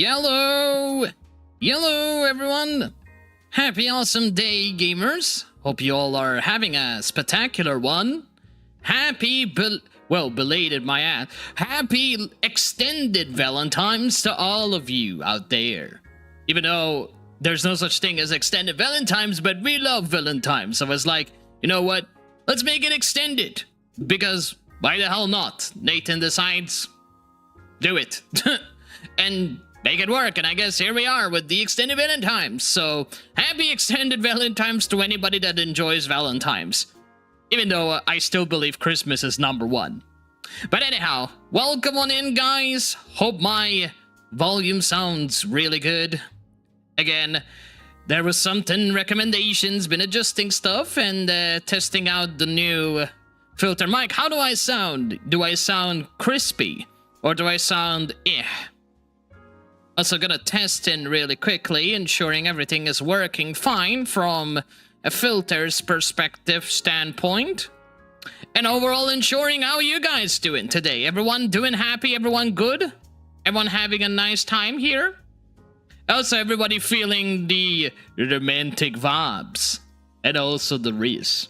Yellow! Yellow, everyone! Happy awesome day, gamers! Hope you all are having a spectacular one. Happy belated my ass. Happy extended Valentines to all of you out there. Even though there's no such thing as extended Valentines, but we love Valentines. So I was like, you know what? Let's make it extended. Because why the hell not? Nathan decides, do it. And make it work, and I guess here we are with the extended Valentines. So, happy extended Valentines to anybody that enjoys Valentines. Even though I still believe Christmas is #1. But anyhow, welcome on in, guys. Hope my volume sounds really good. Again, there was something recommendations, been adjusting stuff and testing out the new filter mic. How do I sound? Do I sound crispy? Or do I sound eh? Also gonna test in really quickly, ensuring everything is working fine from a filter's perspective standpoint. And overall ensuring how you guys doing today. Everyone doing happy? Everyone good? Everyone having a nice time here? Also everybody feeling the romantic vibes. And also the Reese.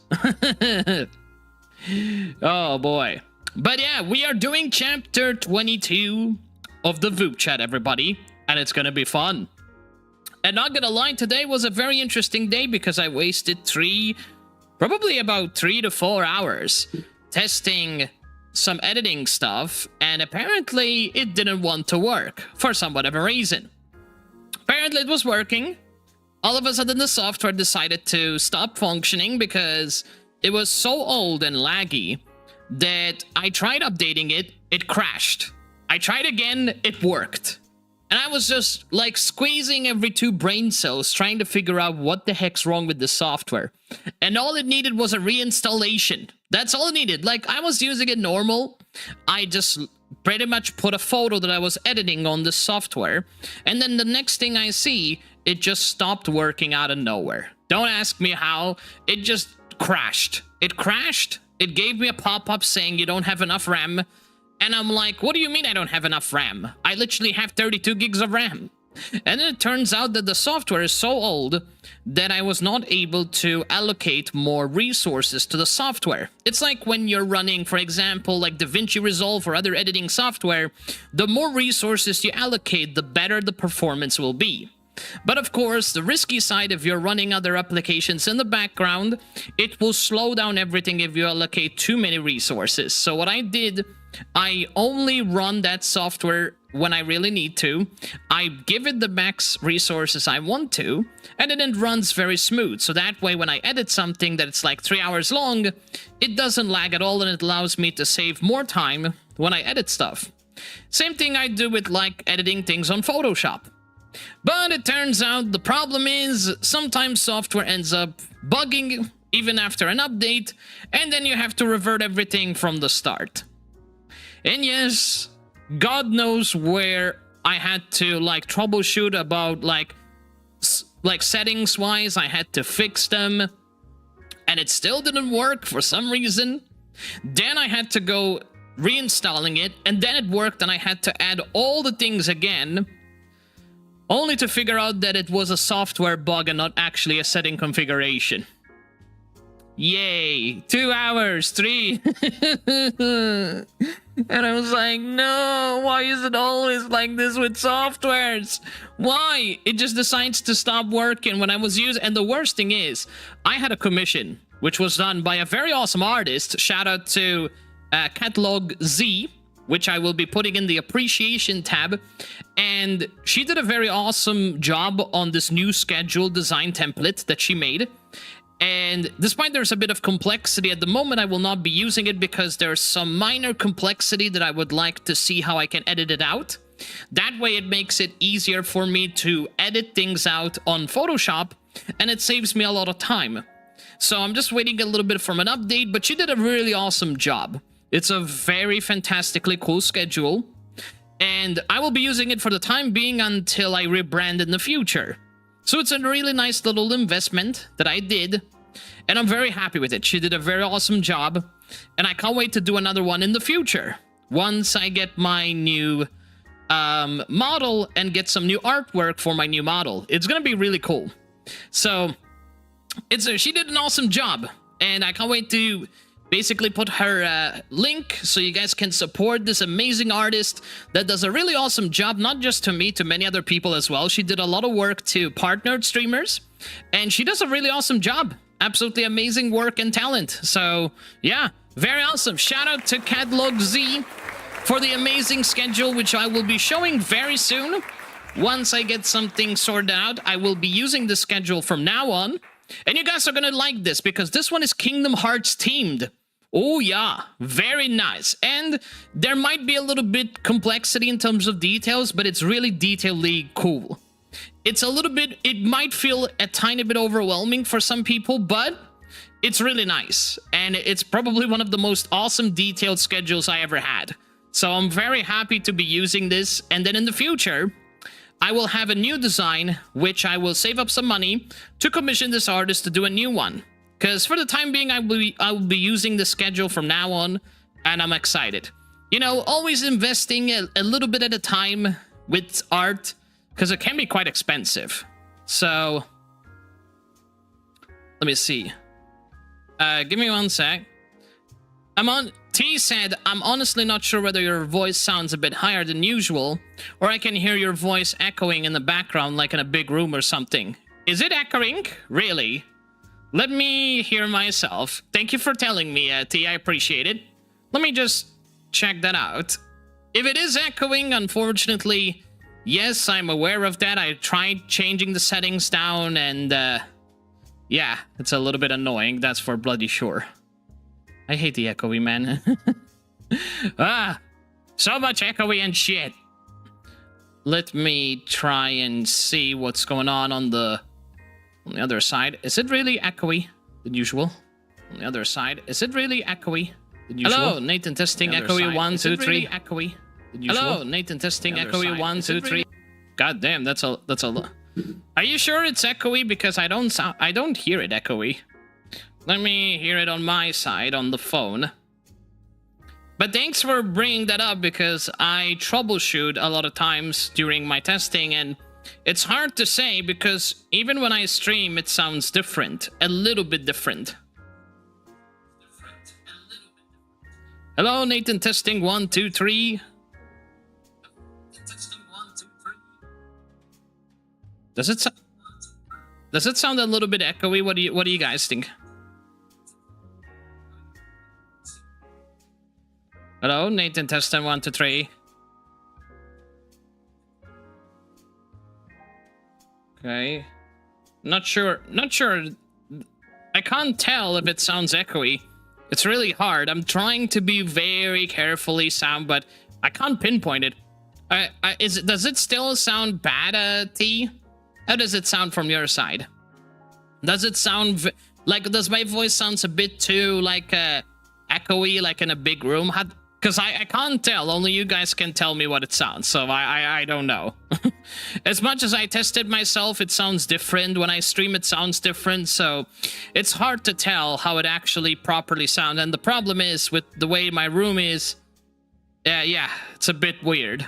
Oh boy. But yeah, we are doing chapter 22 of the VupeChat, everybody. And it's gonna be fun. And not gonna lie, today was a very interesting day because I wasted probably about 3 to 4 hours testing some editing stuff, and apparently it didn't want to work for some whatever reason. Apparently it was working. All of a sudden the software decided to stop functioning because it was so old and laggy that I tried updating it, it crashed. I tried again, it worked. And I was just like squeezing every 2 brain cells trying to figure out what the heck's wrong with the software. And all it needed was a reinstallation. That's all it needed. Like, I was using it normal. I just pretty much put a photo that I was editing on the software. And then the next thing I see, it just stopped working out of nowhere. Don't ask me how. It just crashed. It crashed. It gave me a pop-up saying you don't have enough RAM. And I'm like, what do you mean I don't have enough RAM? I literally have 32 gigs of RAM. And then it turns out that the software is so old that I was not able to allocate more resources to the software. It's like when you're running, for example, like DaVinci Resolve or other editing software, the more resources you allocate, the better the performance will be. But of course, the risky side, if you're running other applications in the background, it will slow down everything if you allocate too many resources. So what I did, I only run that software when I really need to. I give it the max resources I want to, and then it runs very smooth. So that way, when I edit something that it's like 3 hours long, it doesn't lag at all, and it allows me to save more time when I edit stuff. Same thing I do with like editing things on Photoshop. But it turns out the problem is sometimes software ends up bugging even after an update, and then you have to revert everything from the start. And yes, God knows where I had to like troubleshoot about like settings wise. I had to fix them and it still didn't work for some reason. Then I had to go reinstalling it, and then it worked, and I had to add all the things again, only to figure out that it was a software bug and not actually a setting configuration. Yay, 2 hours, 3. And I was like, no, why is it always like this with softwares? Why? It just decides to stop working when I was using. And the worst thing is, I had a commission, which was done by a very awesome artist. Shout out to Catalog Z, which I will be putting in the appreciation tab. And she did a very awesome job on this new schedule design template that she made. And despite there's a bit of complexity at the moment, I will not be using it because there's some minor complexity that I would like to see how I can edit it out. That way it makes it easier for me to edit things out on Photoshop, and it saves me a lot of time. So I'm just waiting a little bit for an update, but she did a really awesome job. It's a very fantastically cool schedule, and I will be using it for the time being until I rebrand in the future. So it's a really nice little investment that I did, and I'm very happy with it. She did a very awesome job, and I can't wait to do another one in the future. Once I get my new model and get some new artwork for my new model. It's gonna be really cool. So she did an awesome job, and I can't wait to basically put her link so you guys can support this amazing artist that does a really awesome job, not just to me, to many other people as well. She did a lot of work to partnered streamers, and she does a really awesome job. Absolutely amazing work and talent. So yeah, very awesome. Shout out to Catalog Z for the amazing schedule, which I will be showing very soon. Once I get something sorted out, I will be using the schedule from now on. And you guys are gonna like this, because this one is Kingdom Hearts themed. Oh yeah, very nice. And there might be a little bit complexity in terms of details, but it's really detailedly cool. It's a little bit, it might feel a tiny bit overwhelming for some people, but it's really nice. And it's probably one of the most awesome detailed schedules I ever had. So I'm very happy to be using this. And then in the future, I will have a new design, which I will save up some money to commission this artist to do a new one. Because for the time being, I will be using the schedule from now on, and I'm excited. You know, always investing a little bit at a time with art, because it can be quite expensive. So, let me see. Give me one sec. T said, I'm honestly not sure whether your voice sounds a bit higher than usual, or I can hear your voice echoing in the background like in a big room or something. Is it echoing? Really? Let me hear myself. Thank you for telling me, T. I appreciate it. Let me just check that out. If it is echoing, unfortunately, yes, I'm aware of that. I tried changing the settings down, and yeah, it's a little bit annoying. That's for bloody sure. I hate the echoey, man. So much echoey and shit. Let me try and see what's going on the other side. Is it really echoey than usual? On the other side, is it really echoey than usual? Hello, Nathan testing echoey 1 2 3. Echoey than usual? Hello, Nathan testing echoey 1 2 3. God damn, that's a lot. Are you sure it's echoey? Because I don't hear it echoey. Let me hear it on my side on the phone. But thanks for bringing that up, because I troubleshoot a lot of times during my testing, and it's hard to say because even when I stream, it sounds different. A little bit different. Hello, Nathan testing 1 2 3. Does it sound a little bit echoey? What do you guys think? Hello, Nathan testing 1 2 3. Okay. Not sure. I can't tell if it sounds echoey. It's really hard. I'm trying to be very carefully sound, but I can't pinpoint it. Does it still sound bad, T? How does it sound from your side? Does it sound like, does my voice sounds a bit too like echoey, like in a big room? Because I can't tell. Only you guys can tell me what it sounds, so I don't know. As much as I tested myself, it sounds different. When I stream, it sounds different, so it's hard to tell how it actually properly sounds. And the problem is, with the way my room is, yeah, it's a bit weird.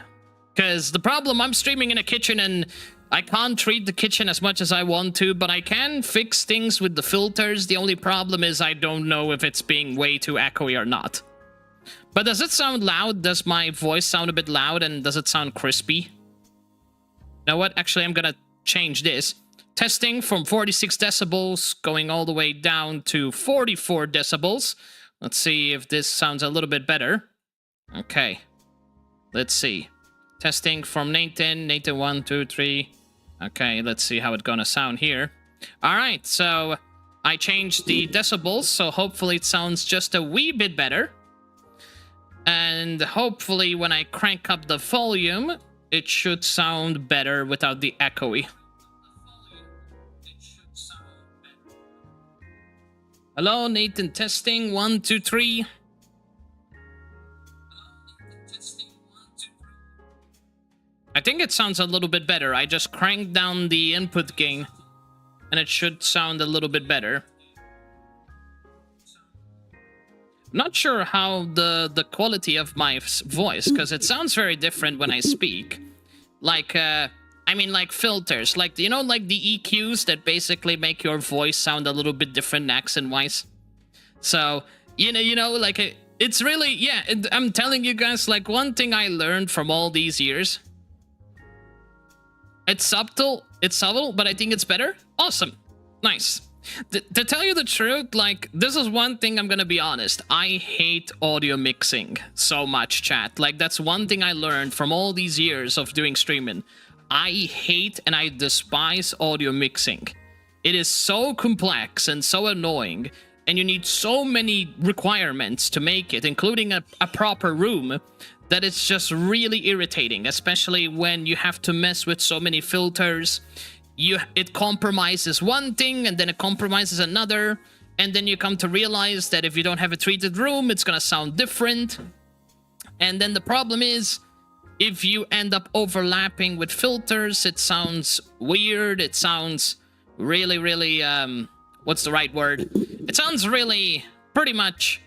Because the problem, I'm streaming in a kitchen, and I can't treat the kitchen as much as I want to, but I can fix things with the filters. The only problem is I don't know if it's being way too echoey or not. But does it sound loud? Does my voice sound a bit loud, and does it sound crispy? You know what? Actually, I'm gonna change this. Testing from 46 decibels, going all the way down to 44 decibels. Let's see if this sounds a little bit better. Okay. Let's see. Testing from Nathan 1 2 3. Okay, let's see how it's gonna sound here. Alright, so I changed the decibels, so hopefully it sounds just a wee bit better. And hopefully when I crank up the volume, it should sound better without the echoey. Hello, Nathan testing 1 2 3. I think it sounds a little bit better. I just cranked down the input gain, and it should sound a little bit better. not sure how the quality of my voice, because it sounds very different when I speak. Like, I mean, like filters, like, you know, like the EQs that basically make your voice sound a little bit different accent-wise. So, you know, like, it's really, yeah, I'm telling you guys, like, one thing I learned from all these years. It's subtle, but I think it's better. Awesome. Nice. To tell you the truth, like, this is one thing I'm gonna be honest. I hate audio mixing so much, chat. Like, that's one thing I learned from all these years of doing streaming. I hate and I despise audio mixing. It is so complex and so annoying, and you need so many requirements to make it, including a proper room, that it's just really irritating, especially when you have to mess with so many filters. It compromises one thing, and then it compromises another, and then you come to realize that if you don't have a treated room, it's gonna sound different. And then the problem is, if you end up overlapping with filters, it sounds weird, it sounds really, what's the right word? It sounds really, pretty much,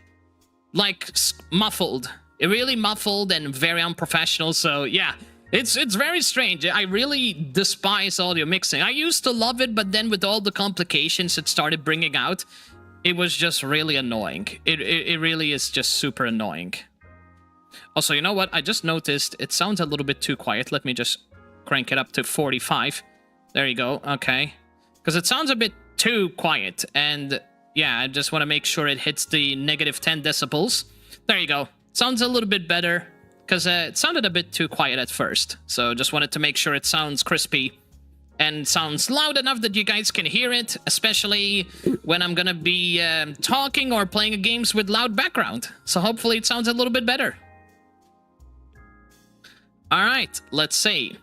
like, muffled. Really muffled and very unprofessional, so yeah. It's very strange. I really despise audio mixing. I used to love it, but then with all the complications it started bringing out, it was just really annoying. It really is just super annoying. Also, you know what? I just noticed it sounds a little bit too quiet. Let me just crank it up to 45. There you go. Okay. Because it sounds a bit too quiet. And yeah, I just want to make sure it hits the -10 decibels. There you go. Sounds a little bit better. Because it sounded a bit too quiet at first. So just wanted to make sure it sounds crispy and sounds loud enough that you guys can hear it, especially when I'm gonna be talking or playing games with loud background. So hopefully it sounds a little bit better. Alright, let's see.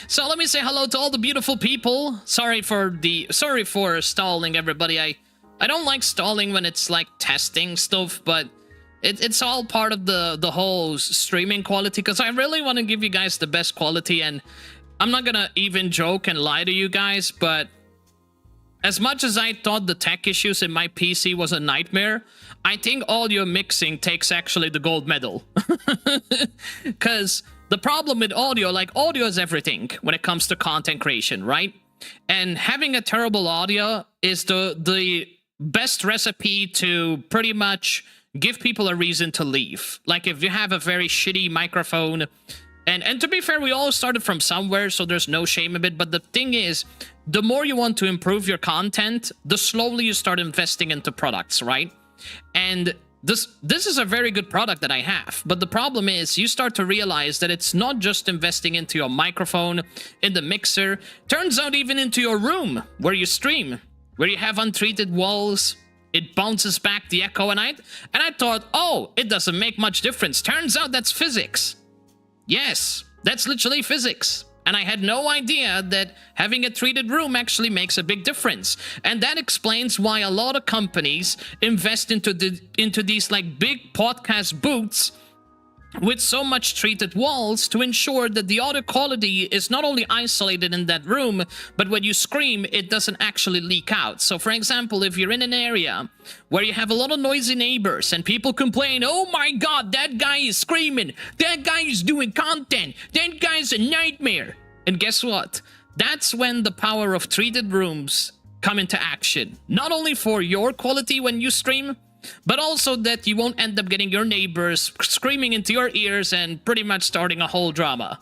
So let me say hello to all the beautiful people. Sorry for stalling, everybody. I don't like stalling when it's like testing stuff, but it's all part of the whole streaming quality, because I really want to give you guys the best quality, and I'm not gonna even joke and lie to you guys, but as much as I thought the tech issues in my PC was a nightmare, I think audio mixing takes actually the gold medal. Because the problem with audio, like, audio is everything when it comes to content creation, right? And having a terrible audio is the best recipe to pretty much give people a reason to leave. Like, if you have a very shitty microphone, and to be fair, we all started from somewhere, so there's no shame in it, but the thing is, the more you want to improve your content, the slowly you start investing into products, right? And this is a very good product that I have, but the problem is, you start to realize that it's not just investing into your microphone, in the mixer, turns out even into your room, where you stream, where you have untreated walls. It bounces back the echo, and I thought, oh, it doesn't make much difference. Turns out that's physics. Yes, that's literally physics. And I had no idea that having a treated room actually makes a big difference. And that explains why a lot of companies invest into these like big podcast booths with so much treated walls to ensure that the audio quality is not only isolated in that room, but when you scream, it doesn't actually leak out. So for example, if you're in an area where you have a lot of noisy neighbors and people complain, oh my god, that guy is screaming, that guy is doing content, that guy's a nightmare. And guess what? That's when the power of treated rooms come into action. Not only for your quality when you stream, but also that you won't end up getting your neighbors screaming into your ears and pretty much starting a whole drama.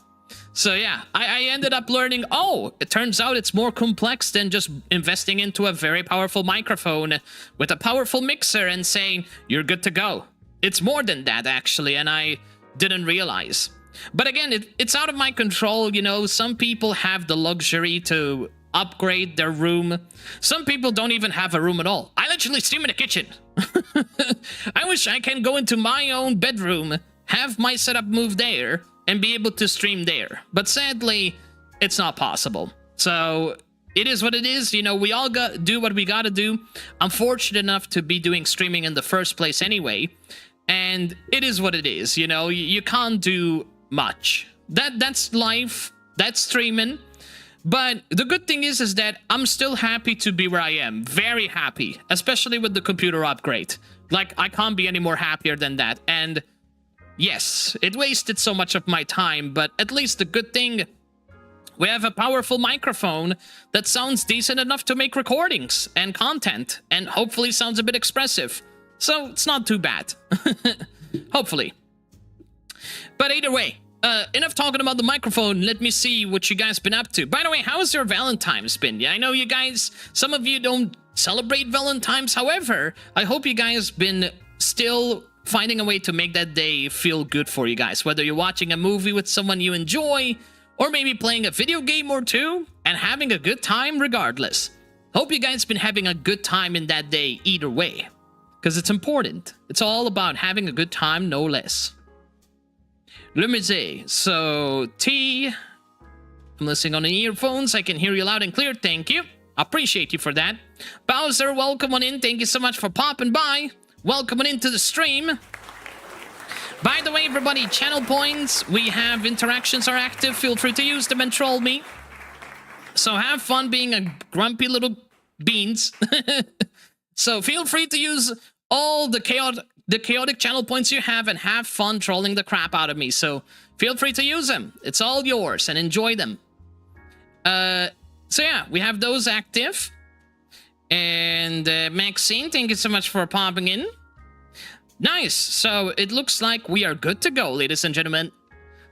So yeah, I ended up learning, oh, it turns out it's more complex than just investing into a very powerful microphone with a powerful mixer and saying, you're good to go. It's more than that, actually, and I didn't realize. But again, it's out of my control, you know. Some people have the luxury to upgrade their room. Some people don't even have a room at all. I literally stream in the kitchen. I wish I can go into my own bedroom, have my setup moved there, and be able to stream there. But sadly, it's not possible. So it is what it is. You know, we all do what we gotta do. I'm fortunate enough to be doing streaming in the first place anyway. And it is what it is, you know. You can't do much. That's life. That's streaming. But the good thing is that I'm still happy to be where I am. Very happy, especially with the computer upgrade. Like, I can't be any more happier than that. And yes, it wasted so much of my time, but at least the good thing, we have a powerful microphone that sounds decent enough to make recordings and content, and hopefully sounds a bit expressive. So it's not too bad. Hopefully. But either way, enough talking about the microphone. Let me see what you guys been up to. By the way, how's your Valentine's been? Yeah, I know you guys, some of you don't celebrate Valentine's. However, I hope you guys been still finding a way to make that day feel good for you guys. Whether you're watching a movie with someone you enjoy, or maybe playing a video game or two, and having a good time regardless. Hope you guys been having a good time in that day either way. Because it's important. It's all about having a good time, no less. Let me see. So, T, I'm listening on the earphones. I can hear you loud and clear. Thank you. I appreciate you for that. Bowser, welcome on in. Thank you so much for popping by. Welcome on into the stream. By the way, everybody, channel points. We have interactions are active. Feel free to use them and troll me. So have fun being a grumpy little beans. So feel free to use all the chaotic channel points you have and have fun trolling the crap out of me. So feel free to use them. It's all yours and enjoy them. So yeah, we have those active. And Maxine, thank you so much for popping in. Nice. So it looks like we are good to go, ladies and gentlemen.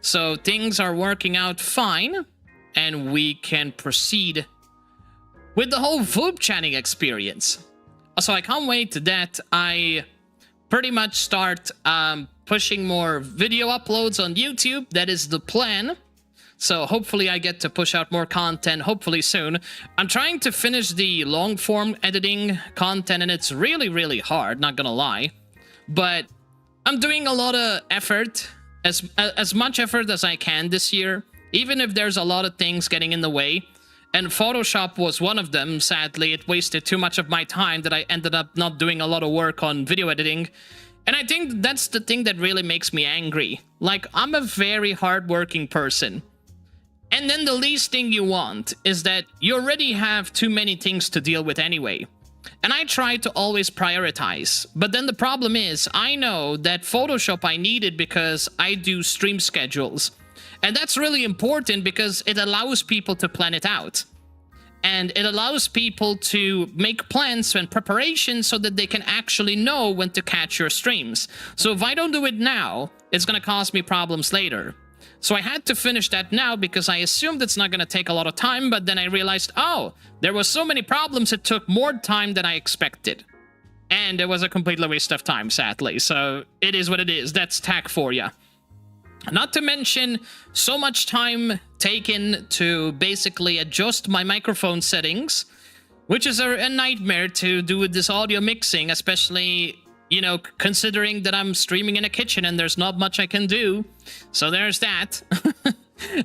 So things are working out fine. And we can proceed with the whole VupeChatting experience. So I can't wait that I pretty much start pushing more video uploads on YouTube. That is the plan. So hopefully I get to push out more content, hopefully soon. I'm trying to finish the long form editing content, and it's really, really hard, not gonna lie. But I'm doing a lot of effort, as much effort as I can this year, even if there's a lot of things getting in the way. And Photoshop was one of them. Sadly, it wasted too much of my time that I ended up not doing a lot of work on video editing. And I think that's the thing that really makes me angry. Like, I'm a very hardworking person. And then the least thing you want is that you already have too many things to deal with anyway. And I try to always prioritize. But then the problem is, I know that Photoshop I needed because I do stream schedules. And that's really important because it allows people to plan it out. And it allows people to make plans and preparations so that they can actually know when to catch your streams. So if I don't do it now, it's going to cause me problems later. So I had to finish that now because I assumed it's not going to take a lot of time, but then I realized, oh, there was so many problems, it took more time than I expected. And it was a complete waste of time, sadly. So it is what it is. That's tech for you. Not to mention, so much time taken to basically adjust my microphone settings, which is a nightmare to do with this audio mixing, especially, you know, considering that I'm streaming in a kitchen and there's not much I can do. So there's that.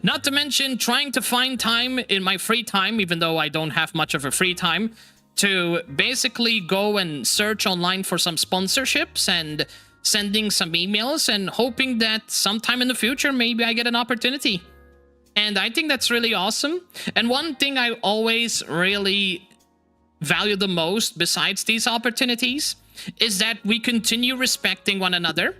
Not to mention trying to find time in my free time, even though I don't have much of a free time, to basically go and search online for some sponsorships and sending some emails and hoping that sometime in the future maybe I get an opportunity. And I think that's really awesome. And one thing I always really value the most besides these opportunities is that we continue respecting one another,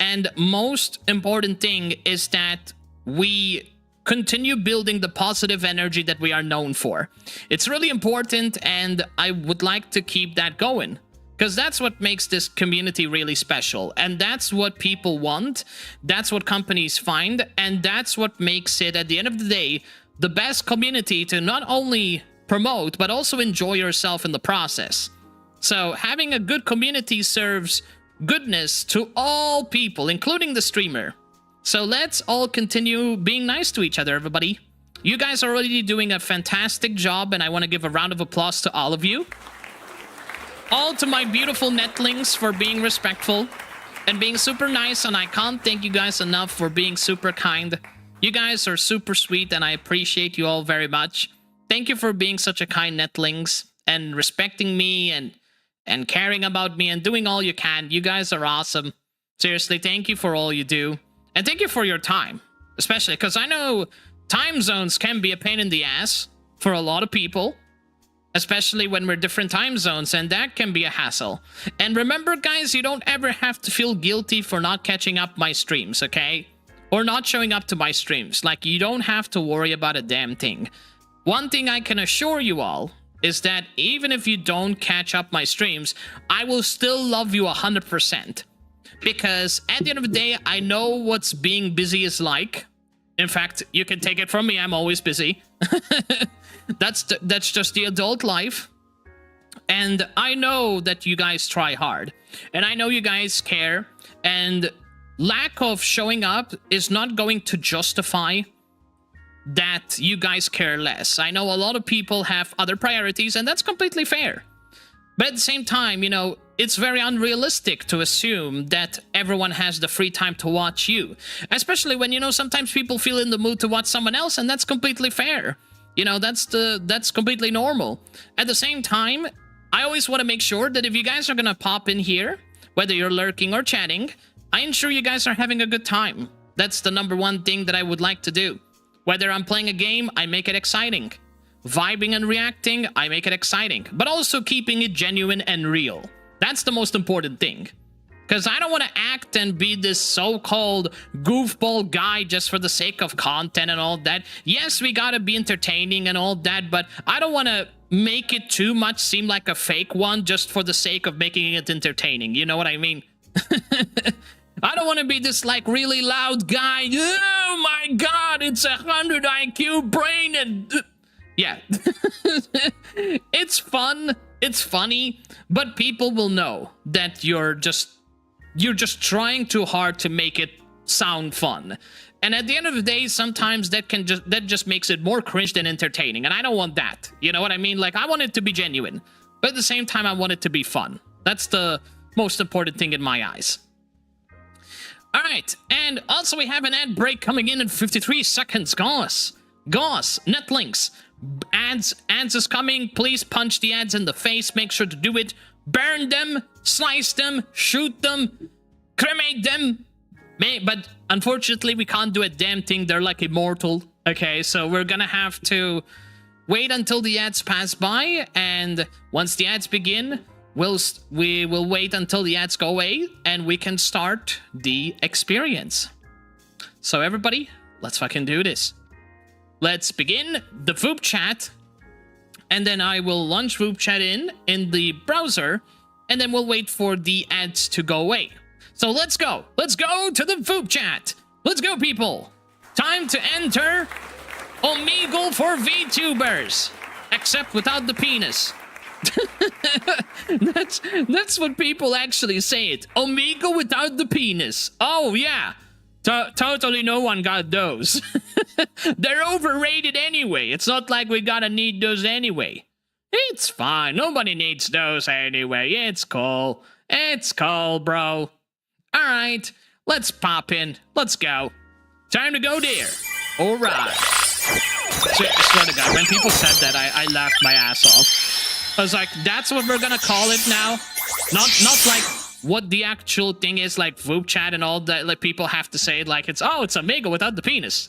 and most important thing is that we continue building the positive energy that we are known for. It's really important, and I would like to keep that going. Because that's what makes this community really special. And that's what people want. That's what companies find. And that's what makes it, at the end of the day, the best community to not only promote, but also enjoy yourself in the process. So having a good community serves goodness to all people, including the streamer. So let's all continue being nice to each other, everybody. You guys are already doing a fantastic job, and I want to give a round of applause to all of you. All to my beautiful netlings for being respectful and being super nice, and I can't thank you guys enough for being super kind. You guys are super sweet, and I appreciate you all very much. Thank you for being such a kind netlings and respecting me and caring about me and doing all you can. You guys are awesome. Seriously, thank you for all you do. And thank you for your time, especially because I know time zones can be a pain in the ass for a lot of people, especially when we're different time zones, and that can be a hassle. And remember, guys, you don't ever have to feel guilty for not catching up my streams, okay? Or not showing up to my streams. Like, you don't have to worry about a damn thing. One thing I can assure you all is that even if you don't catch up my streams, I will still love you 100%. Because at the end of the day, I know what's being busy is like. In fact, you can take it from me, I'm always busy. That's just the adult life. And I know that you guys try hard. And I know you guys care. And lack of showing up is not going to justify that you guys care less. I know a lot of people have other priorities, and that's completely fair. But at the same time, you know, it's very unrealistic to assume that everyone has the free time to watch you. Especially when, you know, sometimes people feel in the mood to watch someone else, and that's completely fair. You know, that's completely normal. At the same time, I always want to make sure that if you guys are gonna pop in here, whether you're lurking or chatting, I ensure you guys are having a good time. That's the #1 thing that I would like to do. Whether I'm playing a game, I make it exciting. Vibing and reacting, I make it exciting. But also keeping it genuine and real. That's the most important thing. Because I don't want to act and be this so-called goofball guy just for the sake of content and all that. Yes, we gotta be entertaining and all that, but I don't want to make it too much seem like a fake one just for the sake of making it entertaining. You know what I mean? I don't want to be this, like, really loud guy. Oh my god, it's 100 IQ brain and... Yeah. It's fun. It's funny. But people will know that you're just trying too hard to make it sound fun. And at the end of the day, sometimes that just makes it more cringe than entertaining. And I don't want that. You know what I mean? Like, I want it to be genuine. But at the same time, I want it to be fun. That's the most important thing in my eyes. Alright, and also we have an ad break coming in 53 seconds. Goss, netlinks, ads is coming. Please punch the ads in the face. Make sure to do it. Burn them, slice them, shoot them, cremate them. But unfortunately, we can't do a damn thing. They're like immortal. Okay, so we're gonna have to wait until the ads pass by, and once the ads begin, we will wait until the ads go away, and we can start the experience. So everybody, let's fucking do this. Let's begin the VupeChat, and then I will launch VupeChat in the browser, and then we'll wait for the ads to go away. So let's go. Let's go to the VupeChat. Let's go, people. Time to enter Omegle for VTubers, except without the penis. that's what people actually say it. Omegle without the penis. Oh yeah, totally no one got those. They're overrated anyway. It's not like we gotta need those anyway. It's fine, nobody needs those anyway. It's cool, bro. All right, let's pop in. Let's go. Time to go there. All right. I swear to God, when people said that, I laughed my ass off. I was like, that's what we're gonna call it now? Not like what the actual thing is, like VupeChat and all that. Like, people have to say it like it's Omegle without the penis.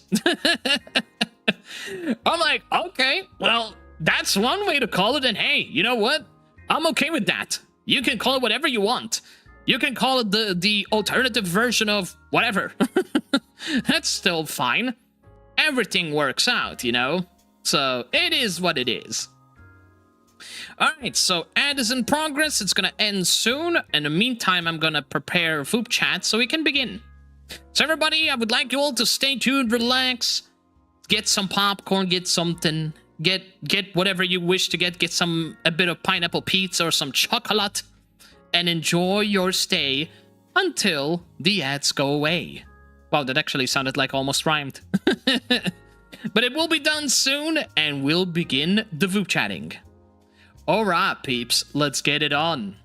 I'm like, okay, well, that's one way to call it, and hey, you know what? I'm okay with that. You can call it whatever you want. You can call it the alternative version of whatever. That's still fine. Everything works out, you know? So, it is what it is. Alright, so ad is in progress. It's gonna end soon. In the meantime, I'm gonna prepare VupeChat so we can begin. So everybody, I would like you all to stay tuned, relax, get some popcorn, get something, get whatever you wish to get a bit of pineapple pizza or some chocolate, and enjoy your stay until the ads go away. Wow, that actually sounded like almost rhymed. But it will be done soon, and we'll begin the VupeChatting. Alright, peeps, let's get it on.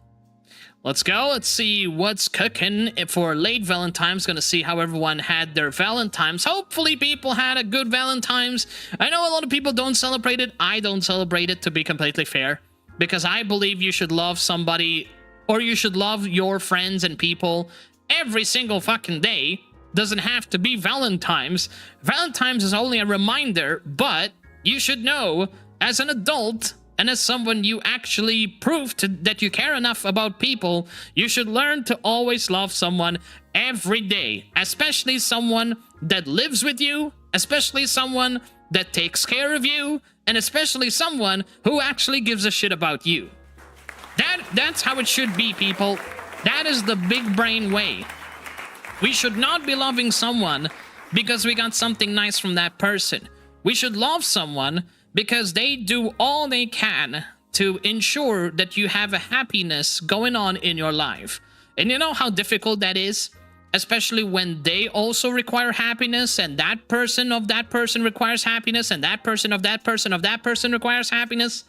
Let's go, let's see what's cooking for late Valentine's. Gonna see how everyone had their Valentine's. Hopefully people had a good Valentine's. I know a lot of people don't celebrate it. I don't celebrate it, to be completely fair. Because I believe you should love somebody, or you should love your friends and people every single fucking day. doesn't have to be Valentine's. Valentine's is only a reminder, but you should know, as an adult and as someone you actually proved that you care enough about people, you should learn to always love someone every day, especially someone that lives with you, especially someone that takes care of you, and especially someone who actually gives a shit about you. That's how it should be, people. That is the big brain way. We should not be loving someone because we got something nice from that person. We should love someone because they do all they can to ensure that you have a happiness going on in your life. And you know how difficult that is? Especially when they also require happiness, and that person of that person requires happiness, and that person of that person of that person requires happiness.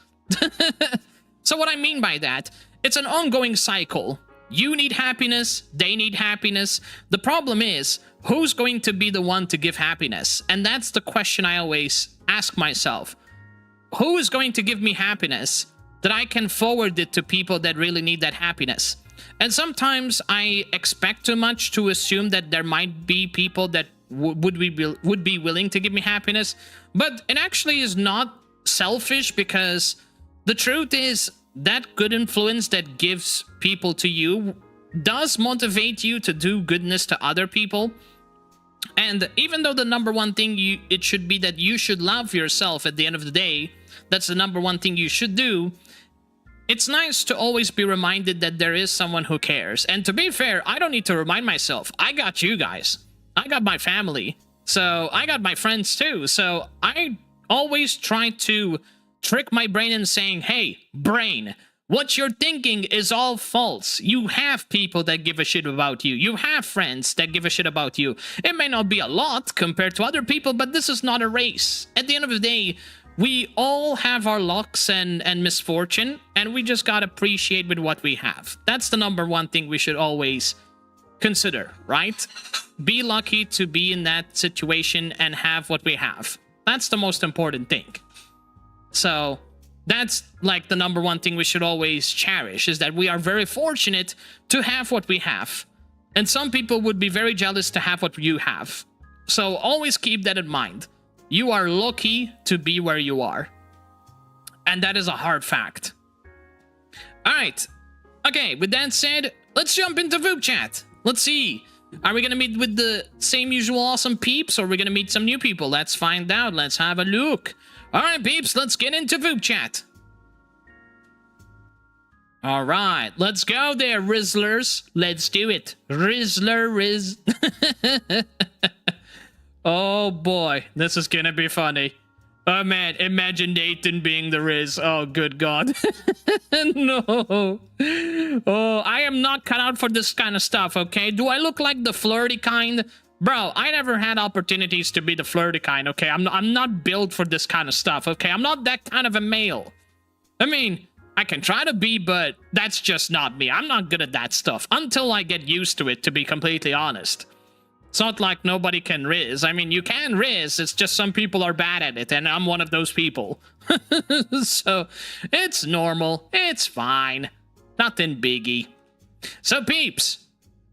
So what I mean by that, it's an ongoing cycle. You need happiness, they need happiness. The problem is, who's going to be the one to give happiness? And that's the question I always ask myself. Who is going to give me happiness that I can forward it to people that really need that happiness? And sometimes I expect too much to assume that there might be people that would be willing to give me happiness. But it actually is not selfish, because the truth is that good influence that gives people to you does motivate you to do goodness to other people. And even though the number one thing it should be that you should love yourself at the end of the day, that's the number one thing you should do, it's nice to always be reminded that there is someone who cares. And to be fair, I don't need to remind myself. I got you guys. I got my family. So I got my friends too. So I always try to trick my brain in saying, hey, brain, what you're thinking is all false. You have people that give a shit about you. You have friends that give a shit about you. It may not be a lot compared to other people, but this is not a race. At the end of the day, we all have our lucks and misfortune, and we just gotta appreciate with what we have. That's the number one thing we should always consider, right? Be lucky to be in that situation and have what we have. That's the most important thing. So that's like the number one thing we should always cherish, is that we are very fortunate to have what we have. And some people would be very jealous to have what you have. So always keep that in mind. You are lucky to be where you are. And that is a hard fact. Alright. Okay, with that said, let's jump into VupeChat. Let's see. Are we gonna meet with the same usual awesome peeps, or are we gonna meet some new people? Let's find out. Let's have a look. Alright, peeps, let's get into VupeChat. Alright, let's go there, Rizzlers. Let's do it. Rizzler, Riz. Oh boy, this is gonna be funny. Oh man, imagine Nathan being the Riz. Oh, good God. No. Oh, I am not cut out for this kind of stuff, okay? Do I look like the flirty kind? Bro, I never had opportunities to be the flirty kind, okay? I'm not built for this kind of stuff, okay? I'm not that kind of a male. I mean, I can try to be, but that's just not me. I'm not good at that stuff until I get used to it, to be completely honest. It's not like nobody can Riz. I mean, you can Riz, it's just some people are bad at it, and I'm one of those people. So, it's normal. It's fine. Nothing biggie. So, peeps,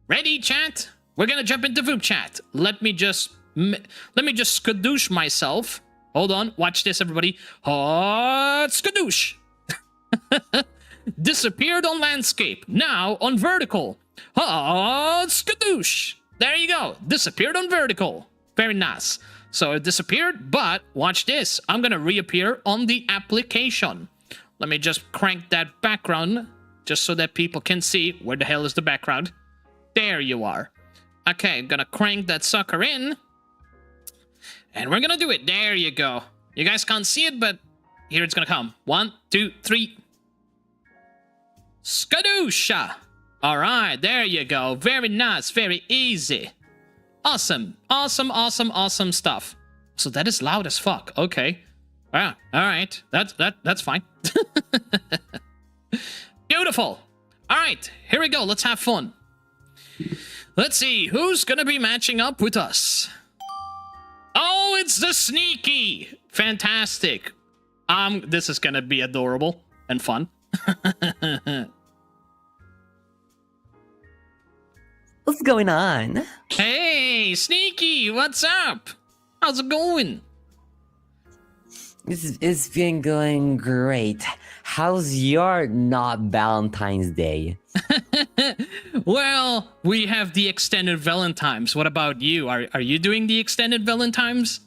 ready, chat? We're gonna jump into VupeChat. Let me just skadoosh myself. Hold on, watch this, everybody. Hot skadoosh. Disappeared on landscape, now on vertical. Hot skadoosh. There you go. Disappeared on vertical. Very nice. So it disappeared, but watch this. I'm gonna reappear on the application. Let me just crank that background just so that people can see. Where the hell is the background? There you are. Okay, I'm gonna crank that sucker in. And we're gonna do it. There you go. You guys can't see it, but here it's gonna come. 1, 2, 3. Skadoosha! Alright, there you go. Very nice, very easy. Awesome, awesome, awesome, awesome stuff. So that is loud as fuck. Okay. Yeah, alright. That's fine. Beautiful. Alright, here we go. Let's have fun. Let's see, who's gonna be matching up with us? Oh, it's the Sneaky! Fantastic. This is gonna be adorable and fun. What's going on? Hey, Sneaky, what's up? How's it going? It's been going great. How's your not Valentine's Day? Well, we have the extended Valentines. What about you? Are you doing the extended Valentines?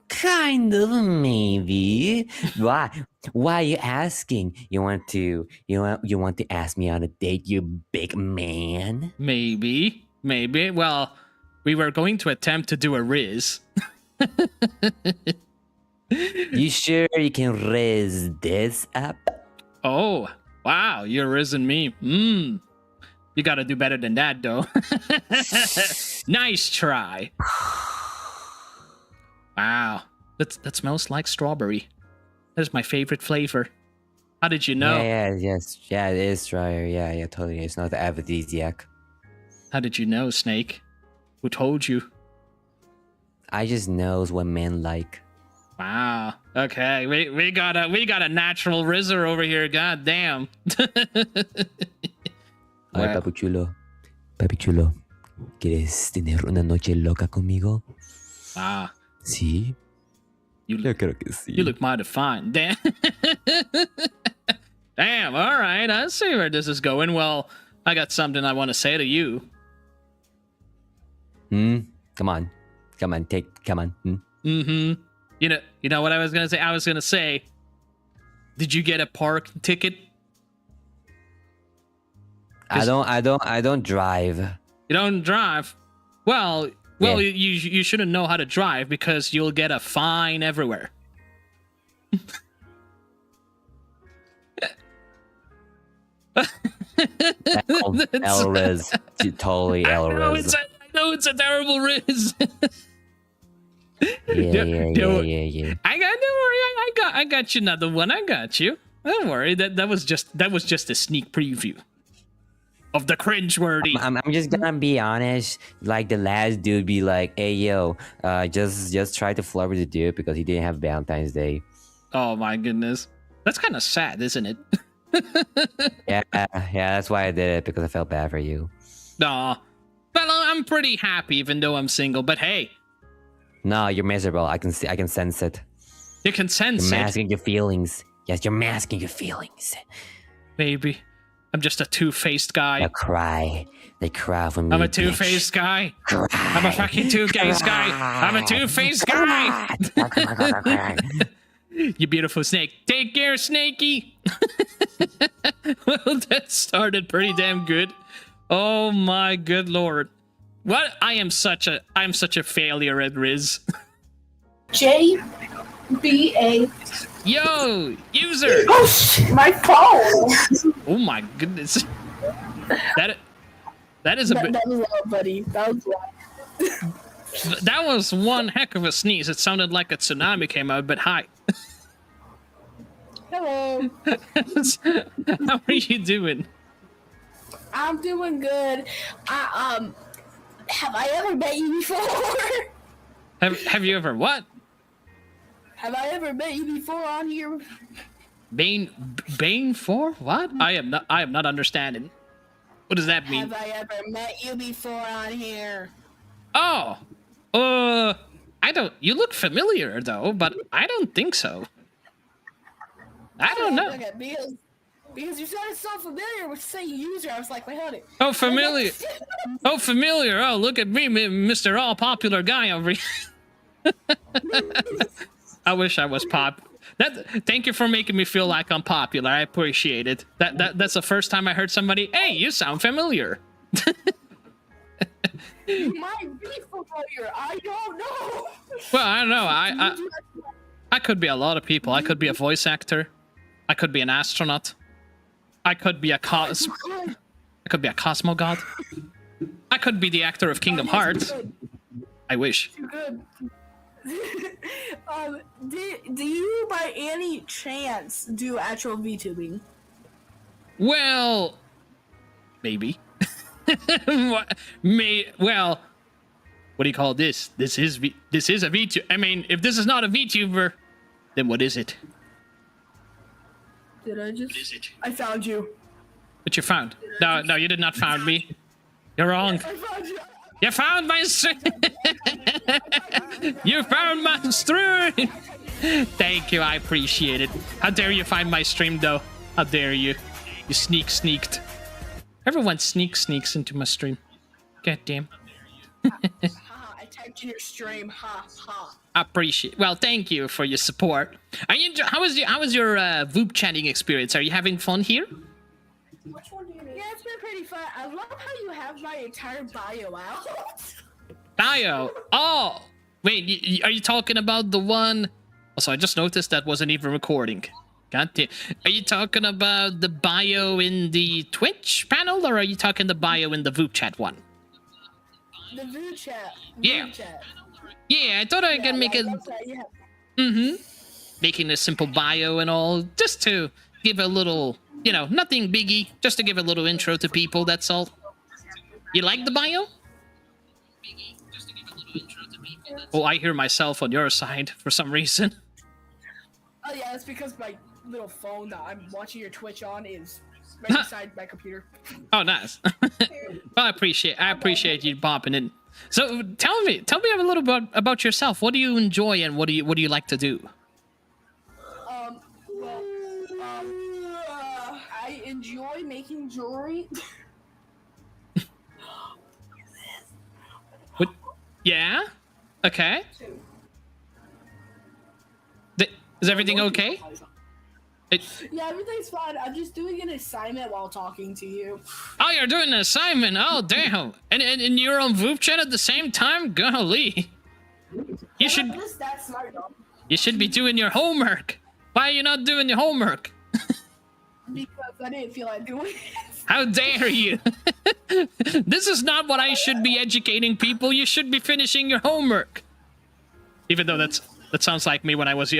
Kind of, maybe. Why? Why are you asking? You want to ask me on a date, you big man? Maybe. Well, we were going to attempt to do a Riz. You sure you can raise this up? Oh, wow, you're Rizzing me. You gotta do better than that, though. Nice try. Wow, that smells like strawberry. That is my favorite flavor. How did you know? Yeah, it is strawberry. Yeah, totally. It's not the aphrodisiac. How did you know, Snake? Who told you? I just knows what men like. Wow. Okay, we got a natural Rizzer over here. God damn. Ay, papi chulo, ¿quieres tener una noche loca conmigo? Ah. Sí. Yo creo que sí. You look mighty fine. Damn. Damn, all right. I see where this is going. Well, I got something I want to say to you. Come on. Come on. You know what I was going to say? I was going to say, did you get a park ticket? I don't drive. You don't drive? Well, Yeah. you shouldn't know how to drive because you'll get a fine everywhere. L-Riz. Totally L-Riz. I know it's a terrible Riz. Yeah. Don't worry. I got you another one. I got you. Don't worry. That was just a sneak preview of the cringeworthy. I'm just gonna be honest. Like the last dude be like, "Hey yo, just try to flirt with the dude because he didn't have Valentine's Day." Oh my goodness, that's kind of sad, isn't it? Yeah. That's why I did it because I felt bad for you. Aw. Well, I'm pretty happy even though I'm single. But hey, No, you're miserable. I can sense it. you can sense You're it. masking your feelings. Yes, you're masking your feelings. Maybe I'm just a two-faced guy. They cry for me. I'm a two-faced guy. Cry. I'm a fucking two-faced guy. I'm a two-faced guy. You beautiful snake. Take care, Snakey. Well, that started pretty damn good. Oh my good lord. What? I'm such a failure at Riz. JBA. Yo, user. Oh shit, my phone. Oh my goodness. That is a bit. That was loud, buddy. That was loud. That was one heck of a sneeze. It sounded like a tsunami came out, but hi. Hello. How are you doing? I'm doing good. Have I ever met you before? Have you ever what? Have I ever met you before on here? Bane for what? I am not understanding. What does that mean? Have I ever met you before on here? Oh, I don't. You look familiar though, but I don't think so. I don't know. Okay, because you sounded so familiar with saying user. I was like, wait, hold it. Oh, familiar. Oh, familiar. Oh, look at me, Mr. All Popular Guy over here. I wish I was Thank you for making me feel like I'm popular. I appreciate it. That's the first time I heard somebody. Hey, you sound familiar. You might be familiar. I don't know. Well, I don't know. I could be a lot of people. I could be a voice actor. I could be an astronaut. I could be a cosmo god. I could be the actor of Kingdom Hearts. I wish. Too good. Do you by any chance do actual VTubing? Well, maybe. Well, what do you call this? This is a VTuber. I mean, if this is not a VTuber, then what is it? Did I just? What is it? I found you. What you found? No, you did not found me. You're wrong. I found you. You found my stream. You found my stream. Thank you, I appreciate it. How dare you find my stream, though? How dare you? You sneaked. Everyone sneaks into my stream. God damn. Haha, I typed in your stream. Ha ha. I appreciate. Well, thank you for your support. Are you? How was your Voop chatting experience? Are you having fun here? Which one do you need? Yeah, it's been pretty fun. I love how you have my entire bio out. Bio. Oh, wait. Are you talking about the one? Also, I just noticed that wasn't even recording. God damn. Are you talking about the bio in the Twitch panel, or are you talking the bio in the VupeChat one? The VupeChat. Yeah. VupeChat. Yeah, I thought I could make it. Making a simple bio and all, just to give a little, you know, nothing biggie, just to give a little intro to people. That's all. You like the bio? Oh, I hear myself on your side for some reason. Oh yeah, that's because my little phone that I'm watching your Twitch on is right beside my computer. Oh, nice. Well, I appreciate you popping in. So tell me a little bit about yourself. What do you enjoy and what do you like to do? I enjoy making jewelry. What? Yeah. Okay. Is everything okay? Yeah, everything's fine. I'm just doing an assignment while talking to you. Oh, you're doing an assignment. Oh, damn. And you're on VupeChat at the same time? Golly. You should be doing your homework. Why are you not doing your homework? Because I didn't feel like doing it. How dare you? This is not what I should be educating people. You should be finishing your homework. Even though that sounds like me when I was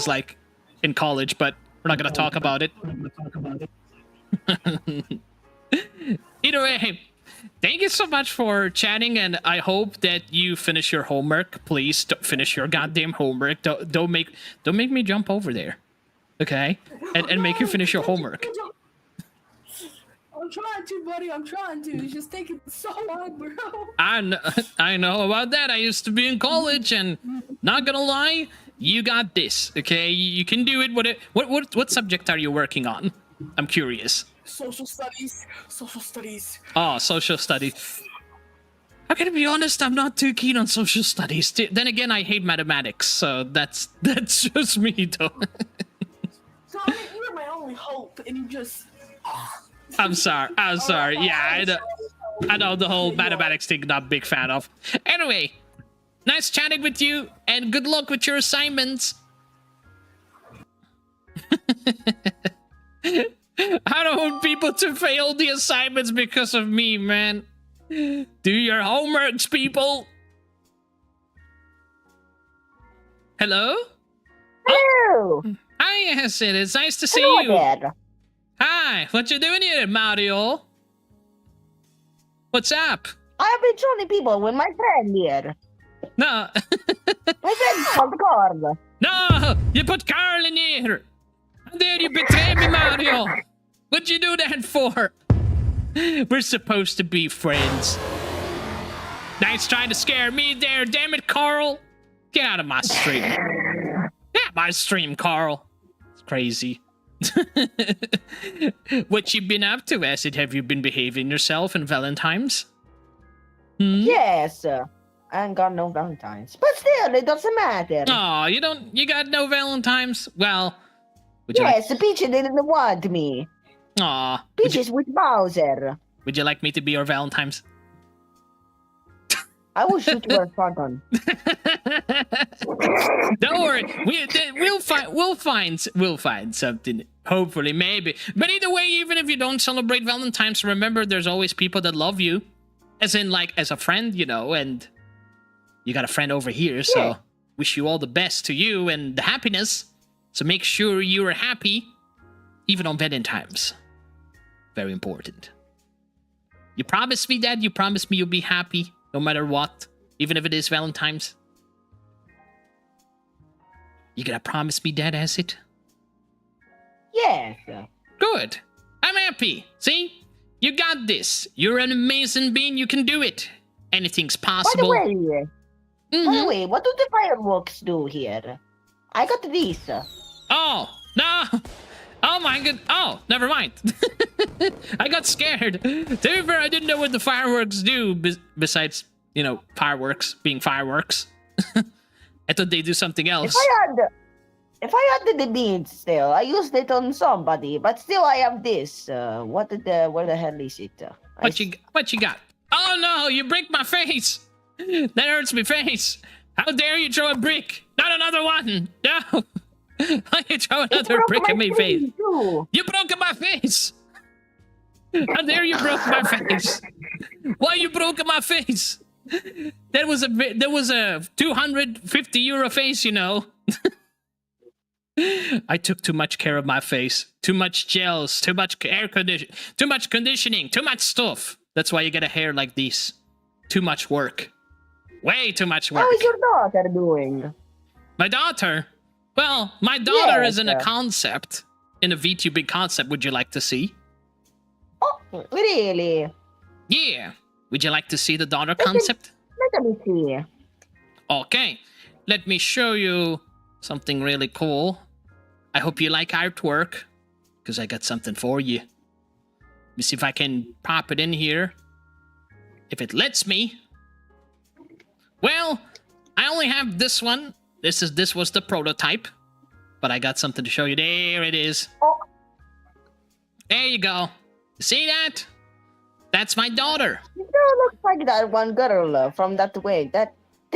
like in college, but we're not gonna talk about it. Either way, thank you so much for chatting, and I hope that you finish your homework. Please don't finish your goddamn homework. Don't make me jump over there, okay? And make you finish your homework. I'm trying to, buddy. I'm trying to. It's just taking so long, bro. I know about that. I used to be in college, and not gonna lie, you got this, okay? You can do it. What subject are you working on? I'm curious. Social studies. Social studies. Oh, social studies. I'm gonna be honest, I'm not too keen on social studies. Then again, I hate mathematics, so that's just me, though. So I mean, you're my only hope, and you just. I'm sorry. Yeah, I know the whole mathematics thing. Not a big fan of. Anyway, nice chatting with you, and good luck with your assignments. I don't want people to fail the assignments because of me, man. Do your homeworks, people. Hello? Hello. Oh. Hi, Hesed. It's nice to see Hello you. there. Hi, what you doing here, Mario? What's up? I have been joining people with my friend here. No. My friend called Carl. No, you put Carl in here. How dare you betray me, Mario? What'd you do that for? We're supposed to be friends. Nice trying to scare me there, damn it, Carl. Get out of my stream. Get out of my stream, Carl. It's crazy. What you been up to, Acid? Have you been behaving yourself in Valentine's? Yes. I ain't got no Valentines. But still, it doesn't matter. Oh, you got no Valentine's? Well, would you Yes, Peach didn't want me. Aw. Peach is with Bowser. Would you like me to be your Valentine's? I will shoot you a shotgun. Don't worry, we'll find something. Hopefully, maybe. But either way, even if you don't celebrate Valentine's, remember there's always people that love you, as in like as a friend, you know. And you got a friend over here, so Yeah. wish you all the best to you and the happiness. So make sure you are happy, even on Valentine's. Very important. You promise me that? You promise me you'll be happy no matter what, even if it is Valentine's? You gonna promise me that, Acid? Yes. Good. I'm happy. See? You got this. You're an amazing being. You can do it. Anything's By the possible. way, by the Mhm. way, what do the fireworks do here? I got this. Oh, no. Oh my god. Oh, never mind. I got scared. To be fair, I didn't know what the fireworks do besides, you know, fireworks being fireworks. I thought they do something else. If I had the beans still, I used it on somebody, but still I have this. Where the hell is it? What you got? Oh no, you break my face. That hurts my face. How dare you throw a brick? Not another one. No. Why you throw another brick at my face? Too. You broke my face. How dare you broke my face? Why you broke my face? That was a 250 euro face, you know. I took too much care of my face. Too much gels, too much too much conditioning, too much stuff. That's why you get a hair like this. Too much work. Way too much work. How is your daughter doing? My daughter? Well, my daughter Yes. is in a concept. In a VTubing concept, would you like to see? Oh, really? Yeah. Would you like to see the daughter concept? Let me see. Okay. Let me show you something really cool. I hope you like artwork, because I got something for you. Let me see if I can pop it in here. If it lets me. Well, I only have this one. This was the prototype. But I got something to show you. There it is. Oh. There you go. See that? That's my daughter. It still looks like that one girl from that way. The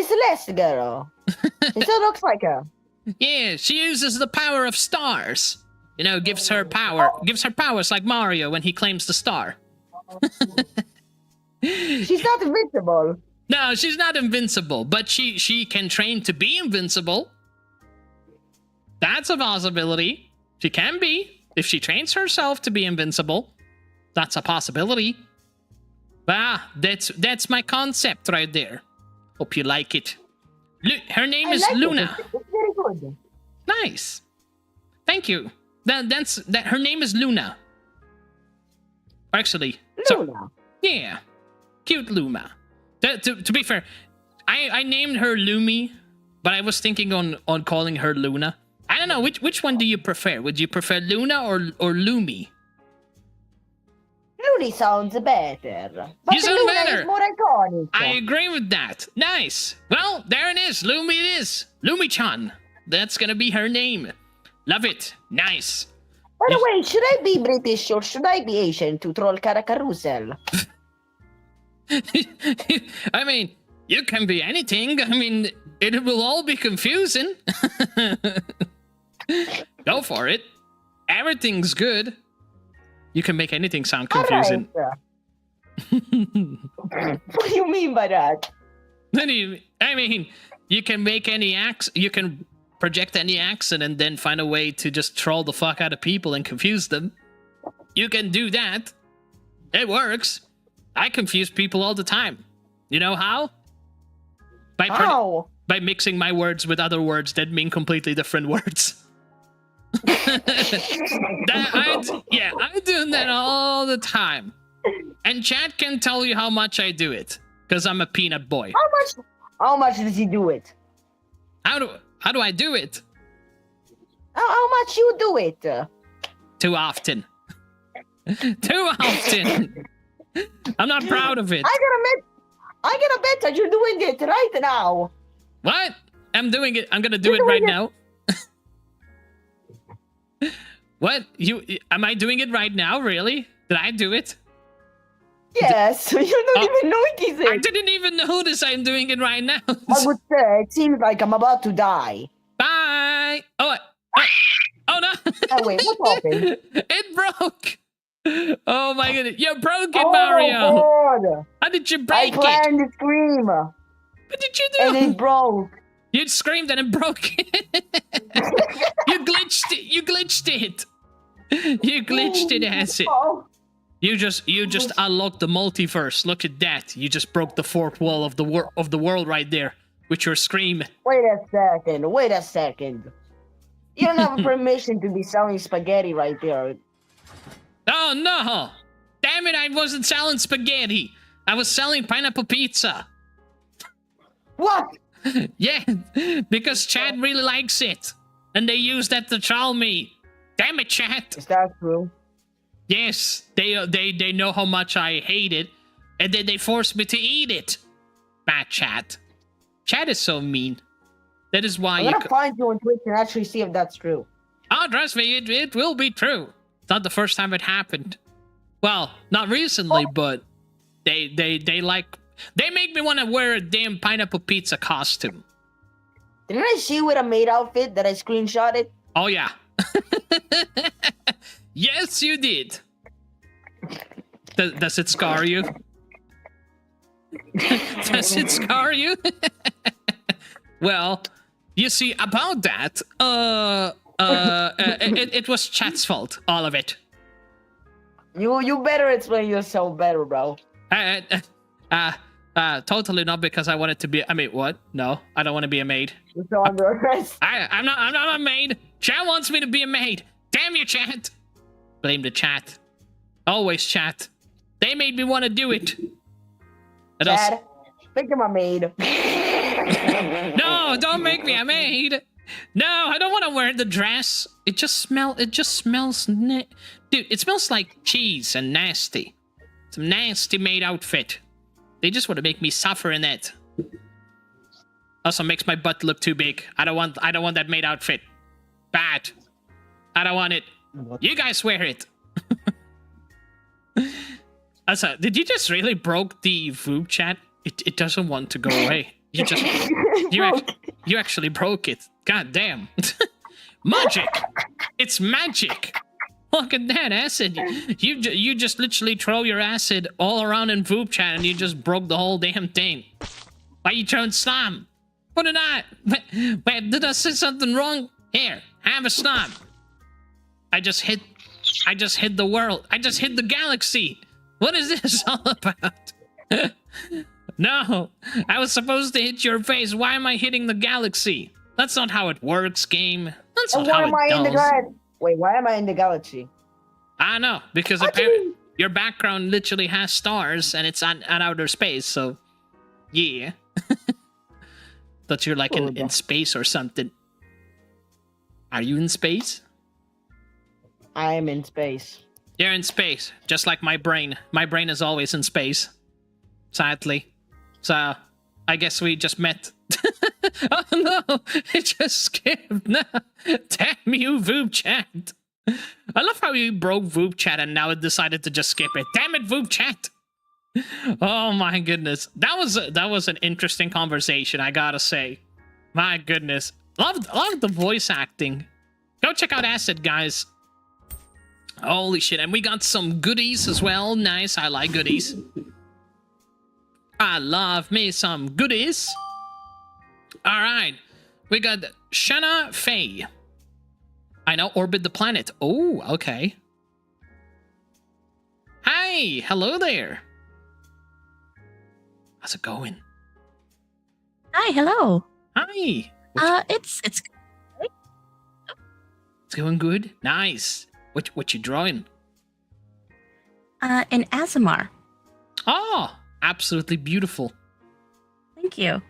Celeste girl. It still looks like her. Yeah, she uses the power of stars. You know, gives her powers like Mario when he claims the star. She's not invincible. No, she's not invincible, but she can train to be invincible. That's a possibility. She can be, if she trains herself to be invincible. That's a possibility. That's my concept right there. Hope you like it. Her name is like Luna. It's very good. Nice. Thank you. That her name is Luna. Actually, Luna. yeah. Cute Luna. To be fair, I named her Lumi, but I was thinking on calling her Luna. I don't know, which one do you prefer? Would you prefer Luna or Lumi? Luna sounds better. But You sound Luna better. is more iconic. I agree with that. Nice. Well, there it is. Lumi it is. Lumi-chan. That's gonna be her name. Love it. Nice. By the way, should I be British or should I be Asian to troll Carousel? I mean, you can be anything. I mean, it will all be confusing. Go for it. Everything's good. You can make anything sound confusing. Alright. What do you mean by that? I mean, you can make any you can project any accent and then find a way to just troll the fuck out of people and confuse them. You can do that. It works. I confuse people all the time. You know how? How? By mixing my words with other words that mean completely different words. I'm doing that all the time. And chat can tell you how much I do it. Because I'm a peanut boy. How much does he do it? How do I do it? How much you do it? Too often. Too often. I'm not proud of it. I gotta bet that you're doing it right now. What? I'm doing it. I'm gonna do it right now. What? Am I doing it right now? Really? Did I do it? Yes, you don't even notice it. I didn't even notice I'm doing it right now. I would say it seems like I'm about to die. Bye. Oh no. Oh wait, what happened? It broke. Oh my goodness. You broke it, Mario. God. How did you I break it? planned to scream. What did you do? And it broke. You screamed and it broke it. You glitched it. You glitched it. You glitched it, acid. Oh. You just unlocked the multiverse. Look at that. You just broke the fourth wall of the world right there with your scream. Wait a second. You don't have permission to be selling spaghetti right there. Oh no! Damn it, I wasn't selling spaghetti. I was selling pineapple pizza. What? Yeah, because Chad really likes it. And they use that to troll me. Damn it, Chad. Is that true? Yes, they know how much I hate it. And then they force me to eat it. Bad Chad. Chad is so mean. That is why I'm gonna find you on Twitch and actually see if that's true. Oh, trust me, it will be true. It's not the first time it happened. Well, not recently, but they make me want to wear a damn pineapple pizza costume. Didn't I see you with a maid outfit that I screenshotted? Oh yeah. Yes, you did. Does it scar you? Does it scar you? Well, you see, about that, it was Chat's fault, all of it. You better explain yourself better, bro. Totally not because I wanted to be. I mean, what? No, I don't want to be a maid. You're so under arrest. I'm not a maid. Chat wants me to be a maid. Damn you, Chat. Blame the chat. Always chat. They made me want to do it. Dad, think I'm a maid. No, don't make me a maid. No, I don't want to wear the dress. It just smells. Dude, it smells like cheese and nasty. Some nasty maid outfit. They just want to make me suffer in it. Also makes my butt look too big. I don't want that maid outfit. Bad. I don't want it. What? You guys wear it. Also, did you just really broke the VupeChat? It doesn't want to go away. You just you actually broke it. God damn. Magic. It's magic. Look at that acid. You just literally throw your acid all around in VupeChat and you just broke the whole damn thing. Why you throwing slime? What did I? Wait, did I say something wrong? Here, have a slime. I just hit the world. I just hit the galaxy. What is this all about? No, I was supposed to hit your face. Why am I hitting the galaxy? That's not how it works, game. That's not how it does. Wait, why am I in the galaxy? I know, because your background literally has stars and it's on outer space, so yeah. Thought you're like in space or something. Are you in space? I am in space. You're in space, just like my brain. My brain is always in space. Sadly. So, I guess we just met. Oh no! It just skipped. No. Damn you, VupeChat. I love how you broke VupeChat and now it decided to just skip it. Damn it, VupeChat! Oh my goodness. That was an interesting conversation, I gotta say. My goodness. Loved the voice acting. Go check out Acid, guys. Holy shit, and we got some goodies as well. Nice, I like goodies. I love me some goodies. Alright, we got Shanna Faye. I now orbit the planet. Oh, okay. Hi, hello there. How's it going? Hi, hello. Hi. It's going good. Nice. What you drawing? An Azamar. Oh, absolutely beautiful. Thank you.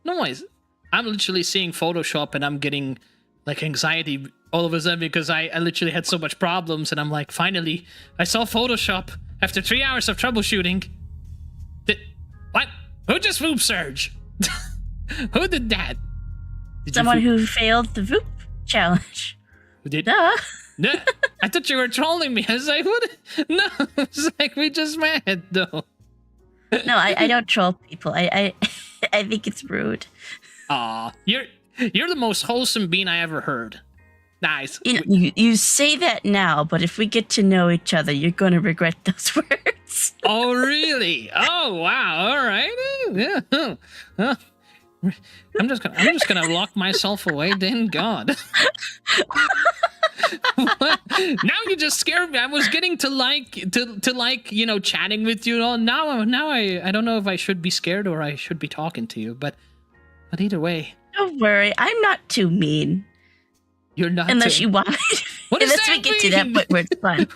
Nice. I'm literally seeing Photoshop and I'm getting like anxiety all of a sudden because I literally had so much problems and I'm like, finally, I saw Photoshop after 3 hours of troubleshooting. What? Who just Voop Surge? Who did that? Someone who failed the Voop challenge. Who did? Duh. No, I thought you were trolling me. I was like, what? No, it's like we just met, though. No, I don't troll people. I think it's rude. Aw, you're the most wholesome bean I ever heard. Nice. You say that now, but if we get to know each other, you're going to regret those words. Oh, really? Oh, wow. All right. Yeah. I'm just gonna lock myself away. Then God. What? Now you just scared me. I was getting to like chatting with you. Now I don't know if I should be scared or I should be talking to you. But either way. Don't worry, I'm not too mean. You're not Unless too... you want. What does Unless that we get to that mean? point where it's fun.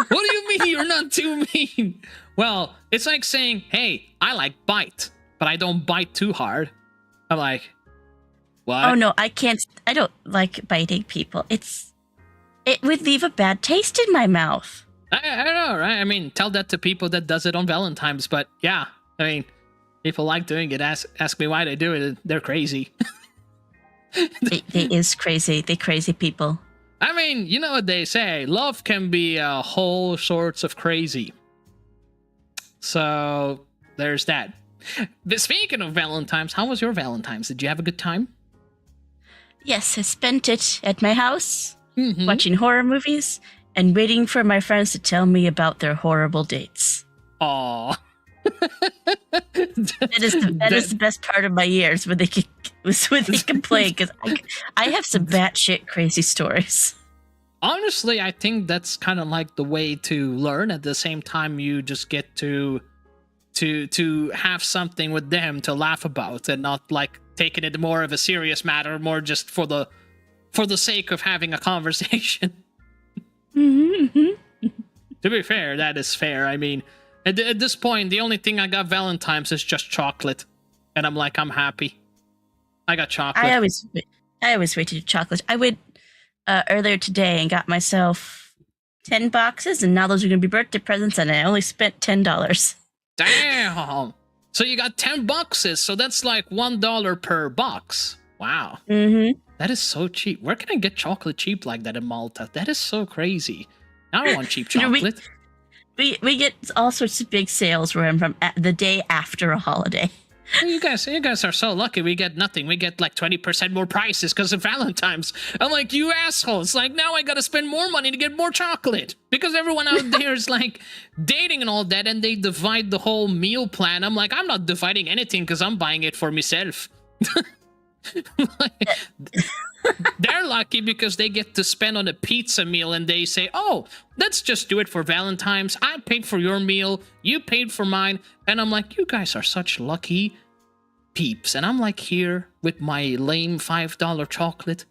What do you mean you're not too mean? Well, it's like saying, hey, I like bite, but I don't bite too hard. I'm like, what? Oh no, I can't. I don't like biting people. It would leave a bad taste in my mouth. I don't know, right? I mean, tell that to people that does it on Valentine's, but yeah, I mean, people like doing it. Ask me why they do it. They're crazy. They is crazy. They crazy people. I mean, you know what they say. Love can be a whole sorts of crazy. So, there's that. But speaking of Valentine's, how was your Valentine's? Did you have a good time? Yes, I spent it at my house, Mm-hmm. watching horror movies, and waiting for my friends to tell me about their horrible dates. Aww. That is the best part of my years when they can play, because I have some batshit crazy stories. Honestly, I think that's kind of like the way to learn. At the same time, you just get to have something with them to laugh about, and not like taking it more of a serious matter, more just for the sake of having a conversation. Mm-hmm. To be fair, that is fair. I mean, at this point, the only thing I got Valentine's is just chocolate, and I'm like, I'm happy. I got chocolate. I always wait to do chocolate. I went earlier today and got myself 10 boxes, and now those are going to be birthday presents, and I only spent $10. Damn. So you got 10 boxes, so that's like $1 per box. Wow. Mm-hmm. That is so cheap. Where can I get chocolate cheap like that in Malta? That is so crazy. I don't want cheap chocolate. We get all sorts of big sales where I'm from the day after a holiday. Well, you guys are so lucky. We get nothing. We get like 20% more prices because of Valentine's. I'm like, you assholes. Like, now I gotta spend more money to get more chocolate. Because everyone out there is like dating and all that, and they divide the whole meal plan. I'm like, I'm not dividing anything because I'm buying it for myself. They're lucky because they get to spend on a pizza meal, and they say, oh, let's just do it for Valentine's. I paid for your meal, you paid for mine. And I'm like, you guys are such lucky peeps. And I'm like here with my lame $5 chocolate,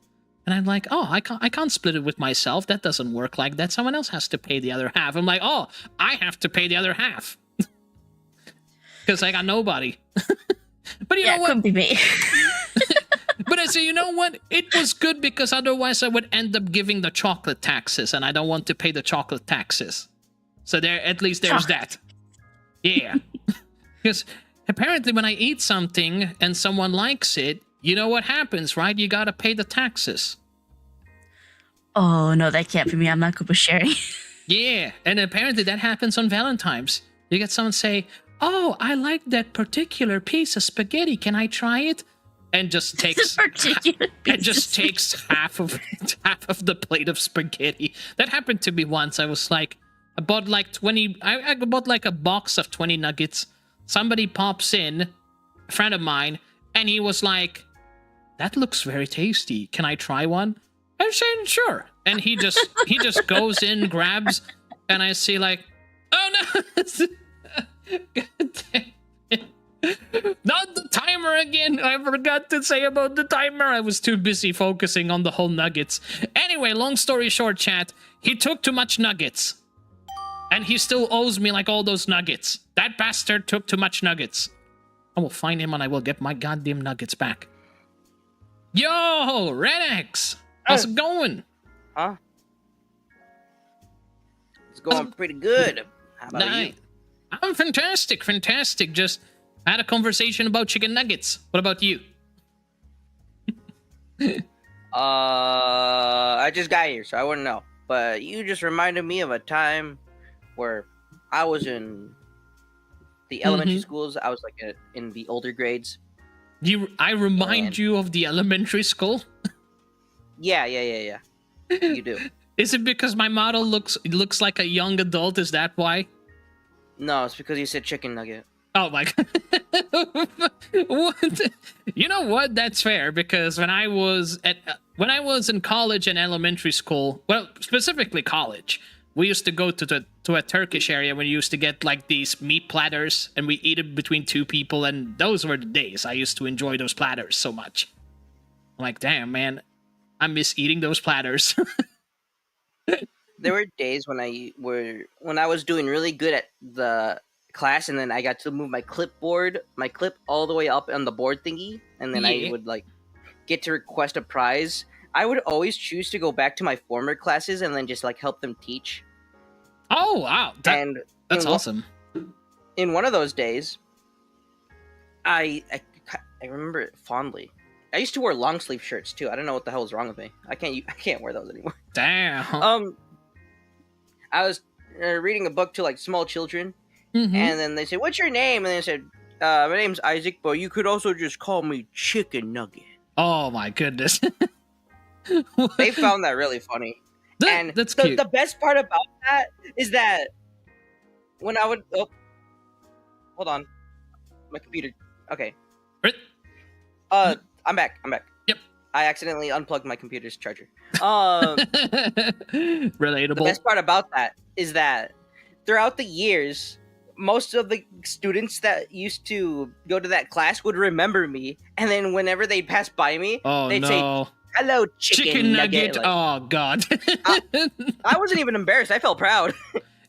and I'm like, oh, I can't split it with myself. That doesn't work like that. Someone else has to pay the other half. I'm like, oh, I have to pay the other half because I got nobody. But you know what? Could be me. But I say, you know what? It was good because otherwise I would end up giving the chocolate taxes, and I don't want to pay the chocolate taxes. So at least there's that. Yeah. Because apparently when I eat something and someone likes it, you know what happens, right? You gotta pay the taxes. Oh, no, that can't be me. I'm not good with sharing. Yeah, and apparently that happens on Valentine's. You get someone say, oh, I like that particular piece of spaghetti. Can I try it? And just takes half of the plate of spaghetti. That happened to me once. I was like, I bought like 20. I bought like a box of 20 nuggets. Somebody pops in, a friend of mine, and he was like, "That looks very tasty. Can I try one?" I said, "Sure." And he just goes in, grabs, and I see like, oh no! God damn it. Not the timer again. I forgot to say about the timer. I was too busy focusing on the whole nuggets. Anyway, long story short, chat, he took too much nuggets. And he still owes me like all those nuggets. That bastard took too much nuggets. I will find him and I will get my goddamn nuggets back. Yo, Redex! How's it going? Huh? It's going pretty good. How about you? I'm fantastic. Just had a conversation about chicken nuggets. What about you? I just got here, so I wouldn't know. But you just reminded me of a time where I was in the elementary schools. I was like in the older grades. I remind you of the elementary school? Yeah. You do. Is it because my model looks like a young adult? Is that why? No, it's because you said chicken nugget. Oh my god. What? You know what? That's fair, because when I was in college and elementary school, well, specifically college, we used to go to a Turkish area where you used to get like these meat platters, and we eat it between two people, and those were the days. I used to enjoy those platters so much. I'm like, damn, man. I miss eating those platters. There were days when I was doing really good at the class, and then I got to move my clip all the way up on the board thingy, and then I Yeah. would like get to request a prize. I would always choose to go back to my former classes and then just like help them teach. Oh wow, And that's in one- awesome. In one of those days, I remember it fondly. I used to wear long sleeve shirts too. I don't know what the hell is wrong with me. I can't wear those anymore. Damn. I was reading a book to like small children, Mhm. and then they said, "What's your name?" And they said, "My name's Isaac, but you could also just call me Chicken Nugget." Oh my goodness. They found that really funny. And That's cute. the best part about that is that when I would hold on, my computer. Okay. Right. I'm back. Yep. I accidentally unplugged my computer's charger. Relatable. The best part about that is that throughout the years, most of the students that used to go to that class would remember me, and then whenever they passed by me, Oh they'd say, no. "Hello, chicken nugget." Like, Oh god. I wasn't even embarrassed. I felt proud.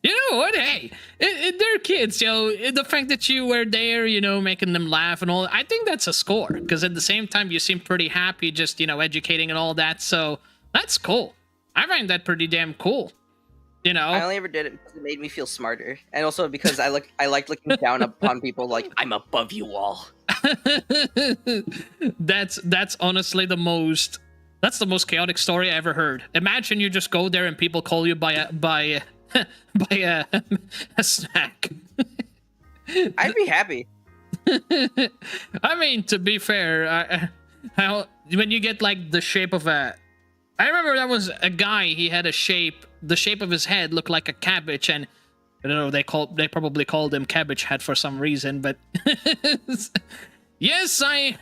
You know what? Hey, they're kids. The fact that you were there, making them laugh and all, I think that's a score. Because at the same time, you seem pretty happy, just educating and all that. So that's cool. I find that pretty damn cool. I only ever did it because it made me feel smarter, and also because I liked looking down upon people. Like, I'm above you all. That's honestly the most chaotic story I ever heard. Imagine you just go there and people call you by a snack. I'd be happy. I mean, to be fair, when you get like the shape of a, I remember that was a guy. He had the shape of his head looked like a cabbage, and I don't know. They probably called him Cabbage Head for some reason, but yes, I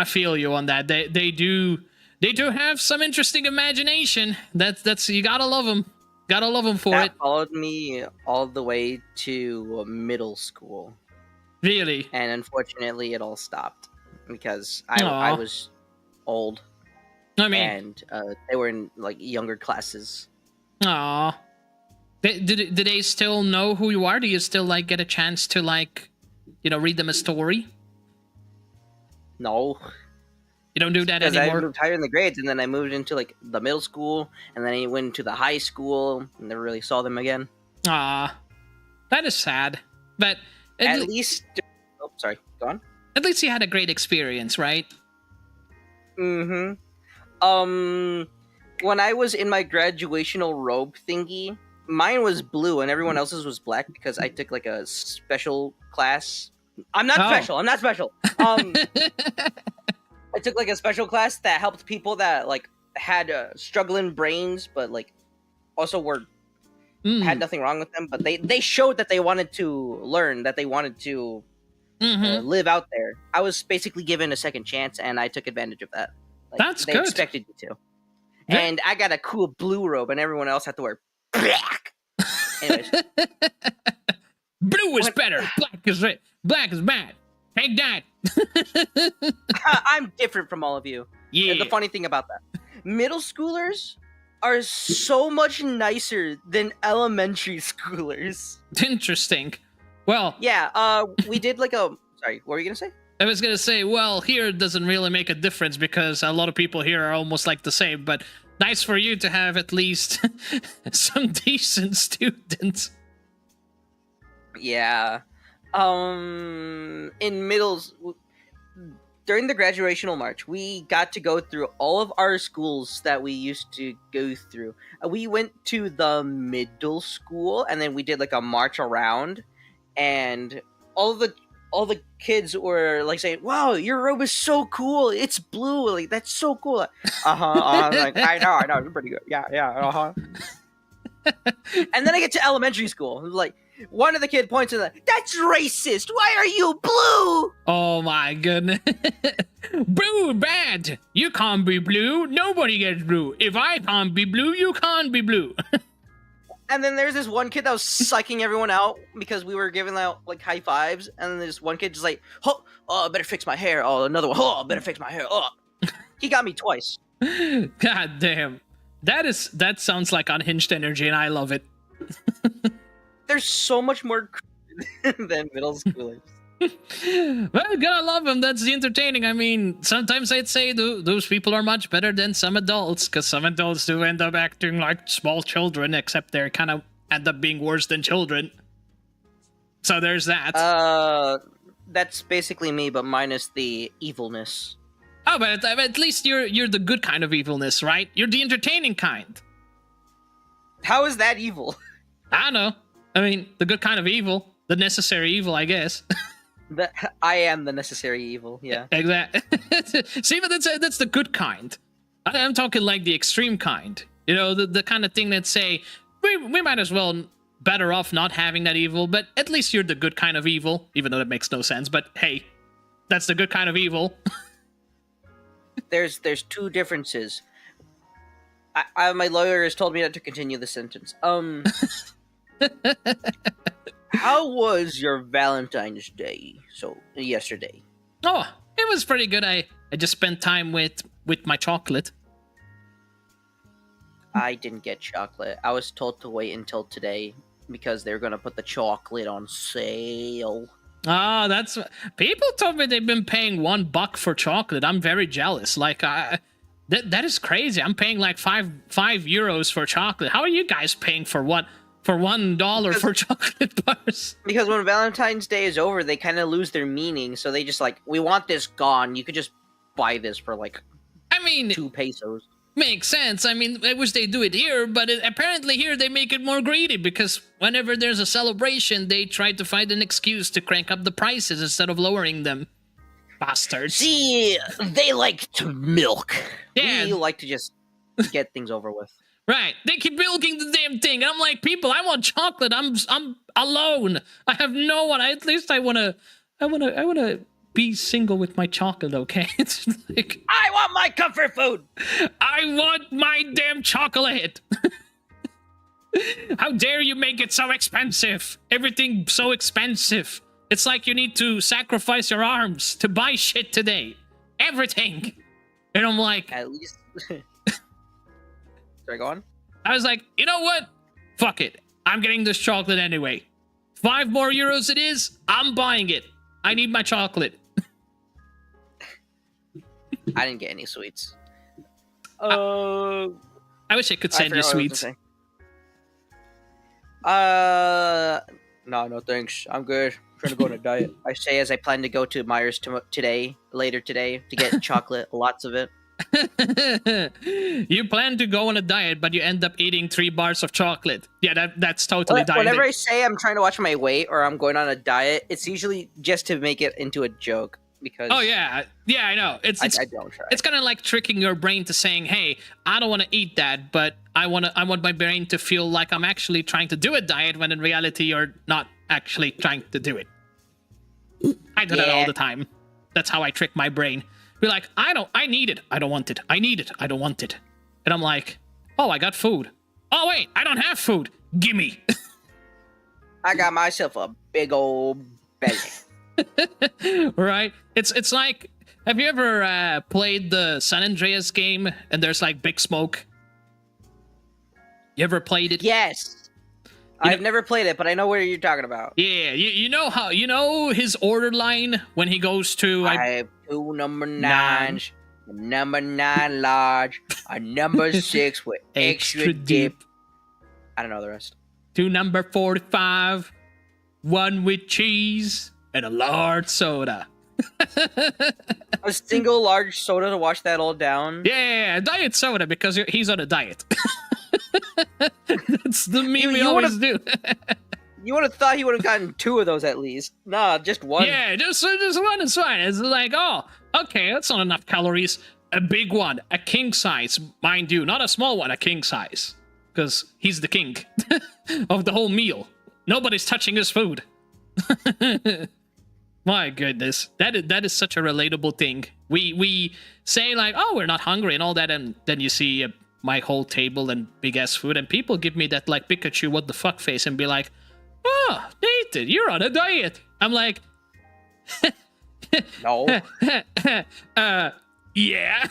feel you on that. They do have some interesting imagination. That's you gotta love them. Gotta love them for That it. followed me all the way to middle school, Really. and unfortunately, it all stopped because I Aw. was old, I mean, and they were in like younger classes. aw. Do they still know who you are? Do you still like get a chance to like, read them a story? No, You don't do that because I anymore. moved higher in the grades, and then I moved into like the middle school, and then I went to the high school, and never really saw them again. Aw, that is sad. But At least, oh, sorry, go on. at least you had a great experience, right? Mm-hmm. When I was in my graduational robe thingy, mine was blue and everyone else's was black because I took like a special class. I'm not Oh. special. I'm not special. I took like a special class that helped people that like had struggling brains, but like also were had nothing wrong with them. But they showed that they wanted to learn, that they wanted to live out there. I was basically given a second chance, and I took advantage of that. Like, That's they good. expected me to. Yeah. And I got a cool blue robe, and everyone else had to wear black. Anyways, Blue is What- better. Black is bad. Take that. I'm different from all of you. Yeah. And the funny thing about that, middle schoolers are so much nicer than elementary schoolers. Interesting. Well, Yeah, we did like a. Sorry, what were you gonna say? I was gonna say, well, here it doesn't really make a difference because a lot of people here are almost like the same, but nice for you to have at least some decent students. Yeah. In during the graduational march, we got to go through all of our schools that we used to go through. We went to the middle school, and then we did like a march around, and all the kids were like saying, "Wow, your robe is so cool! It's blue, like that's so cool." Like I know, you're pretty good. Yeah. And then I get to elementary school, like. One of the kid points at that. That's racist. Why are you blue? Oh my goodness. Blue bad. You can't be blue. Nobody gets blue. If I can't be blue, you can't be blue. And then there's this one kid that was psyching everyone out because we were giving out like high fives. And then there's one kid just like, oh, I better fix my hair. Oh, another one. Oh, I better fix my hair. Oh, he got me twice. God damn. That sounds like unhinged energy, and I love it. There's so much more than middle schoolers. Well, gotta love them. That's the entertaining. I mean, sometimes I'd say those people are much better than some adults, because some adults do end up acting like small children, except they're kind of end up being worse than children. So there's that. That's basically me, but minus the evilness. Oh, but at least you're the good kind of evilness, right? You're the entertaining kind. How is that evil? I don't know. I mean, the good kind of evil. The necessary evil, I guess. I am the necessary evil, yeah. Exactly. See, but that's the good kind. I'm talking like the extreme kind. You know, the kind of thing that say, we might as well better off not having that evil, but at least you're the good kind of evil, even though that makes no sense. But hey, that's the good kind of evil. There's two differences. My lawyer has told me not to continue the sentence. How was your Valentine's Day? So yesterday. Oh, it was pretty good. I just spent time with my chocolate. I didn't get chocolate. I was told to wait until today because they're gonna put the chocolate on sale. Ah, that's people told me they've been paying $1 for chocolate. I'm very jealous. Like that is crazy. I'm paying like five euros for chocolate. How are you guys paying for what? For $1 for chocolate bars? Because when Valentine's Day is over, they kind of lose their meaning. So they just like, we want this gone. You could just buy this for like, I mean, 2 pesos. Makes sense. I mean, I wish they do it here, but apparently here they make it more greedy because whenever there's a celebration, they try to find an excuse to crank up the prices instead of lowering them. Bastards. See, they like to milk. Yeah. We like to just get things over with. Right. They keep milking the damn thing. And I'm like, people, I want chocolate. I'm alone. I have no one. At least I wanna be single with my chocolate, okay? It's like, I want my comfort food. I want my damn chocolate. How dare you make it so expensive? Everything so expensive. It's like you need to sacrifice your arms to buy shit today. Everything. And I'm like, At least. Sorry, go on. I was like, you know what? Fuck it. I'm getting this chocolate anyway. 5 more euros it is. I'm buying it. I need my chocolate. I didn't get any sweets. I wish I could send you sweets. No, thanks. I'm good. I'm trying to go on a diet. I say as I plan to go to Myers later today, to get chocolate, lots of it. You plan to go on a diet, but you end up eating 3 bars of chocolate. Yeah, that's totally dieting. Whenever I say I'm trying to watch my weight or I'm going on a diet, it's usually just to make it into a joke. Because oh yeah, I know. It's I don't try. It's kind of like tricking your brain to saying, "Hey, I don't want to eat that, but I want my brain to feel like I'm actually trying to do a diet," when in reality you're not actually trying to do it. I do that all the time. That's how I trick my brain. Be like, I need it. I don't want it. I need it. I don't want it. And I'm like, oh, I got food. Oh wait, I don't have food. Gimme. I got myself a big old belly. Right? It's like, have you ever played the San Andreas game and there's like big smoke? You ever played it? Yes. I've never played it, but I know what you're talking about. Yeah, you know how, you know his order line when he goes to... I have 2 number 9s, a number 9 large, a number 6 with extra dip. I don't know the rest. 2 number 45, 1 with cheese, and a large soda. A single large soda to wash that all down? Yeah, diet soda because he's on a diet. That's the meme we always do. You would have thought he would have gotten 2 of those at least. Nah, just 1. Yeah, just 1 is fine. It's like, oh, okay, that's not enough calories. A big one, a king size, mind you, not a small one, a king size. Because he's the king of the whole meal. Nobody's touching his food. My goodness, that is such a relatable thing. We say like, oh, we're not hungry and all that, and then you see my whole table and big ass food, and people give me that like Pikachu what the fuck face and be like, oh, Nathan, you're on a diet. I'm like, No. yeah.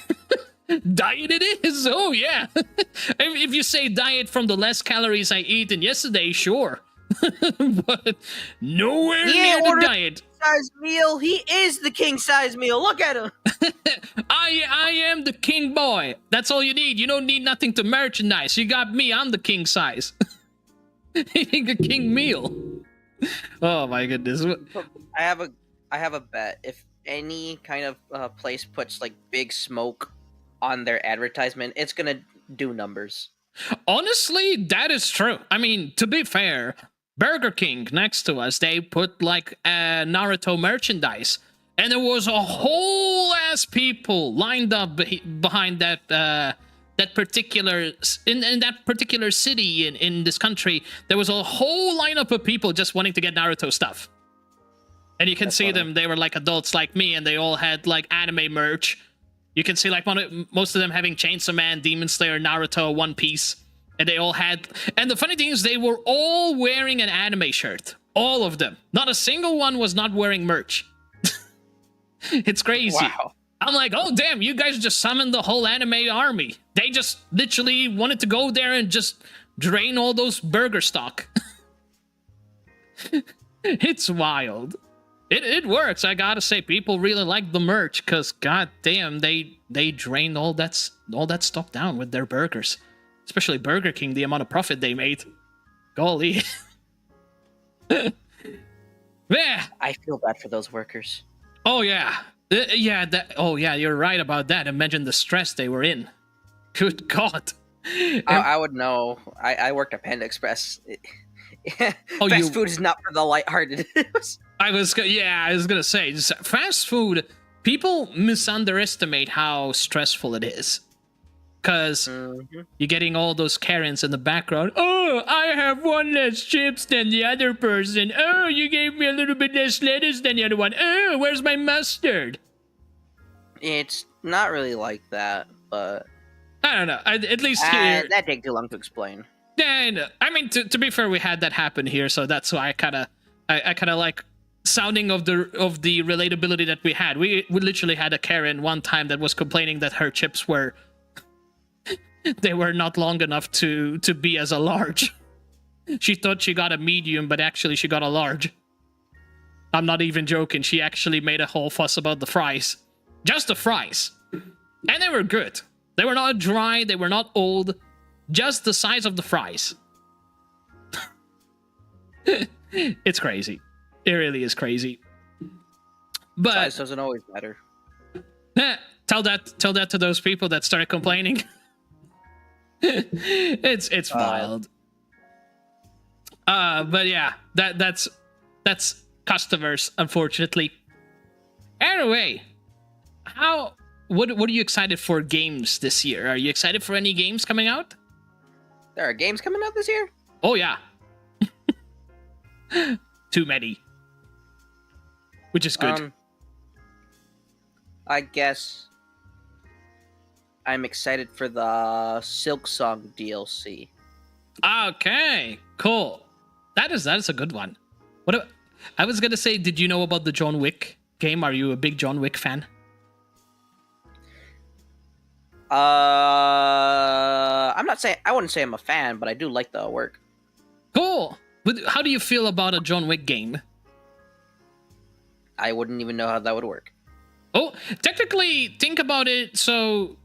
Diet it is. Oh yeah. If you say diet from the less calories I eaten yesterday, sure. But nowhere He near the ordered diet. size meal. He is the king size meal. Look at him. I am the king boy. That's all you need. You don't need nothing to merchandise. You got me. I'm the king size. Eating a king meal. Oh my goodness. I have a bet. If any kind of place puts like big smoke on their advertisement, it's gonna do numbers. Honestly, that is true. I mean, to be fair, Burger King next to us, they put like Naruto merchandise, and there was a whole ass people lined up behind that that particular in that particular city in this country. There was a whole lineup of people just wanting to get Naruto stuff, and you can see them. They were like adults like me, and they all had like anime merch. You can see like most of them having Chainsaw Man, Demon Slayer, Naruto, One Piece. And they all had... And the funny thing is they were all wearing an anime shirt. All of them. Not a single one was not wearing merch. It's crazy. Wow. I'm like, oh damn, you guys just summoned the whole anime army. They just literally wanted to go there and just drain all those burger stock. It's wild. It works, I gotta say. People really like the merch because god damn, they drained all that stuff down with their burgers. Especially Burger King, the amount of profit they made. Golly. Yeah. I feel bad for those workers. Oh yeah. Oh yeah, you're right about that. Imagine the stress they were in. Good god. I would know. I worked at Panda Express. Oh, Fast food is not for the lighthearted. I was gonna say, fast food, people misunderestimate how stressful it is. Because you're getting all those Karens in the background. Oh, I have one less chips than the other person. Oh, you gave me a little bit less lettuce than the other one. Oh, where's my mustard? It's not really like that, but... I don't know. At least here... That takes too long to explain. Yeah, I mean, to be fair, we had that happen here, so that's why I kind of like sounding of the relatability that we had. We literally had a Karen one time that was complaining that her chips were they were not long enough to be as a large. She thought she got a medium, but actually she got a large. I'm not even joking. She actually made a whole fuss about the fries. Just the fries. And they were good. They were not dry, they were not old. Just the size of the fries. It's crazy. It really is crazy. But Size doesn't always matter. Tell that to those people that started complaining. It's wild. But yeah, that's customers, unfortunately. Anyway, what are you excited for games this year? Are you excited for any games coming out? There are games coming out this year? Oh yeah. Too many. Which is good. I guess I'm excited for the Silk Song DLC. Okay, cool. That is a good one. I was gonna say, did you know about the John Wick game? Are you a big John Wick fan? I wouldn't say I'm a fan, but I do like the work. Cool. But how do you feel about a John Wick game? I wouldn't even know how that would work. Oh, technically, think about it. So,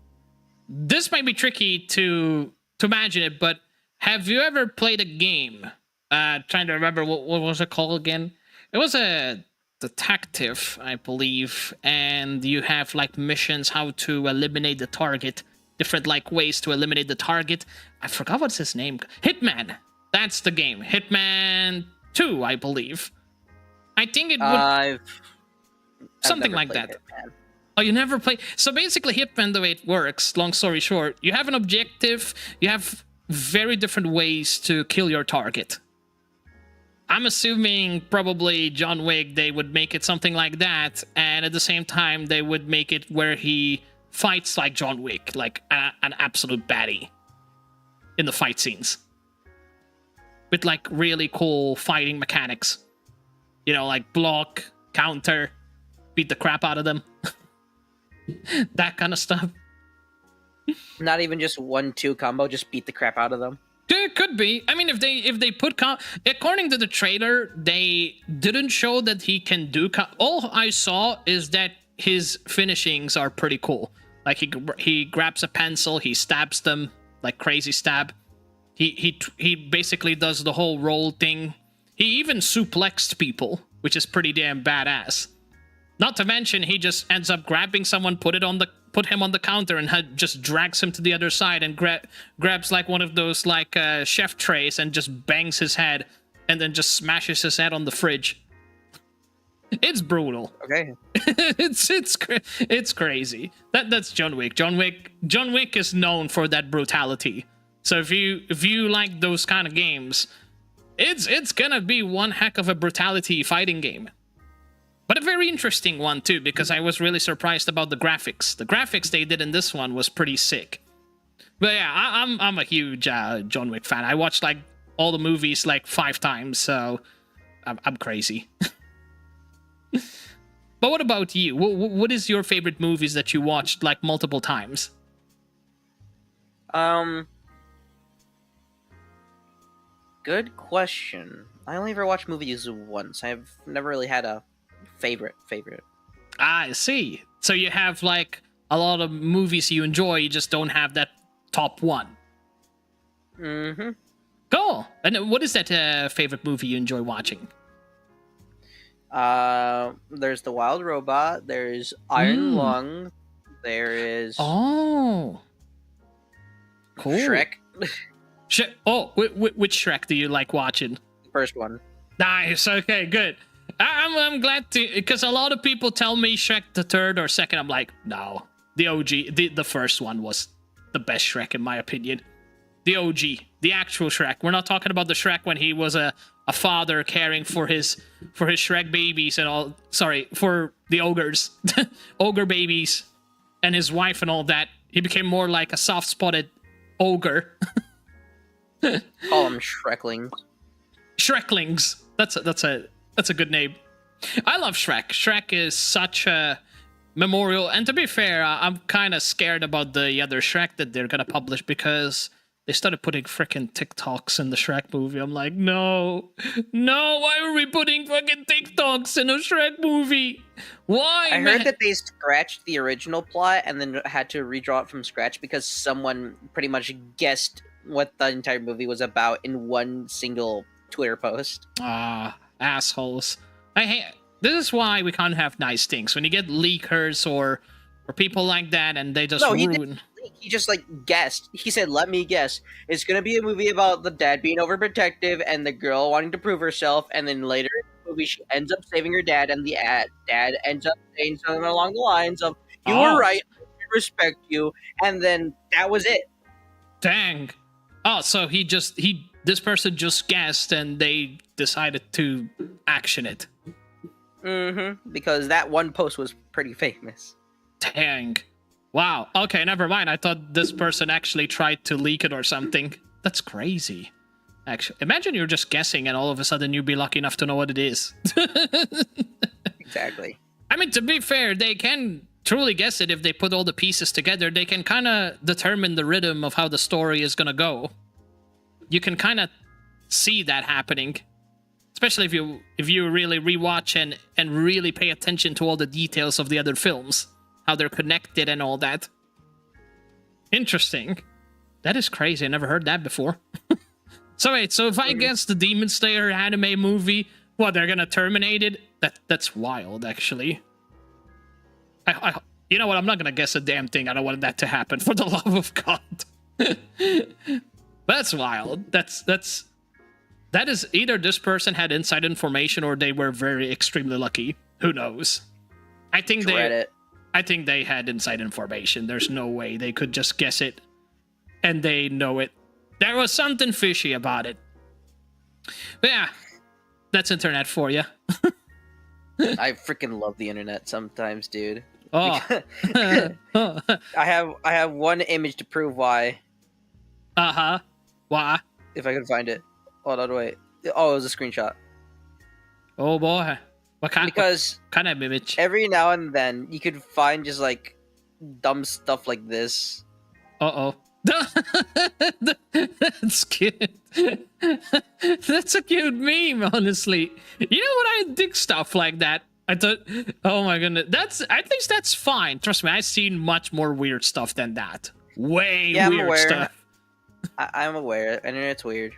this might be tricky to imagine it, but have you ever played a game? Trying to remember what was it called again? It was a detective, I believe, and you have like missions how to eliminate the target, different like ways to eliminate the target. I forgot what's his name. Hitman. That's the game. Hitman 2, I believe. I think it would I've something never like played that. Hitman. Oh, you never play. So basically, Hitman, the way it works, long story short, you have an objective, you have very different ways to kill your target. I'm assuming probably John Wick, they would make it something like that, and at the same time, they would make it where he fights like John Wick, like an absolute baddie in the fight scenes. With like really cool fighting mechanics. You know, like block, counter, beat the crap out of them. That kind of stuff. Not even just 1-2 combo, just beat the crap out of them. It could be. I mean, if they put according to the trailer, they didn't show that he can do. All I saw is that his finishings are pretty cool. Like he grabs a pencil, he stabs them like crazy stab. He basically does the whole roll thing. He even suplexed people, which is pretty damn badass. Not to mention, he just ends up grabbing someone, put him on the counter, and just drags him to the other side and grabs like one of those like chef trays and just bangs his head, and then just smashes his head on the fridge. It's brutal. Okay. it's crazy. That's John Wick. John Wick is known for that brutality. So if you like those kind of games, it's gonna be one heck of a brutality fighting game. But a very interesting one too, because I was really surprised about the graphics. The graphics they did in this one was pretty sick. But yeah, I'm a huge John Wick fan. I watched like all the movies like 5 times, so I'm crazy. But what about you? What is your favorite movies that you watched like multiple times? Good question. I only ever watched movies once. I've never really had a favorite. I see. So you have like a lot of movies you enjoy, you just don't have that top one. Mm-hmm. Cool. And what is that favorite movie you enjoy watching? There's The Wild Robot. There's Iron Lung. There is Oh, cool. Shrek. Oh, which Shrek do you like watching? The first one. Nice. Okay, good. I'm glad to, because a lot of people tell me Shrek the third or second. I'm like, no, the OG, the first one was the best Shrek in my opinion. The OG, the actual Shrek. We're not talking about the Shrek when he was a father caring for his Shrek babies and all. Sorry, for the ogres, ogre babies, and his wife and all that. He became more like a soft-spotted ogre. Call them Shreklings. Shreklings. That's a good name. I love Shrek. Shrek is such a memorial. And to be fair, I'm kind of scared about the other Shrek that they're gonna publish because they started putting freaking TikToks in the Shrek movie. I'm like, no, why are we putting fucking TikToks in a Shrek movie? Why? I heard that they scratched the original plot and then had to redraw it from scratch because someone pretty much guessed what the entire movie was about in one single Twitter post. Assholes. I hate. This is why we can't have nice things. When you get leakers or people like that, and they just ruin. He just like guessed. He said, "Let me guess. It's gonna be a movie about the dad being overprotective and the girl wanting to prove herself." And then later in the movie, she ends up saving her dad, and the dad ends up saying something along the lines of, "You were right. I respect you." And then that was it. Dang. Oh, so this person just guessed, and they decided to action it. Mm-hmm. Because that one post was pretty famous. Dang. Wow. Okay, never mind. I thought this person actually tried to leak it or something. That's crazy. Actually, imagine you're just guessing and all of a sudden you'd be lucky enough to know what it is. Exactly. I mean, to be fair, they can truly guess it if they put all the pieces together. They can kind of determine the rhythm of how the story is going to go. You can kind of see that happening. Especially if you really rewatch and really pay attention to all the details of the other films. How they're connected and all that. Interesting. That is crazy. I never heard that before. So wait, so if I guess the Demon Slayer anime movie, what, they're gonna terminate it? That's wild, actually. You know what? I'm not gonna guess a damn thing. I don't want that to happen, for the love of God. That's wild. That is either this person had inside information or they were very extremely lucky. Who knows? I think they had inside information. There's no way they could just guess it and they know it. There was something fishy about it. But yeah, that's internet for you. I freaking love the internet sometimes, dude. Oh. I have one image to prove why. Uh-huh. Why? If I can find it. Hold on, wait. Oh, it was a screenshot. Oh boy. What kind of image? Every now and then you could find just like dumb stuff like this. Uh-oh. That's cute. That's a cute meme, honestly. You know what? I dig stuff like that. I thought, oh my goodness. That's, at least that's fine. Trust me, I've seen much more weird stuff than that. Way Yeah, I'm weird aware. stuff. I'm aware. Internet's weird.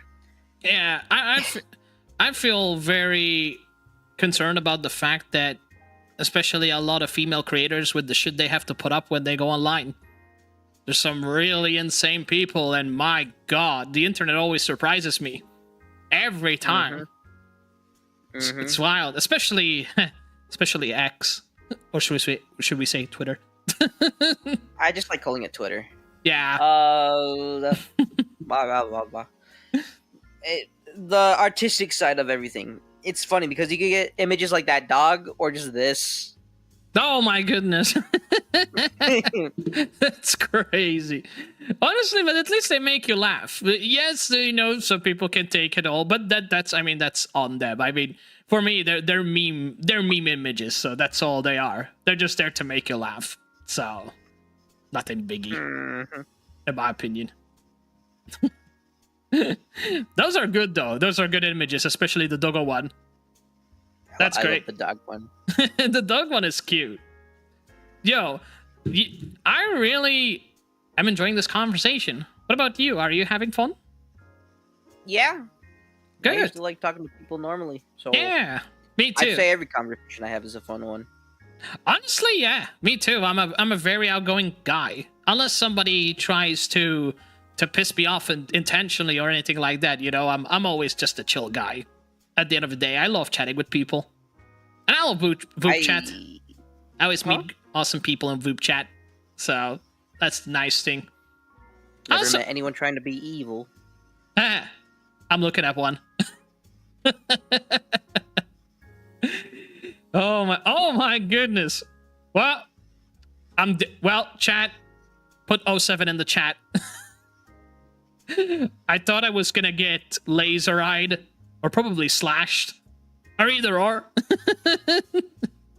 Yeah, I feel very concerned about the fact that, especially a lot of female creators with the shit they have to put up when they go online. There's some really insane people, and my god, the internet always surprises me. Every time. It's wild. Especially X. Or should we say Twitter? I just like calling it Twitter. Yeah. Blah, blah, blah, blah. The artistic side of everything. It's funny because you can get images like that dog or just this. Oh my goodness. That's crazy. Honestly, but at least they make you laugh. Yes, you know, some people can take it all, but that's on them. I mean, for me, they're meme images, so that's all they are. They're just there to make you laugh. So, nothing biggie, in my opinion. Those are good though. Those are good images, especially the doggo one. That's great. I love the dog one. The dog one is cute. Yo, I'm enjoying this conversation. What about you? Are you having fun? Yeah. Good. I used to like talking to people normally. So Yeah, me too. I'd say every conversation I have is a fun one. Honestly, yeah, me too. I'm a very outgoing guy. Unless somebody tries to piss me off intentionally or anything like that, you know, I'm always just a chill guy. At the end of the day, I love chatting with people. And I love VupeChat. I always meet awesome people in VupeChat. So, that's the nice thing. Never met anyone trying to be evil. I'm looking at one. Oh my goodness. Well, chat, put 07 in the chat. I thought I was gonna get laser-eyed or probably slashed, or either or.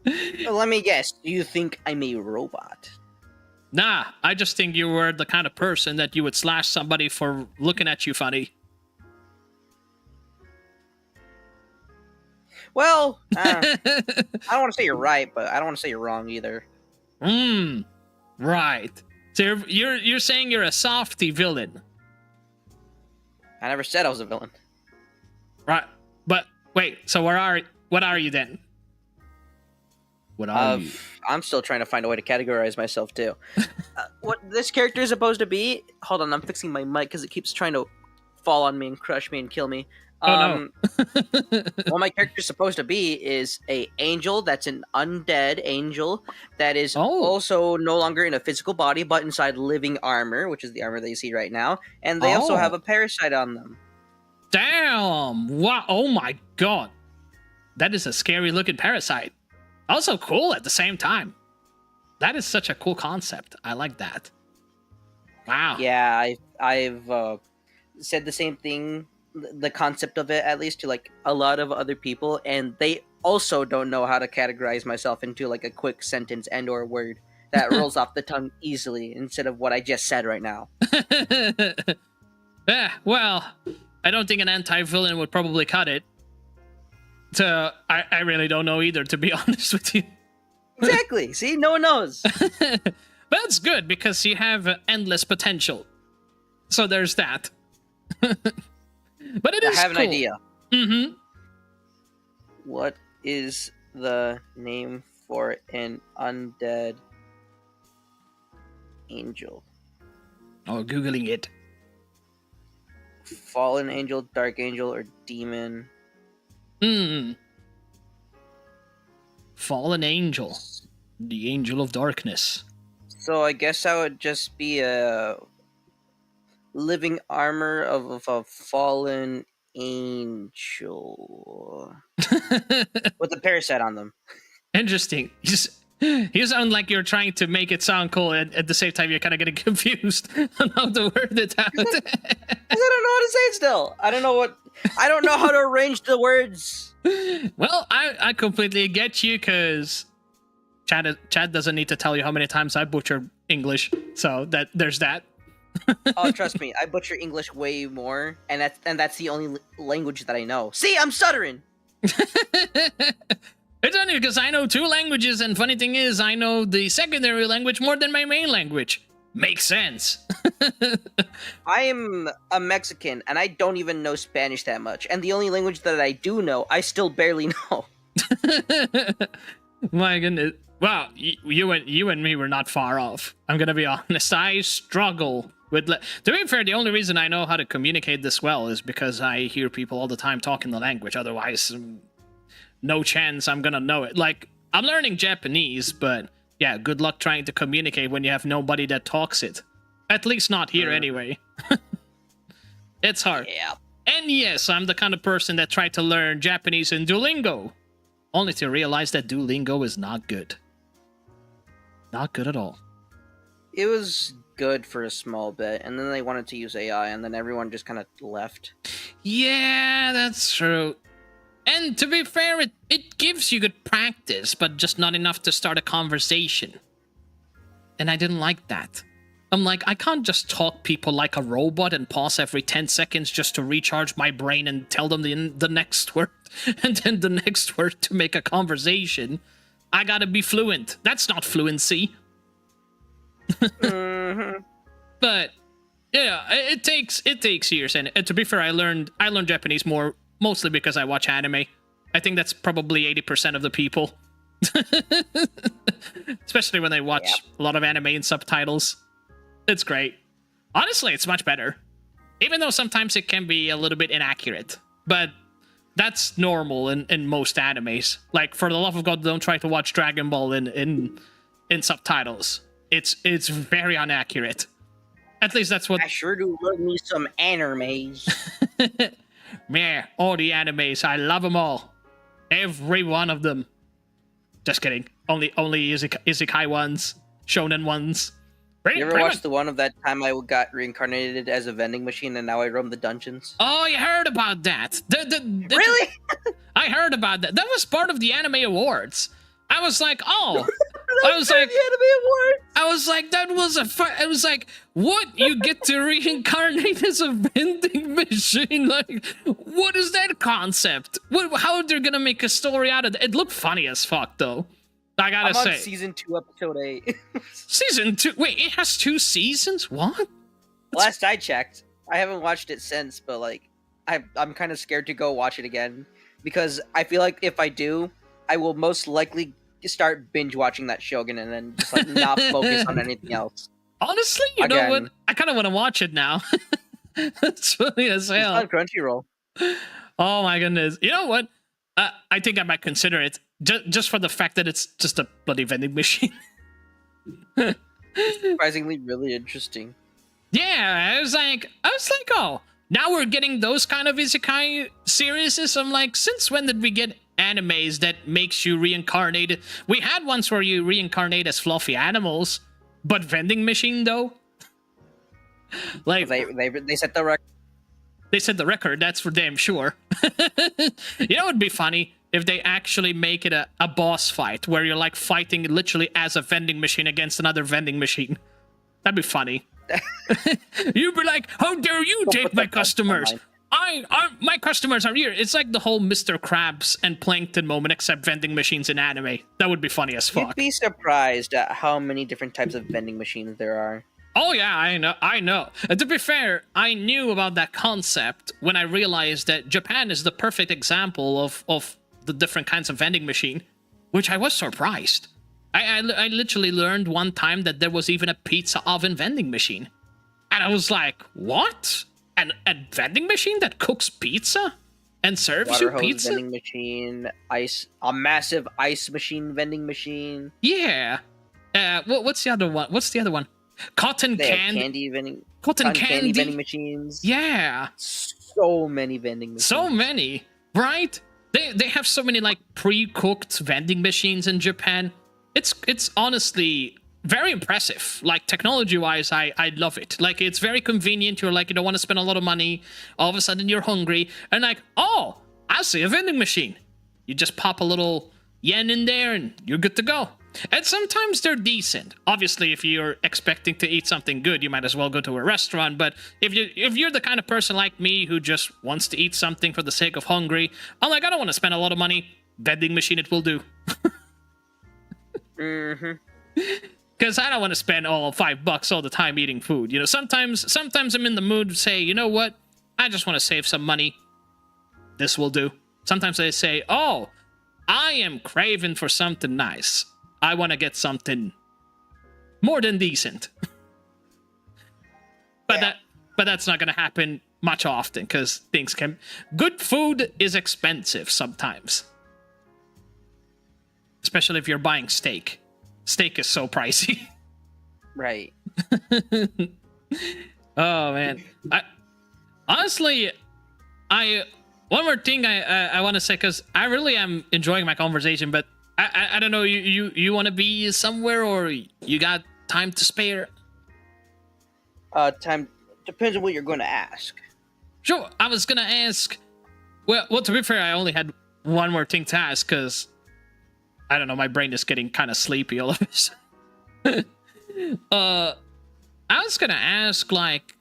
Well, let me guess. Do you think I'm a robot? Nah, I just think you were the kind of person that you would slash somebody for looking at you funny. Well, I don't want to say you're right, but I don't want to say you're wrong either. Right. So you're saying you're a softy villain. I never said I was a villain. Right. But wait, so what are you then? What are you? I'm still trying to find a way to categorize myself too. What this character is supposed to be? Hold on, I'm fixing my mic because it keeps trying to fall on me and crush me and kill me. Oh no. What my character is supposed to be is a angel that's an undead angel that is also no longer in a physical body but inside living armor, which is the armor that you see right now, and they also have a parasite on them. Damn! Wow! Oh my god, that is a scary looking parasite. Also cool at the same time. That is such a cool concept. I like that. Wow. Yeah, I've said the same thing, the concept of it at least, to like a lot of other people, and they also don't know how to categorize myself into like a quick sentence and or word that rolls off the tongue easily instead of what I just said right now. Yeah, well, I don't think an anti-villain would probably cut it. So I really don't know either, to be honest with you. Exactly. See, no one knows. But that's good because you have endless potential. So there's that. But it is I have an cool. idea. Mm-hmm. What is the name for an undead angel? Oh, Googling it. Fallen angel, dark angel, or demon? Fallen angel. The angel of darkness. So I guess I would just be a living armor of a fallen angel with a parasite on them. Interesting. You sound like you're trying to make it sound cool, and at the same time you're kind of getting confused on how to word it out. I don't know how to say it still. I don't know how to arrange the words. Well, I completely get you, because Chad doesn't need to tell you how many times I butcher English, so there's that. Oh, trust me, I butcher English way more, and that's the only language that I know. See, I'm stuttering. It's only because I know 2 languages, and funny thing is, I know the secondary language more than my main language. Makes sense. I am a Mexican, and I don't even know Spanish that much. And the only language that I do know, I still barely know. My goodness. Wow, you and me were not far off. I'm gonna be honest. I struggle with. To be fair, the only reason I know how to communicate this well is because I hear people all the time talking the language. Otherwise, no chance I'm gonna know it. Like, I'm learning Japanese, but yeah, good luck trying to communicate when you have nobody that talks it. At least not here anyway. It's hard. Yeah. And yes, I'm the kind of person that tried to learn Japanese in Duolingo, only to realize that Duolingo is not good. Not good at all. It was good for a small bit, and then they wanted to use AI, and then everyone just kind of left. Yeah, that's true. And to be fair, it gives you good practice, but just not enough to start a conversation. And I didn't like that. I'm like, I can't just talk people like a robot and pause every 10 seconds just to recharge my brain and tell them the next word, and then the next word to make a conversation. I gotta be fluent. That's not fluency. But yeah, it takes years, and to be fair, I learned Japanese mostly because I watch anime. I think that's probably 80% of the people. Especially when they watch a lot of anime in subtitles. It's great. Honestly, it's much better. Even though sometimes it can be a little bit inaccurate. But that's normal in most animes. Like, for the love of God, don't try to watch Dragon Ball in subtitles. It's very inaccurate. At least that's what... I sure do love me some animes. Yeah, all the animes. I love them all. Every one of them. Just kidding. Only isekai ones. Shonen ones. You ever watched the one of that time I got reincarnated as a vending machine and now I roam the dungeons? Oh, you heard about that. Really? I heard about that. That was part of the Anime Awards. I was like, oh. I was like, that was I was like, what? You get to reincarnate as a vending machine? Like, what is that concept? How are they gonna make a story out of that? It looked funny as fuck, though. I gotta say. I'm on season 2, episode 8. Season 2? Wait, it has 2 seasons? What? Last I checked. I haven't watched it since, but like, I'm kind of scared to go watch it again because I feel like if I do, I will most likely start binge watching that show again and then just like not focus on anything else. Honestly, you know what? I kind of want to watch it now. It's funny as hell. It's on Crunchyroll. Oh my goodness! You know what? I think I might consider it just for the fact that it's just a bloody vending machine. Surprisingly, really interesting. Yeah, I was like, oh, now we're getting those kind of isekai series. I'm like, since when did we get animes that makes you reincarnated? We had ones where you reincarnate as fluffy animals, but vending machine though. Like they set the record. They set the record. That's for damn sure. You know, it'd be funny if they actually make it a boss fight where you're like fighting literally as a vending machine against another vending machine. That'd be funny. You'd be like, how dare you take my customers? My customers are here. It's like the whole Mr. Krabs and Plankton moment, except vending machines in anime. That would be funny as fuck. You'd be surprised at how many different types of vending machines there are. Oh yeah, I know. And to be fair, I knew about that concept when I realized that Japan is the perfect example of the different kinds of vending machine, which I was surprised. I literally learned one time that there was even a pizza oven vending machine. And I was like, what? A vending machine that cooks pizza and serves Water you hose pizza? vending machine, a massive ice machine vending machine. Yeah. What's the other one? Cotton candy vending machines. Yeah. So many vending machines. So many, right? They have so many like pre-cooked vending machines in Japan. It's honestly very impressive. Like technology-wise, I love it. Like it's very convenient. You're like, you don't want to spend a lot of money. All of a sudden you're hungry and like, oh, I see a vending machine. You just pop a little yen in there and you're good to go. And sometimes they're decent. Obviously, if you're expecting to eat something good, you might as well go to a restaurant. But if you're the kind of person like me who just wants to eat something for the sake of hungry, I'm like, I don't want to spend a lot of money. Vending machine, it will do. Because I don't want to spend all $5 all the time eating food. You know, sometimes I'm in the mood to say, you know what? I just want to save some money. This will do. Sometimes I say, oh, I am craving for something nice. I want to get something more than decent. But that's not going to happen much often because things can... Good food is expensive sometimes. Especially if you're buying steak. Steak is so pricey. Right. Oh, man. Honestly, one more thing I want to say, because I really am enjoying my conversation, but I don't know, you want to be somewhere or you got time to spare? Time depends on what you're going to ask. Sure, I was going to ask... Well, to be fair, I only had one more thing to ask, because... I don't know, my brain is getting kind of sleepy all of a sudden. I was going to ask, like...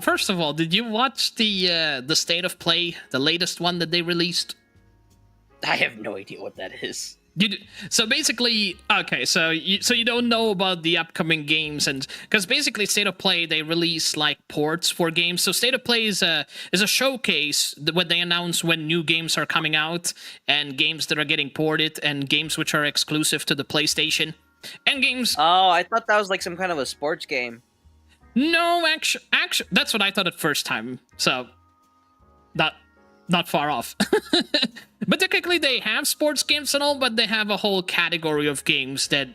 First of all, did you watch the State of Play, the latest one that they released? I have no idea what that is. So basically, okay, so you don't know about the upcoming games, and because basically State of Play, they release like ports for games. So State of Play is a showcase when they announce when new games are coming out and games that are getting ported and games which are exclusive to the PlayStation and games. Oh, I thought that was like some kind of a sports game. No, actually, that's what I thought at first time. So, not far off. But technically, they have sports games and all, but they have a whole category of games that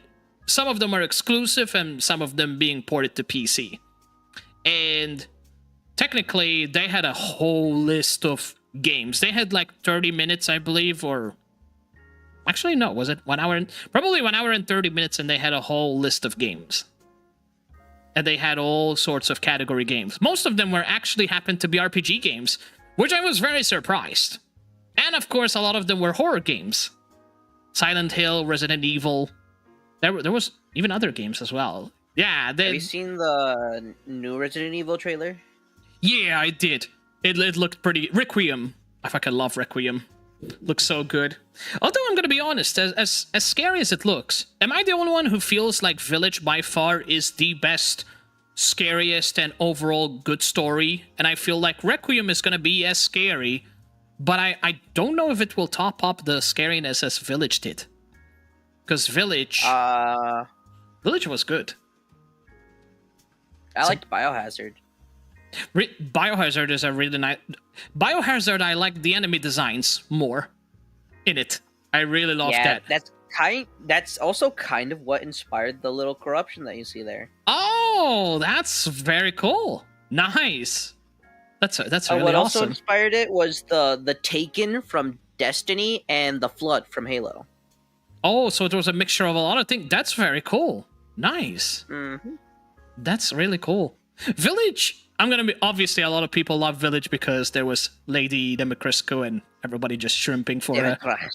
some of them are exclusive and some of them being ported to PC. And technically, they had a whole list of games. They had like 30 minutes, I believe, or... Actually, no, was it 1 hour? Probably 1 hour and 30 minutes, and they had a whole list of games. And they had all sorts of category games. Most of them were actually happened to be RPG games, which I was very surprised. And of course, a lot of them were horror games. Silent Hill, Resident Evil. There was even other games as well. Yeah. Have you seen the new Resident Evil trailer? Yeah, I did. It looked pretty... Requiem. I fucking love Requiem. Looks so good. Although I'm gonna be honest, as scary as it looks, am I the only one who feels like Village by far is the best, scariest, and overall good story? And I feel like Requiem is gonna be as scary, but I don't know if it will top up the scariness as Village did. Because Village was good. I liked Biohazard. Biohazard is a really nice... Biohazard, I like the enemy designs more in it. I really love that. That's also kind of what inspired the little corruption that you see there. Oh, that's very cool. Nice. That's really what awesome. Also inspired it was the Taken from Destiny and the Flood from Halo. Oh, so it was a mixture of a lot of things. That's very cool. Nice. Mm-hmm. That's really cool. Village... obviously a lot of people love Village because there was Lady Democrisco and everybody just shrimping for her. I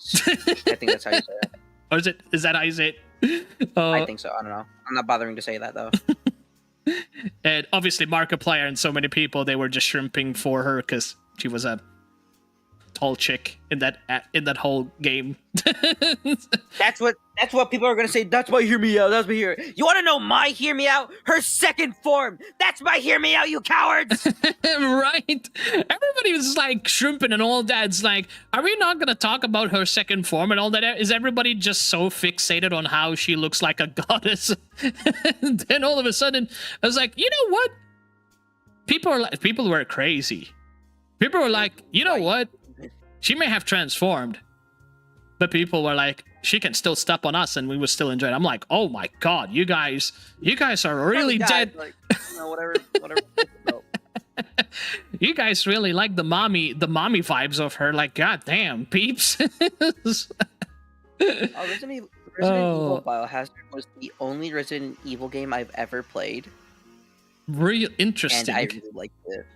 think that's how you say it. Or is that how you say it? I think so. I don't know. I'm not bothering to say that though. And obviously Markiplier and so many people, they were just shrimping for her because she was a tall chick in that whole game. That's what people are gonna say. That's my hear me out. That's my hear. You want to know my hear me out? Her second form. That's my hear me out. You cowards. Right? Everybody was like shrimping and all that. It's like, are we not gonna talk about her second form and all that? Is everybody just so fixated on how she looks like a goddess? And then all of a sudden, I was like, you know what? People were crazy. People were like, you know what? She may have transformed, but people were like, she can still step on us and we would still enjoy it. I'm like, oh my god, you guys are really dead. Like, whatever. You guys really like the mommy vibes of her. Like, god damn, peeps. Resident Evil Biohazard was the only Resident Evil game I've ever played. Real interesting. And I really liked it.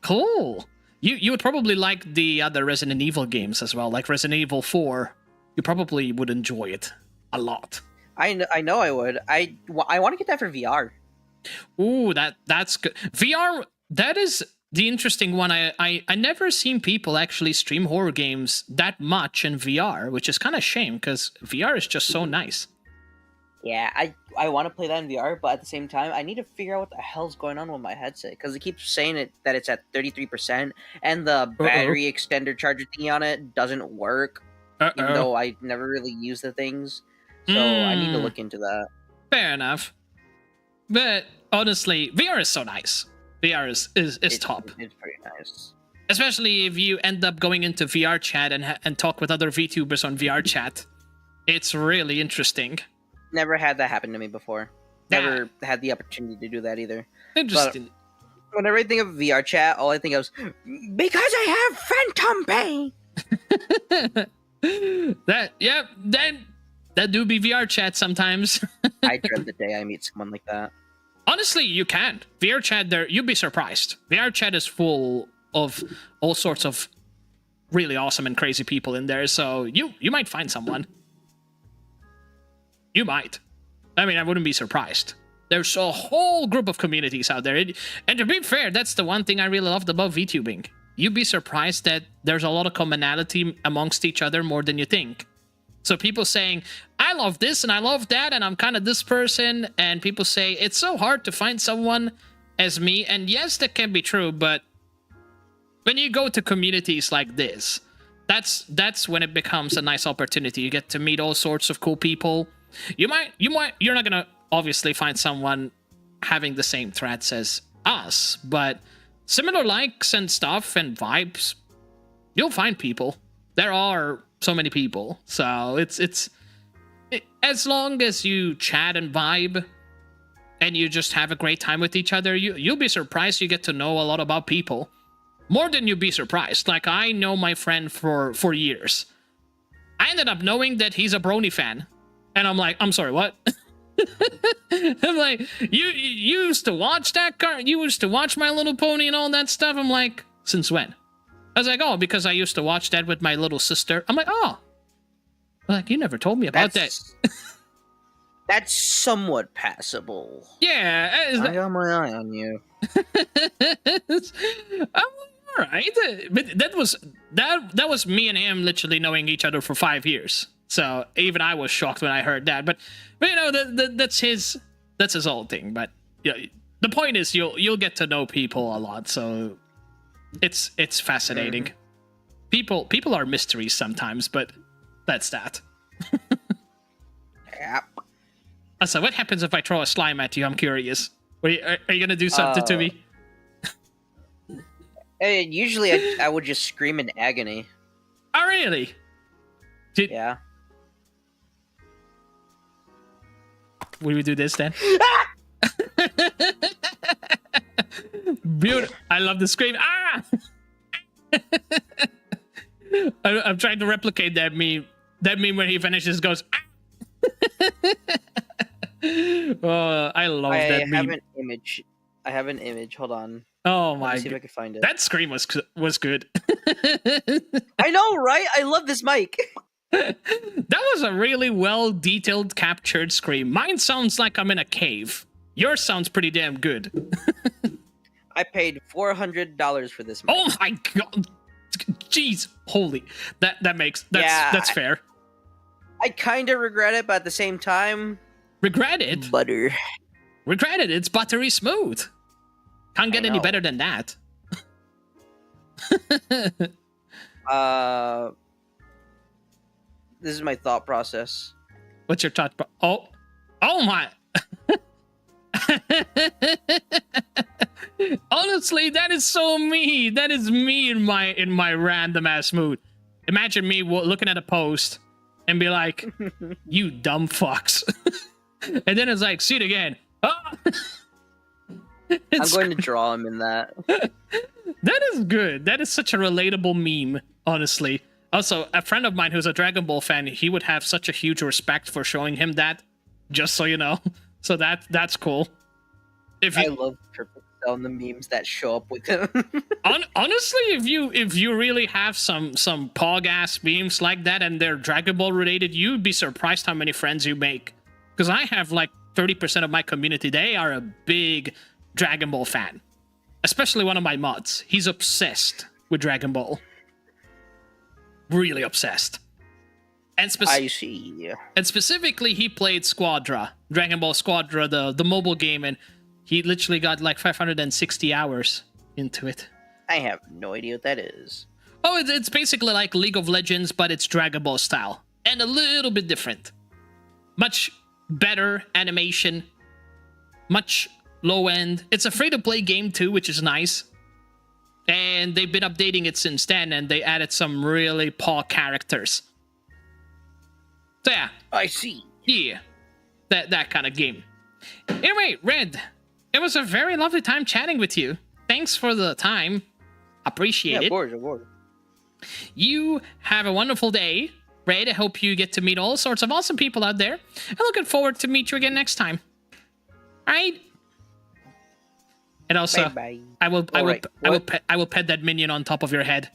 Cool. You would probably like the other Resident Evil games as well, like Resident Evil 4. you probably would enjoy it a lot. I know I would. I want to get that for VR. Ooh, that's good. VR, that is the interesting one. I never seen people actually stream horror games that much in VR, which is kind of shame because VR is just so nice. Yeah, I want to play that in VR, but at the same time, I need to figure out what the hell's going on with my headset because it keeps saying that it's at 33%, and the battery extender charger thingy on it doesn't work, even though I never really use the things. So I need to look into that. Fair enough. But honestly, VR is so nice. VR is top. It's pretty nice. Especially if you end up going into VR chat and talk with other VTubers on VR chat. It's really interesting. Never had that happen to me before. Never had the opportunity to do that either. Interesting. But whenever I think of VR chat, all I think of is, because I have phantom pain! That do be VR chat sometimes. I dread the day I meet someone like that. Honestly, you can. VR chat, you'd be surprised. VR chat is full of all sorts of really awesome and crazy people in there, so you might find someone. You might. I mean, I wouldn't be surprised. There's a whole group of communities out there. And to be fair, that's the one thing I really loved about VTubing. You'd be surprised that there's a lot of commonality amongst each other more than you think. So people saying, I love this and I love that and I'm kind of this person. And people say, it's so hard to find someone as me. And yes, that can be true. But when you go to communities like this, that's when it becomes a nice opportunity. You get to meet all sorts of cool people. You're not going to obviously find someone having the same threats as us, but similar likes and stuff and vibes, you'll find people. There are so many people. So it's as long as you chat and vibe and you just have a great time with each other, you'll be surprised you get to know a lot about people. More than you'd be surprised. Like, I know my friend for years. I ended up knowing that he's a Brony fan. And I'm like, I'm sorry, what? I'm like, you used to watch that car? You used to watch My Little Pony and all that stuff? I'm like, since when? I was like, oh, because I used to watch that with my little sister. I'm like, oh. I'm like, you never told me about that. That's somewhat passable. Yeah. I got my eye on you. I'm all right. But that was me and him literally knowing each other for 5 years. So even I was shocked when I heard that. But you know, that's his whole thing. But yeah, the point is you'll get to know people a lot. So it's fascinating. Mm-hmm. People are mysteries sometimes, but that's that. Yep. So what happens if I throw a slime at you? I'm curious. Are you gonna do something to me? Usually I would just scream in agony. Oh, really? Yeah. Will we do this then? Beautiful. I love the scream. Ah! I'm trying to replicate that meme. That meme when he finishes goes. Ah! Oh, I love that meme. I have an image. Hold on. Oh my! Let me see if I can find it. That scream was good. I know, right? I love this mic. That was a really well detailed captured scream. Mine sounds like I'm in a cave. Yours sounds pretty damn good. I paid $400 for this mic. Oh my god! Jeez, holy! That's fair. I kind of regret it, but at the same time, regret it. Butter. Regret it. It's buttery smooth. Can't get any better than that. This is my thought process. What's your thought? Oh my! Honestly, that is so me. That is me in my random ass mood. Imagine me looking at a post and be like, "You dumb fucks," and then it's like, "See it again." Ah! I'm going to draw him in that. That is good. That is such a relatable meme, honestly. Also, a friend of mine who's a Dragon Ball fan, he would have such a huge respect for showing him that, just so you know. So that's cool. I love perfect on the memes that show up with him. Honestly, if you really have some pog ass memes like that and they're Dragon Ball related, you'd be surprised how many friends you make. Because I have like 30% of my community, they are a big Dragon Ball fan. Especially one of my mods. He's obsessed with Dragon Ball. Really obsessed. And I see. And specifically, he played Squadra, Dragon Ball Squadra, the mobile game, and he literally got like 560 hours into it. I have no idea what that is. Oh, it's basically like League of Legends, but it's Dragon Ball style. And a little bit different. Much better animation. Much low end. It's a free-to-play game too, which is nice. And they've been updating it since then, and they added some really paw characters. So yeah. I see. Yeah. That kind of game. Anyway, Red, it was a very lovely time chatting with you. Thanks for the time. Appreciate it. Of course. You have a wonderful day, Red. I hope you get to meet all sorts of awesome people out there. I'm looking forward to meet you again next time. All right. And also, Bye-bye. I will pet that minion on top of your head.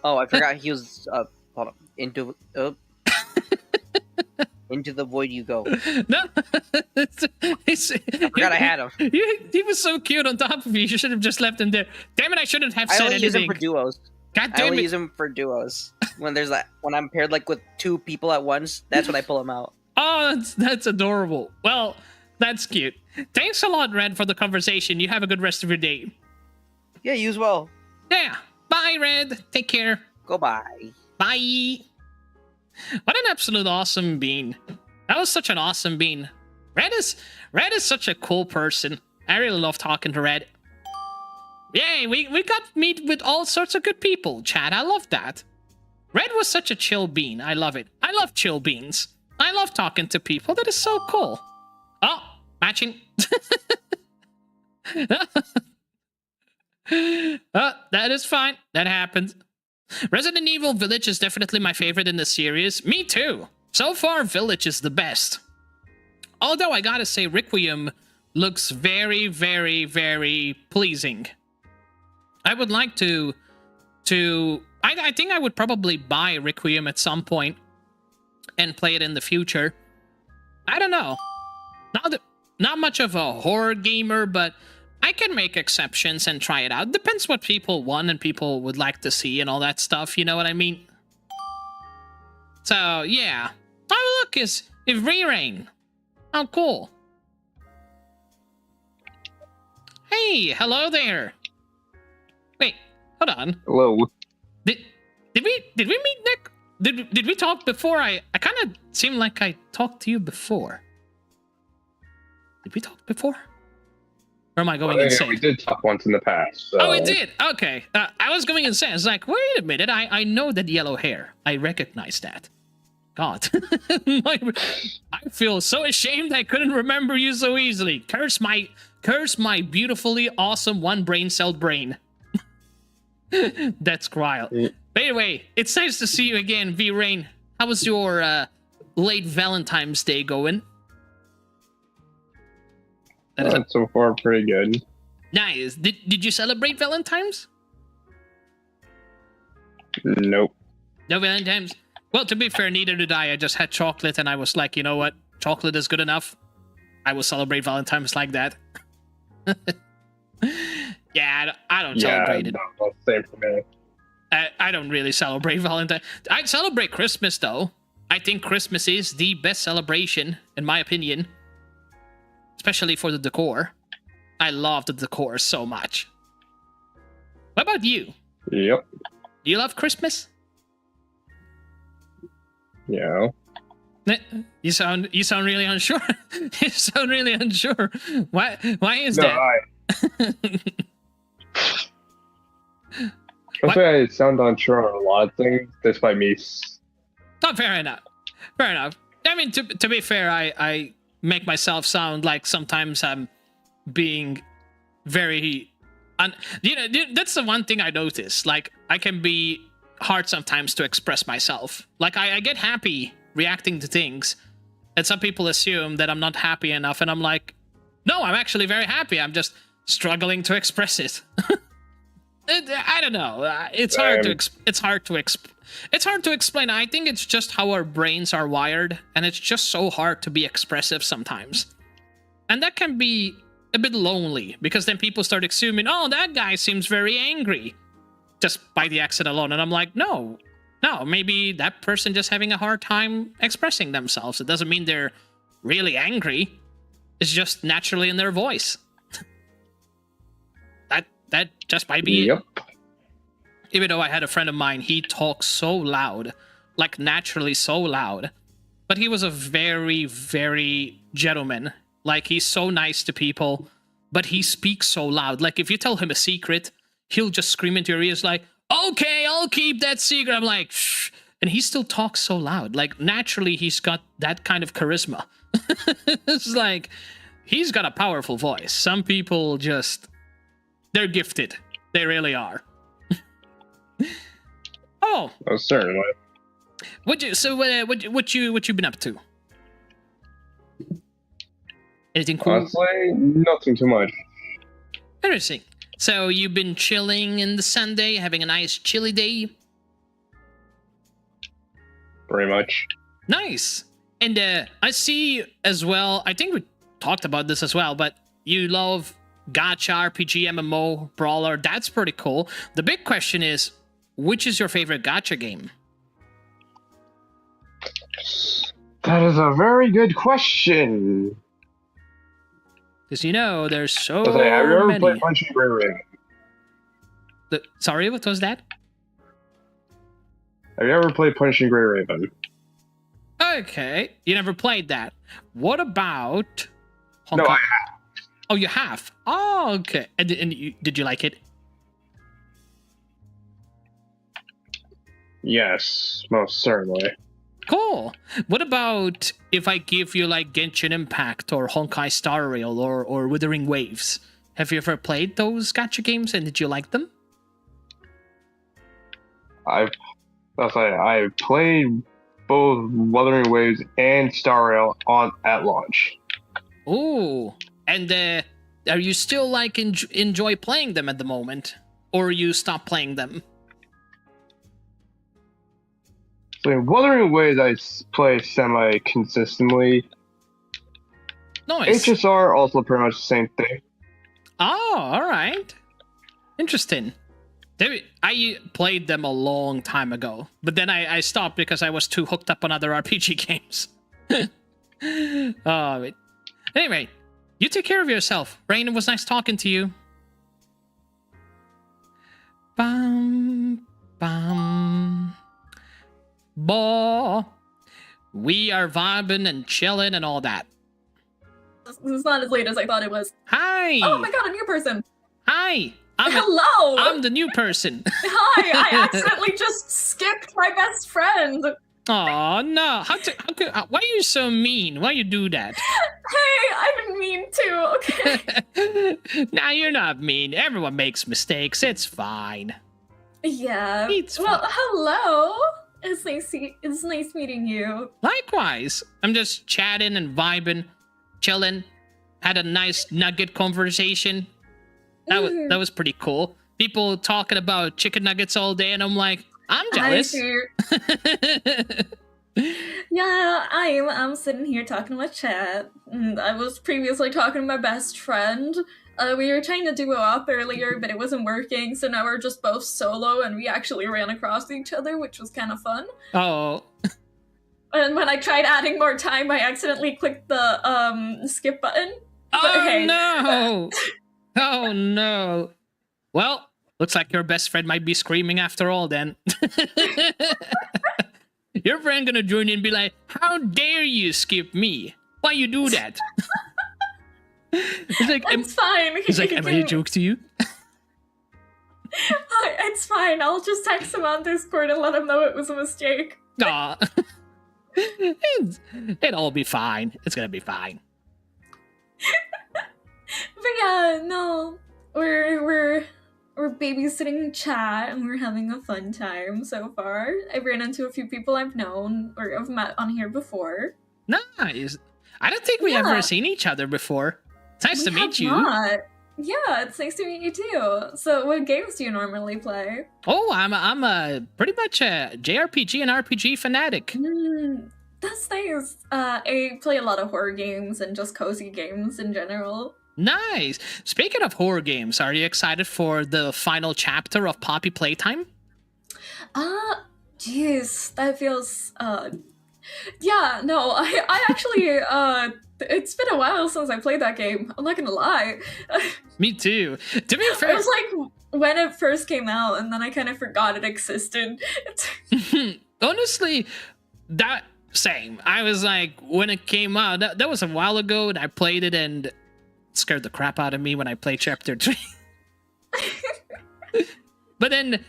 Oh, I forgot he was. Hold on. Into the void you go. No, I forgot I had him. He was so cute on top of you. You should have just left him there. Damn it! I shouldn't have I said only use him anything. for duos. God I damn only it! use him for duos. When I'm paired like with two people at once, that's when I pull him out. Oh, that's adorable. Well, that's cute. Thanks a lot, Red, for the conversation. You have a good rest of your day. Yeah, you as well. Yeah. Bye, Red. Take care. Goodbye. Bye. What an absolute awesome bean. That was such an awesome bean. Red is such a cool person. I really love talking to Red. Yay, we got to meet with all sorts of good people, Chad. I love that. Red was such a chill bean. I love it. I love chill beans. I love talking to people. That is so cool. Oh, matching. That is fine. That happens. Resident Evil Village is definitely my favorite in the series. Me too. So far, Village is the best. Although I gotta say, Requiem looks very, very, very pleasing. I would like to I think I would probably buy Requiem at some point and play it in the future. I don't know. Not much of a horror gamer, but I can make exceptions and try it out. Depends what people want and people would like to see and all that stuff, you know what I mean? So, yeah. Oh, look, it's Re-Rain. Oh, cool. Hey, hello there. Wait, hold on. Hello. Did we meet Nick? Did we talk before? I kind of seemed like I talked to you before. Did we talk before? Or am I going insane? We did talk once in the past. So. Oh, we did? Okay. I was going insane. I was like, wait a minute. I know that yellow hair. I recognize that. God. I feel so ashamed I couldn't remember you so easily. Curse my beautifully awesome one brain-celled brain. That's wild. Yeah. But anyway, it's nice to see you again, V-Rain. How was your late Valentine's Day going? So far, pretty good. Nice. Did you celebrate Valentine's? Nope. No Valentine's? Well, to be fair, neither did I. I just had chocolate, and I was like, you know what? Chocolate is good enough. I will celebrate Valentine's like that. Yeah, I don't celebrate it. No, same for me. I don't really celebrate Valentine. I celebrate Christmas, though. I think Christmas is the best celebration, in my opinion. Especially for the decor. I love the decor so much. What about you? Yep. Do you love Christmas? Yeah. You sound really unsure. You sound really unsure. Why is No, that? I say I sound unsure on a lot of things, despite me. Oh, fair enough. Fair enough. I mean, to be fair, I make myself sound like sometimes I'm being very... that's the one thing I notice. Like, I can be hard sometimes to express myself. Like, I get happy reacting to things, and some people assume that I'm not happy enough, and I'm like, No, I'm actually very happy. I'm just struggling to express it. I don't know. It's hard to it's hard to explain. I think it's just how our brains are wired, and it's just so hard to be expressive sometimes. And that can be a bit lonely, because then people start assuming, oh, that guy seems very angry, just by the accent alone. And I'm like, no, maybe that person just having a hard time expressing themselves. It doesn't mean they're really angry. It's just naturally in their voice. That just might be it. Even though I had a friend of mine, he talks so loud, like naturally so loud. But he was a very, very gentleman. Like, he's so nice to people, but he speaks so loud. Like, if you tell him a secret, he'll just scream into your ears like, okay, I'll keep that secret. I'm like, shh. And he still talks so loud. Like, naturally, he's got that kind of charisma. It's like, he's got a powerful voice. Some people just, they're gifted. They really are. Oh, certainly. what you been up to? Anything cool? Honestly, nothing too much. Interesting. So you've been chilling in the Sunday, having a nice chilly day. Pretty much. Nice. And I see as well, I think we talked about this as well, but you love gacha, RPG, MMO, brawler. That's pretty cool. The big question is, which is your favorite gacha game? That is a very good question. Because, you know, there's so Have you ever many. played Punching Gray Raven? Sorry, what was that? Have you ever played Punching Gray Raven? Okay, you never played that. What about Hong No, Kong? I have. Oh, you have? Oh, okay. And did you like it? Yes, most certainly. Cool. What about if I give you like Genshin Impact or Honkai Star Rail or Withering Waves? Have you ever played those gacha games, and did you like them? I played both Wuthering Waves and Star Rail at launch. Ooh. And are you still like enjoy playing them at the moment, or you stop playing them? So in Wuthering Waves, I play semi-consistently. Nice. HSR, also pretty much the same thing. Oh, all right. Interesting. I played them a long time ago, but then I stopped because I was too hooked up on other RPG games. Anyway, you take care of yourself. Rain, it was nice talking to you. Bum, bum. Boh. We are vibing and chilling and all that. This is not as late as I thought it was. Hi. Oh my god, a new person. Hi. Hello. I'm the new person. Hi, I accidentally just skipped my best friend. Oh no! Why are you so mean? Why you do that? Hey, I didn't mean to, okay? Nah, you're not mean. Everyone makes mistakes. It's fine. Yeah. It's well, fine. hello. It's nice meeting you. Likewise. I'm just chatting and vibing, chilling. Had a nice nugget conversation. That was pretty cool. People talking about chicken nuggets all day, and I'm like, I'm jealous. Yeah, I'm sitting here talking with chat. And I was previously talking to my best friend. We were trying to do a op earlier, but it wasn't working, so now we're just both solo, and we actually ran across each other, which was kind of fun. Oh. And when I tried adding more time, I accidentally clicked the skip button. Oh hey. no! Oh no! Well, looks like your best friend might be screaming after all then. Your friend gonna join in and be like, how dare you skip me? Why you do that? It's like, It's fine. He's like, am I a joke to you? It's fine. I'll just text him on Discord and let him know it was a mistake. Aw. It'll be fine. It's gonna be fine. But yeah, no, we're babysitting chat and we're having a fun time so far. I ran into a few people I've known or have met on here before. Nice. I don't think we ever seen each other before. It's nice to We meet have you. not. Yeah, it's nice to meet you too. So, what games do you normally play? Oh, I'm a pretty much a JRPG and RPG fanatic. That's nice. I play a lot of horror games and just cozy games in general. Nice. Speaking of horror games, are you excited for the final chapter of Poppy Playtime? Jeez, that feels yeah, no, I actually it's been a while since I played that game. I'm not gonna lie. Me too. To be fair, It was like when it first came out, and then I kind of forgot it existed. honestly, that same. I was like, when it came out, that was a while ago, and I played it and it scared the crap out of me when I played Chapter 3. But then,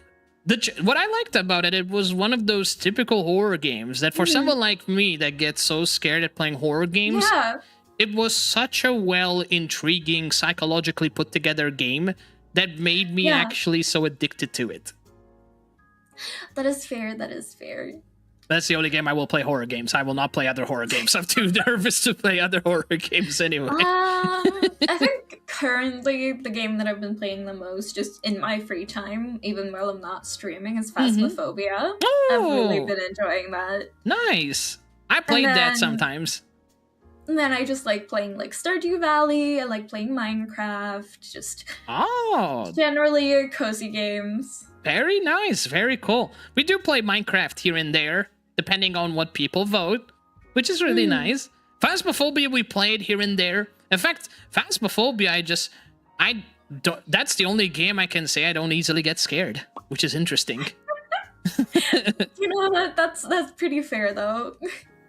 what I liked about it, it was one of those typical horror games that for someone like me that gets so scared at playing horror games, Yeah. it was such a intriguing, psychologically put together game that made me Yeah. actually so addicted to it. That is fair. That is fair. That's the only game I will play horror games. I will not play other horror games. I'm too nervous to play other horror games anyway. I think currently the game that I've been playing the most, just in my free time, even while I'm not streaming, is Phasmophobia. I've really Oh, been enjoying that. nice. I played that then- sometimes. And then I just like playing like Stardew Valley. I like playing Minecraft. Just Oh, generally cozy games. very nice. Very cool. We do play Minecraft here and there, depending on what people vote, which is really nice. Phasmophobia we played here and there. In fact, Phasmophobia, I don't, that's the only game I can say I don't easily get scared, which is interesting. You know that's pretty fair though.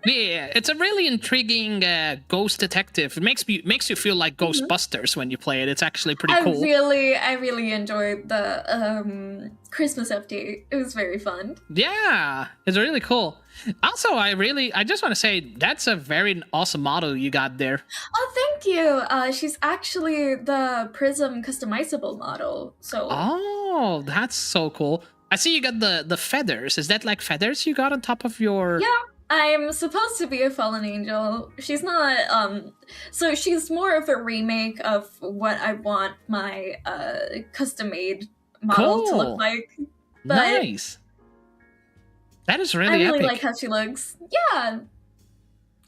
Yeah, it's a really intriguing ghost detective. It makes you feel like Ghostbusters when you play it. It's actually pretty cool. I really enjoyed the Christmas update. It was very fun. Yeah, it's really cool. Also, I just want to say that's a very awesome model you got there. Oh, thank you. She's actually the Prism customizable model. So Oh, that's so cool. I see you got the feathers. Is that like feathers you got on top of your... yeah, I'm supposed to be a fallen angel. She's not. So she's more of a remake of what I want my custom made model to Cool. look like. But Nice. That is I really really epic. like how she looks. Yeah,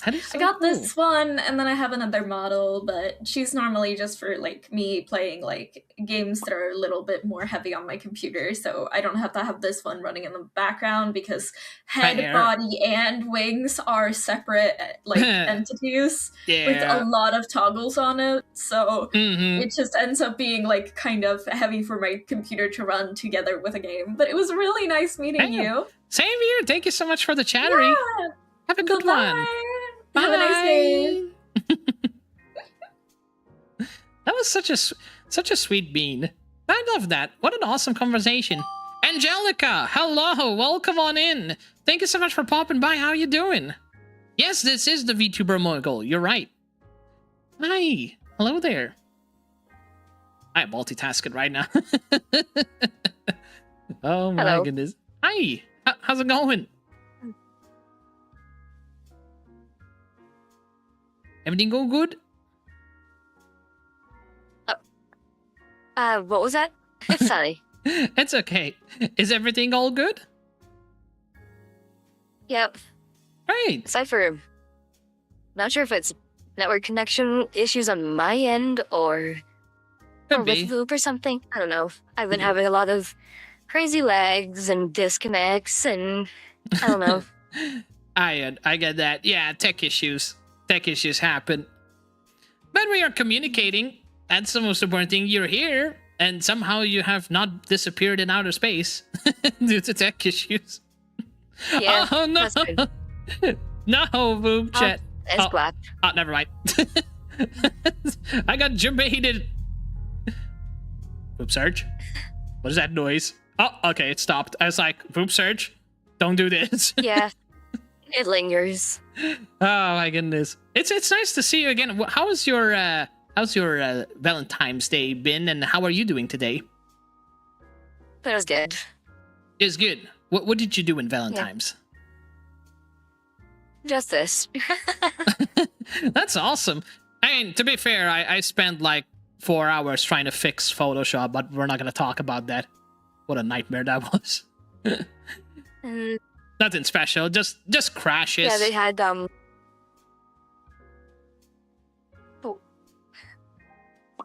That is so I got cool. this one, and then I have another model, but she's normally just for like me playing like games that are a little bit more heavy on my computer, so I don't have to have this one running in the background because head, Fair. body, and wings are separate like entities with Yeah. a lot of toggles on it. So Mhm. it just ends up being like kind of heavy for my computer to run together with a game. But it was really nice meeting Yeah. you. Same here. Thank you so much for the chattery. Yeah. Have a good Bye. one. Have a nice day. That was such a sweet bean. I love that. What an awesome conversation. Angelica, hello, welcome on in. Thank you so much for popping by. How you doing? Yes, this is the VTuber Mogul. You're right. Hi. Hello there. I'm multitasking right now. Oh my Hello. goodness. Hi. How's it going? Everything go good? What was that? Sorry. It's okay. Is everything all good? Yep. Great. Aside for, not sure if it's network connection issues on my end or Could with be. Loop or something. I don't know. I've been having a lot of crazy lags and disconnects, and I don't know. I get that. Yeah, tech issues. Tech issues happen. But we are communicating. That's the most important thing. You're here, and somehow you have not disappeared in outer space due to tech issues. Yeah, Oh no! that's good. No, VupeChat. It's Oh. black. Oh, never mind. I got jebaited. Voop search. What is that noise? Oh, okay, it stopped. I was like, Voop search, don't do this. Yeah, it lingers. Oh my goodness. It's nice to see you again. How's your Valentine's Day been, and how are you doing today? But it was good. It's good. What did you do in Valentine's? Just this. That's awesome. I mean, to be fair, I spent like 4 hours trying to fix Photoshop, but we're not gonna talk about that. What a nightmare that was. Nothing special, just crashes. Yeah, they had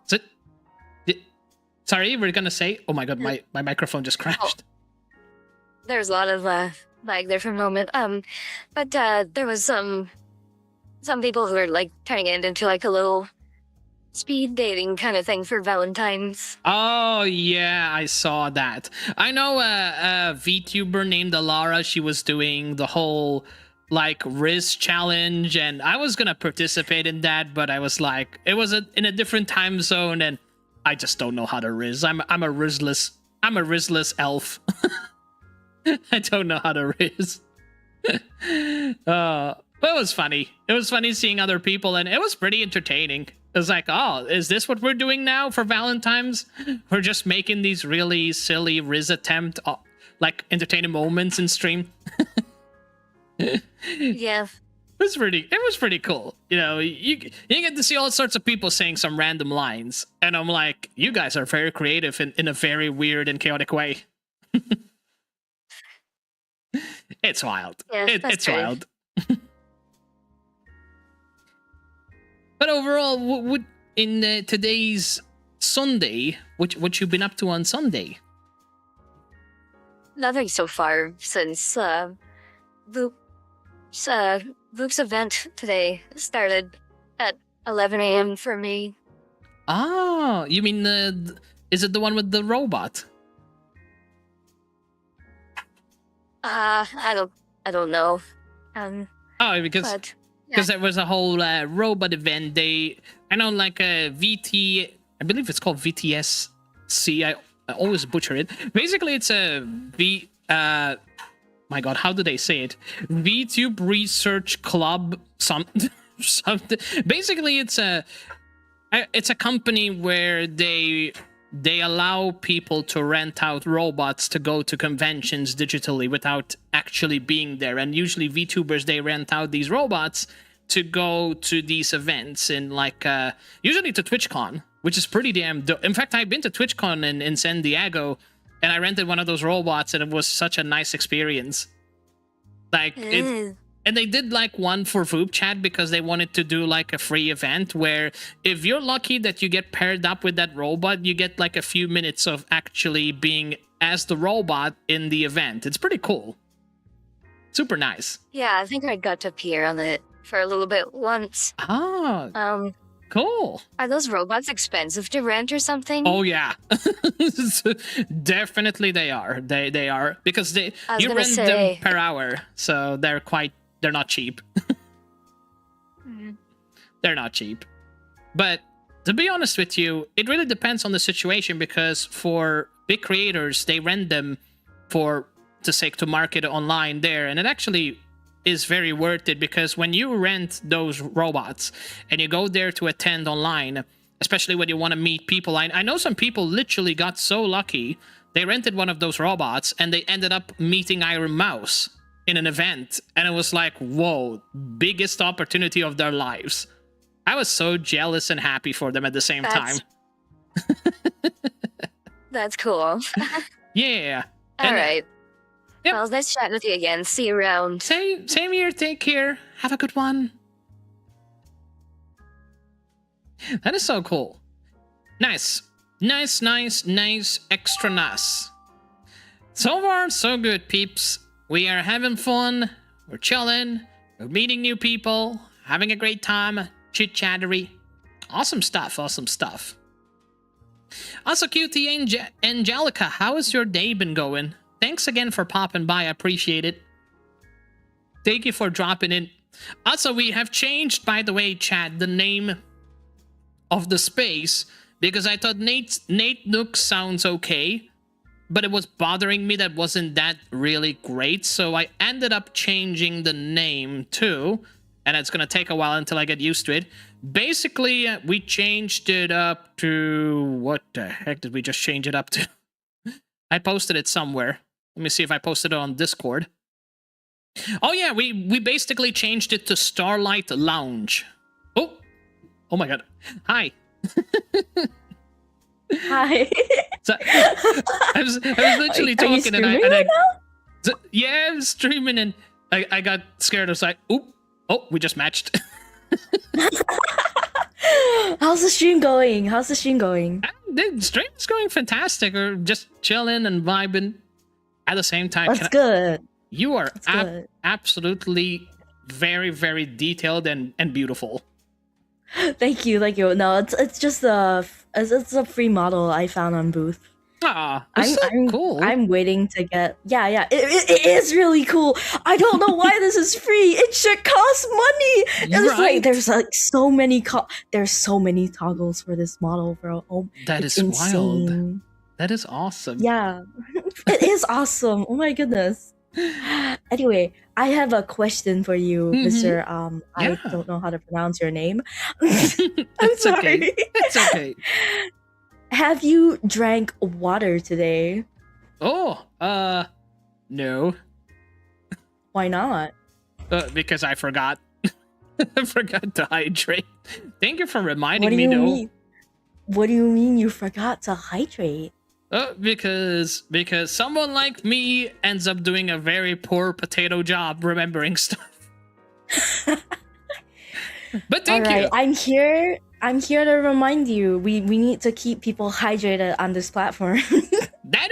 Is it? Sorry, we're gonna say. Oh my god, my microphone just crashed. there's a lot of lag there for a moment. But there was some people who were like turning it into like a little speed dating kind of thing for Valentine's. Oh yeah, I saw that. I know a VTuber named Alara. She was doing the whole like Riz challenge, and I was gonna participate in that, but I was like, it was in a different time zone, and I just don't know how to Riz. I'm a Rizless elf. I don't know how to Riz. But it was funny. It was funny seeing other people, and it was pretty entertaining. It was like, oh, is this what we're doing now for Valentine's? We're just making these really silly Riz attempt, like entertaining moments in stream. Yeah. It was pretty cool. You know, you get to see all sorts of people saying some random lines, and I'm like, you guys are very creative in a very weird and chaotic way. It's wild. Yeah, It's wild. But overall, in today's Sunday, what you been up to on Sunday? Nothing so far since Luke's event today started at 11 a.m. for me. Ah, you mean is it the one with the robot? I don't know. Oh, because there was a whole robot event. I know, like a VT, I believe it's called VTSC. I always butcher it. Basically, it's a my god, how do they say it? VTube Research Club something. Basically, it's a company where they allow people to rent out robots to go to conventions digitally without actually being there. And usually VTubers, they rent out these robots to go to these events in like usually to TwitchCon, which is pretty damn dope. In fact, I've been to TwitchCon in San Diego, and I rented one of those robots, and it was such a nice experience. Like and they did like one for VupeChat because they wanted to do like a free event where if you're lucky that you get paired up with that robot, you get like a few minutes of actually being as the robot in the event. It's pretty cool. Super nice. Yeah, I think I got to appear on it for a little bit once. Ah. Cool. Are those robots expensive to rent or something? Oh yeah. Definitely they are. They are because you rent them per hour, so they're not cheap. They're not cheap. But to be honest with you, it really depends on the situation, because for big creators, they rent them for the sake to market online there, and it actually is very worth it, because when you rent those robots and you go there to attend online, especially when you want to meet people, I know some people literally got so lucky, they rented one of those robots and they ended up meeting Iron Mouse in an event, and it was like, whoa, biggest opportunity of their lives. I was so jealous and happy for them at the same time. That's cool. Yeah. All right. Yep. Well, nice chatting with you again. See you around. Same here. Take care. Have a good one. That is so cool. Nice. Extra nice. So far, so good, peeps. We are having fun. We're chilling. We're meeting new people. Having a great time. Chit-chattery. Awesome stuff. Also, QT Angelica, how has your day been going? Thanks again for popping by. I appreciate it. Thank you for dropping in. Also, we have changed, by the way, chat, the name of the space, because I thought Nate Nook sounds okay, but it was bothering me that wasn't that really great, so I ended up changing the name too, and it's gonna take a while until I get used to it. Basically, we changed it up to... What the heck did we just change it up to? I posted it somewhere. Let me see if I posted it on Discord. Oh yeah, we basically changed it to Starlight Lounge. Oh, Oh my god. Hi. Hi. So, I was literally Are you talking and I streaming right now? yeah, I'm streaming and I got scared. I was like, oop, oh, we just matched. How's the stream going? The stream's going fantastic. Or just chilling and vibing at the same time. That's good. You are That's good. absolutely very, very detailed and beautiful. Thank you. No, it's just it's a free model I found on Booth. Ah, this is cool. I'm waiting to get. Yeah. It is really cool. I don't know why this is free. It should cost money. It's like there's like so many there's so many toggles for this model, bro. Oh, that is insane. wild. That is awesome. Yeah, it is awesome. Oh my goodness. Anyway, I have a question for you, Mr. I don't know how to pronounce your name. I'm sorry. Okay. It's okay. Have you drank water today? Oh, no. Why not? Because I forgot. I forgot to hydrate. Thank you for reminding What do me, you though. mean? What do you mean you forgot to hydrate? Because someone like me ends up doing a very poor potato job remembering stuff. But thank you. I'm here to remind you. We need to keep people hydrated on this platform. That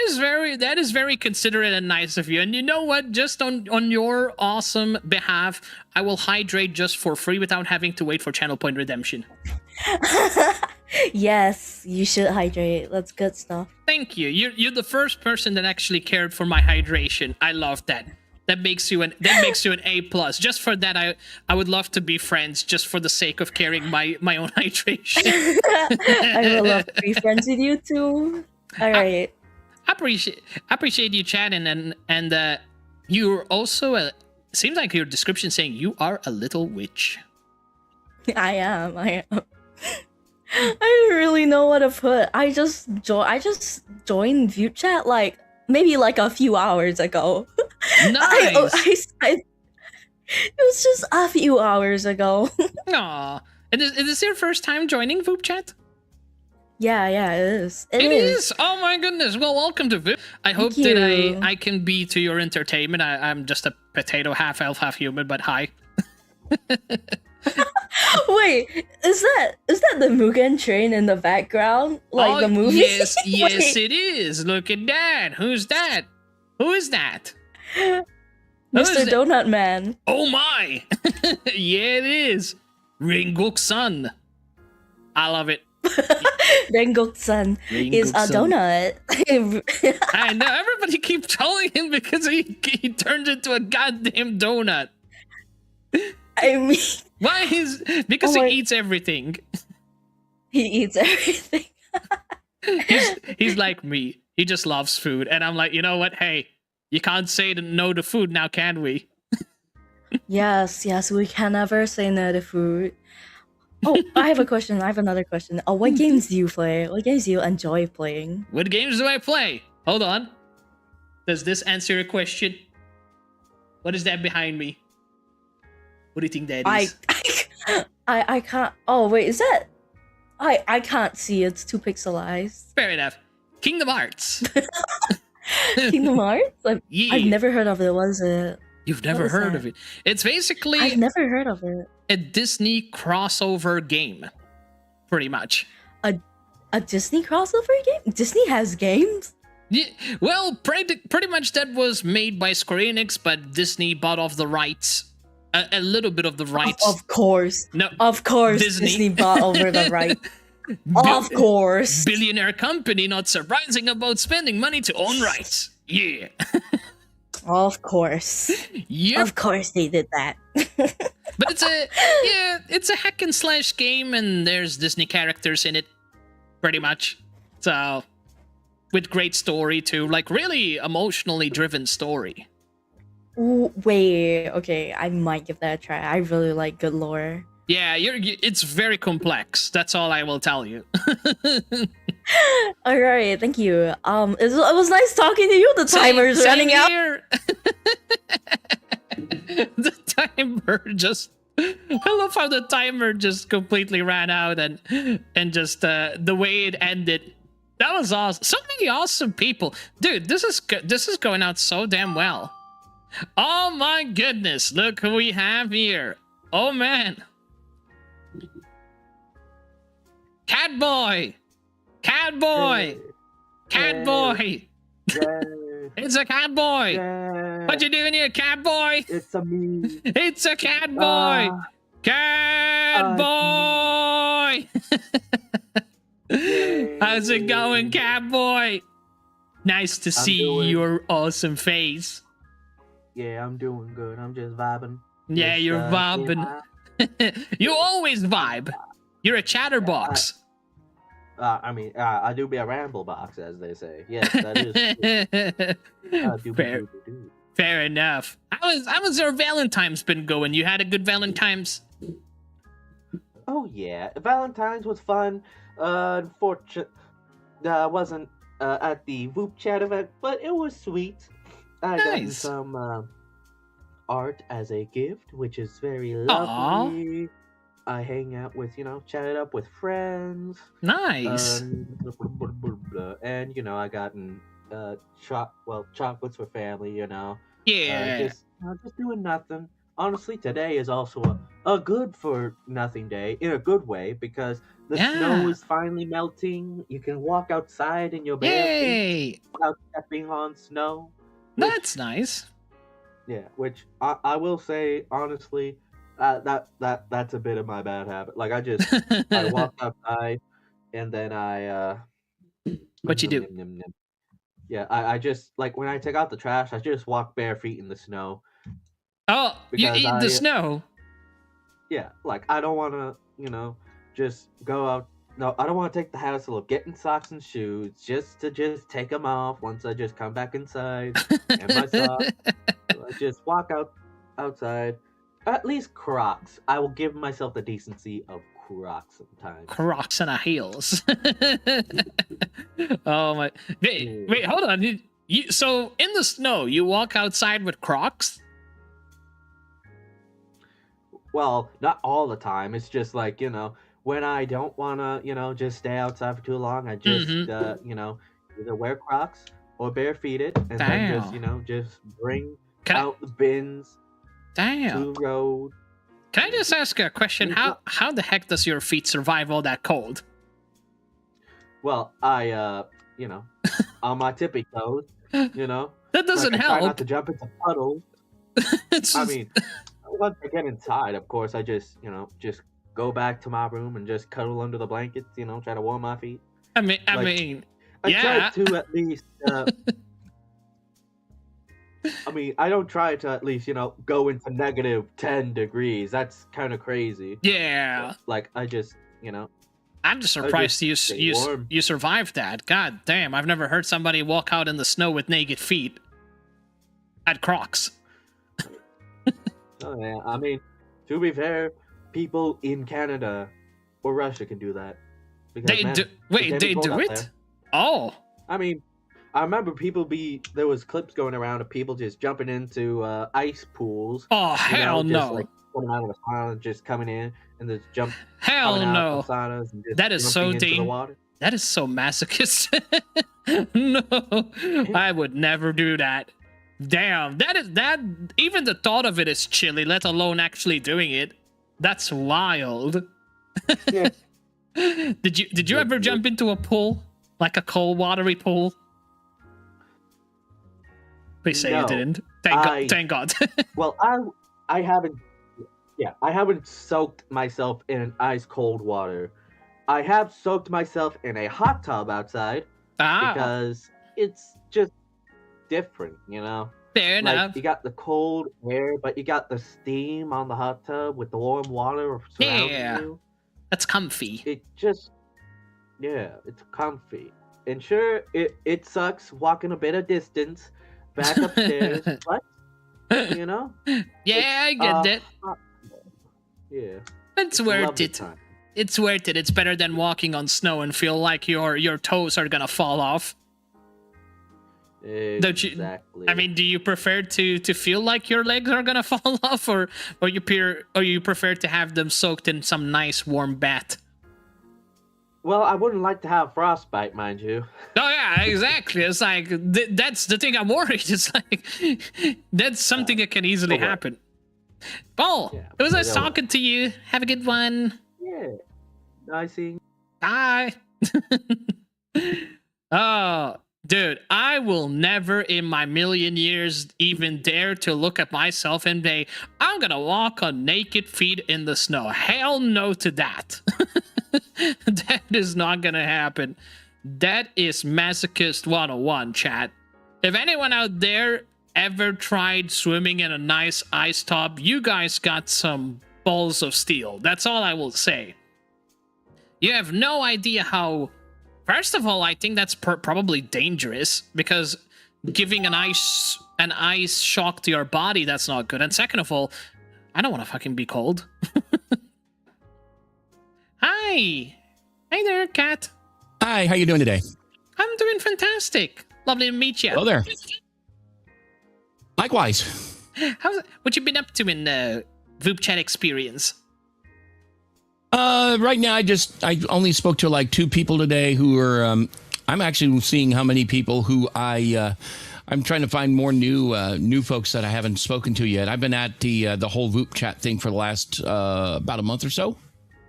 is very considerate and nice of you. And you know what? Just on your awesome behalf, I will hydrate just for free without having to wait for channel point redemption. Yes, you should hydrate. That's good stuff. Thank you. You're the first person that actually cared for my hydration. I love that. That makes you an A+. Just for that, I would love to be friends just for the sake of carrying my own hydration. I would love to be friends with you too. All right. I appreciate you chatting and you're also seems like your description saying you are a little witch. I am. I didn't really know what to put. I just joined VupeChat like maybe like a few hours ago. Nice. It was just a few hours ago. Aw. Is this your first time joining VupeChat? Yeah, it is. It is. Oh my goodness. Well, welcome to Vup. I hope you. that I can be to your entertainment. I'm just a potato, half elf, half human, but hi. Wait, is that the Mugen train in the background? Like the movie? Yes, it is. Look at that. Who's that? Who is that? Mr. Donut Man. Oh my! Yeah, it is. Ringok-san. I love it. Rengok-san is a donut. I know. Everybody keeps calling him because he turns into a goddamn donut. I mean... Why because he eats everything. He eats everything. he's like me. He just loves food. And I'm like, you know what? Hey, you can't say no to food now, can we? Yes, we can never say no to food. Oh, I have a question. I have another question. What games do you play? What games do you enjoy playing? What games do I play? Hold on. Does this answer your question? What is that behind me? What do you think that is? I can't. Oh wait, is that? I can't see. It's too pixelized. Fair enough. Kingdom Hearts. Kingdom Hearts? Yeah. I've never heard of it. What is it? You've never heard of it? It's basically I've never heard of it. A Disney crossover game, pretty much. A Disney crossover game? Disney has games? Yeah, well, pretty much that was made by Square Enix, but Disney bought off the rights. A little bit of the rights. Of course. No. Of course, Disney bought over the rights. Of course. Billionaire company, not surprising about spending money to own rights. Yeah. Of course. Yep. Of course they did that. But it's a hack and slash game, and there's Disney characters in it, pretty much. So, with great story too, like really emotionally driven story. Ooh, wait, okay, I might give that a try. I really like good lore. Yeah, it's very complex. That's all I will tell you. All right, thank you. It was nice talking to you. The timer's running same out. Here. The timer just I love how the timer just completely ran out and just the way it ended. That was awesome. So many awesome people, dude. This is going out so damn well. Oh my goodness! Look who we have here. Oh man, Catboy, Catboy, Catboy. It's a Catboy. What you doing here, Catboy? It's a me. It's a Catboy. Catboy. How's it going, Catboy? Nice to see your awesome face. Yeah, I'm doing good. I'm just vibing. Yeah, Just, you're vibing. You always vibe. You're a chatterbox. I do be a ramble box, as they say. Yes, that is. Fair enough. How was your Valentine's been going? You had a good Valentine's? Oh yeah, Valentine's was fun. Unfortunate, I wasn't at the VupeChat event, but it was sweet. I got some art as a gift, which is very lovely. I hang out with, chat it up with friends. Nice. And I gotten chocolates for family. Yeah. Just doing nothing. Honestly, today is also a good for nothing day in a good way because the snow is finally melting. You can walk outside in your bare feet without stepping on snow. That's nice. Yeah, which I will say honestly, that's a bit of my bad habit. Like I walk outside and then I what you do? Yeah, I just like when I take out the trash, I just walk bare feet in the snow. Oh, you eat the snow? Yeah, like I don't want to, just go out. No, I don't want to take the hassle of getting socks and shoes just to take them off once I just come back inside and my socks. I just walk outside. At least Crocs. I will give myself the decency of Crocs sometimes. Crocs and heels. Oh my! Wait, hold on. So in the snow, you walk outside with Crocs? Well, not all the time. It's just like, when I don't want to, just stay outside for too long, I just, either wear Crocs or bare feet it, and then just, just bring out the bins to the road. Can I just ask a question? How the heck does your feet survive all that cold? Well, I, on my tippy toes, That doesn't help. I try not to jump into puddles. I mean, once I get inside, of course, I just, just go back to my room and just cuddle under the blankets, try to warm my feet. I mean, I try to at least, I don't try to at least, go into negative 10 degrees. That's kind of crazy. Yeah. Like, I just, I'm just surprised you survived that. God damn, I've never heard somebody walk out in the snow with naked feet. At Crocs. Oh, yeah. I mean, to be fair, people in Canada or Russia can do that. Because, they do it? There. Oh. I mean, I remember there was clips going around of people just jumping into ice pools. Oh, hell no. Just, like, coming out of the sauna, just coming in and just jump. Hell no. Saunas and just that is so dangerous. That is so masochist. No, I would never do that. Damn, that even the thought of it is chilly, let alone actually doing it. That's wild. Yeah. Did you ever jump into a pool? Like a cold watery pool? Please say you didn't. Thank God. Well, I haven't soaked myself in ice cold water. I have soaked myself in a hot tub outside because it's just different, Fair enough. Like, you got the cold air, but you got the steam on the hot tub with the warm water surrounding you. That's comfy. It just, it's comfy. And sure, it sucks walking a bit of distance back upstairs, but, Yeah, I get it. Yeah. It's worth it. Time. It's worth it. It's better than walking on snow and feel like your toes are gonna fall off. Exactly. I mean, do you prefer to feel like your legs are gonna fall off, or you prefer to have them soaked in some nice warm bath? Well, I wouldn't like to have frostbite, mind you. Oh yeah, exactly. It's like that's the thing. I'm worried. It's like that's something that can easily happen. Paul, it was nice talking to you. Have a good one. Yeah. Nice seeing you. Bye. Oh, dude, I will never in my million years even dare to look at myself and say, I'm gonna walk on naked feet in the snow. Hell no to that. That is not gonna happen. That is masochist 101, chat. If anyone out there ever tried swimming in a nice ice tub, you guys got some balls of steel. That's all I will say. You have no idea how... First of all, I think that's probably dangerous, because giving an ice shock to your body, that's not good. And second of all, I don't want to fucking be cold. Hi. Hey there, cat. Hi, how you doing today? I'm doing fantastic. Lovely to meet you. Hello there. Likewise. What you been up to in the VupeChat experience? Right now, I only spoke to like 2 people today who are, I'm actually seeing how many people who I'm trying to find more new folks that I haven't spoken to yet. I've been at the whole VupeChat thing for the last about a month or so.